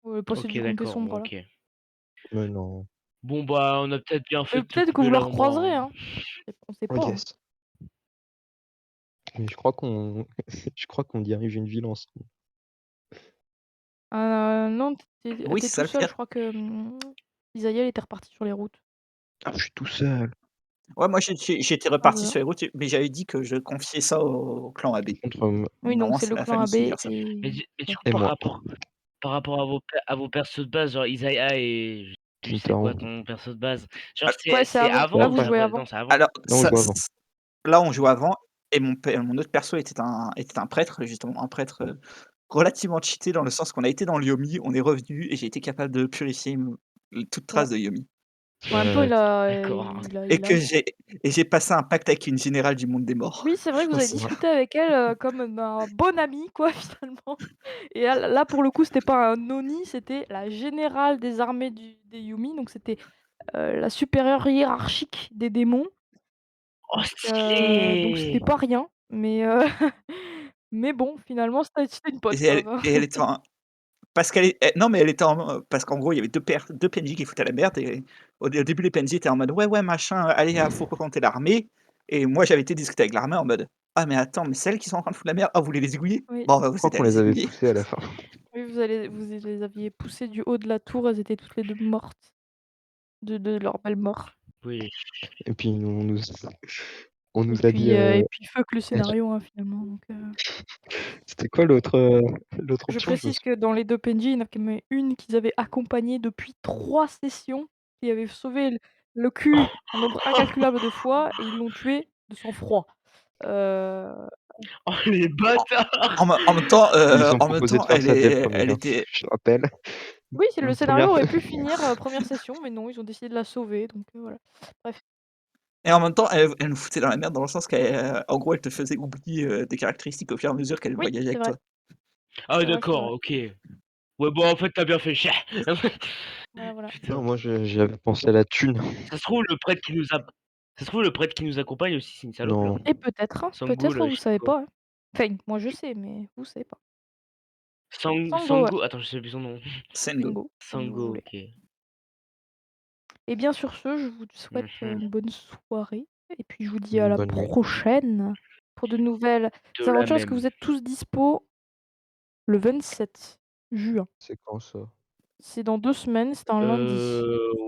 Le passé OK, du comté d'accord, sombre là. OK. Mais non. Bon, bah, on a peut-être bien fait de te Peut-être que vous couper la là en bas, recroiserez, hein. hein. On sait Oh pas, hein. yes. Mais je crois qu'on je crois qu'on dirige une ville ensemble. Non, Oui, tu c'est ça tout le seul, pire. je crois que, Isaïel était reparti sur les routes. Ah, je suis tout seul. Ouais, moi j'étais Ouais, reparti voilà. sur les routes, mais j'avais dit que je confiais ça au clan AB. Contre, Oui, Mais donc normalement, c'est c'est le la clan famille AB qui gère ça. et Mais du ouais. coup, et moi, par rapport à vos persos de base, genre Isaiah et je sais plus c'est Kintaro. quoi ton perso de base? Genre Al Ouais, c'est c'est avant. avant Là, ou vous c'est jouez après? avant. Non, c'est avant? alors Non, on ça joue avant. là, on joue avant et mon autre perso était un prêtre, justement, un prêtre, relativement cheaté dans le sens qu'on a été dans le Yomi, on est revenu et j'ai été capable de purifier toute Ouais. trace de Yomi En même temps, D'accord. et il a j'ai passé un pacte avec une générale du monde des morts. oui, c'est vrai que vous avez Aussi. discuté avec elle, comme un bon ami, quoi, finalement. Et là, pour le coup, c'était pas un Oni, c'était la générale des armées des Yumi, donc c'était, la supérieure hiérarchique des démons. Oh Donc c'était stylé! pas rien, mais mais bon, finalement, c'était une pote, Et quoi, elle était en parce qu'elle est non, mais elle était en parce qu'en gros, il y avait 2 PNJ qui foutaient la merde et au début, les PNJ étaient en mode: «Ouais, ouais, machin, allez, faut confronter l'armée» et moi, j'avais été discuter avec l'armée en mode: «Ah mais attends, mais celles qui sont en train de foutre la merde, ah vous voulez les aiguiller? oui. Bon, bah, Je vous crois êtes qu'on allés les les avait aiguiller». poussés à la fin. Oui, vous les aviez poussées du haut de la tour, elles étaient toutes les 2 mortes de leur belle mort. Oui. Et puis on nous a dit, Et puis fuck le eh, scénario, hein, finalement, donc c'était quoi l'autre je option? Je me précise sou que dans les 2 PNJ, il y en a quand même une qu'ils avaient accompagnée depuis 3 sessions, qui avait sauvé le cul un nombre incalculable de fois et ils l'ont tuée de sang-froid. Heu, Oh les bâtards! Ils nous ont En même proposé de temps, faire ça dès le elle premier hein, était je rappelle. oui, c'est le scénario Première aurait pu finir, 1re session, mais non, ils ont décidé de la sauver, donc voilà. Bref, et en même temps, elle nous foutait dans la merde dans le sens qu'en gros, elle te faisait oublier, des caractéristiques au fur et à mesure qu'elle oui, voyageait c'est avec vrai, toi. Ah ouais, c'est d'accord, vrai. OK. Ouais, bon, en fait, tu as bien fait. Voilà, voilà. non, Putain. moi j'avais pensé à la thune. Ça se trouve, le prêtre qui nous a ça se trouve, le prêtre qui nous accompagne aussi, c'est une salope, là. Non, Et peut-être, hein, Sangoul, peut-être, je vous sais pas savez quoi. pas, hein. Enfin, moi je sais, mais vous savez pas. Sango, ouais, Sango, attends, je sais plus son nom. Sengo. Sengo, comme vous Sango, voulez. OK. Et bien sur ce, je vous souhaite, Mmh. une bonne soirée et puis je vous dis à une la bonne nuit. prochaine pour de nouvelles De la aventures. Est-ce que même. vous êtes tous dispo le 27 juin? C'est quand ça? C'est dans 2 semaines, c'est un lundi.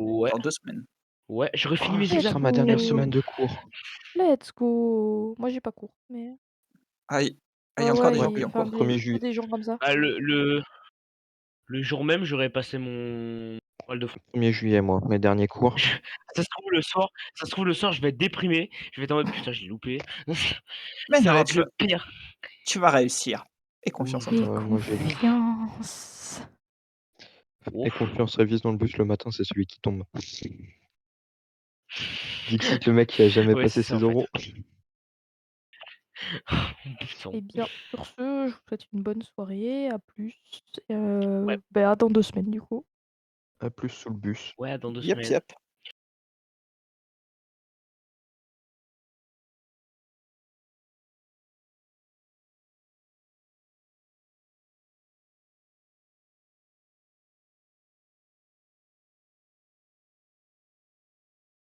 Ouais, Dans 2 semaines. ouais, j'aurais fini Oh, mes ce Let's sera examens. ma dernière Let's go! semaine go. de cours. Let's go! Moi j'ai pas cours, mais Aïe. Ah, il y ouais, a encore ouais, des Moi, gens et qui ont enfin cours. des 1er que juillet. des gens comme ça. Bah, le jour même, j'aurais passé mon oral de français. 1er juillet, moi, mes derniers cours. Ça se trouve, le soir, je vais être déprimé. Je vais être en mode: «Putain, j'ai loupé». Mais Ça va non, être le pire. tu vas réussir. Aie Ouh, confiance en Fais toi. Ouais, moi j'ai confiance. et ouf. confiance, révise dans le bus le matin, c'est celui qui tombe. Dixit, le mec qui a jamais Ouais, passé c'est ça, ses en fait. oraux. Putain. Et bien sur ce, je vous souhaite une bonne soirée, à plus, Ouais, bah, à dans 2 semaines du coup. À plus sous le bus. ouais, dans 2 Yep, semaines. yep.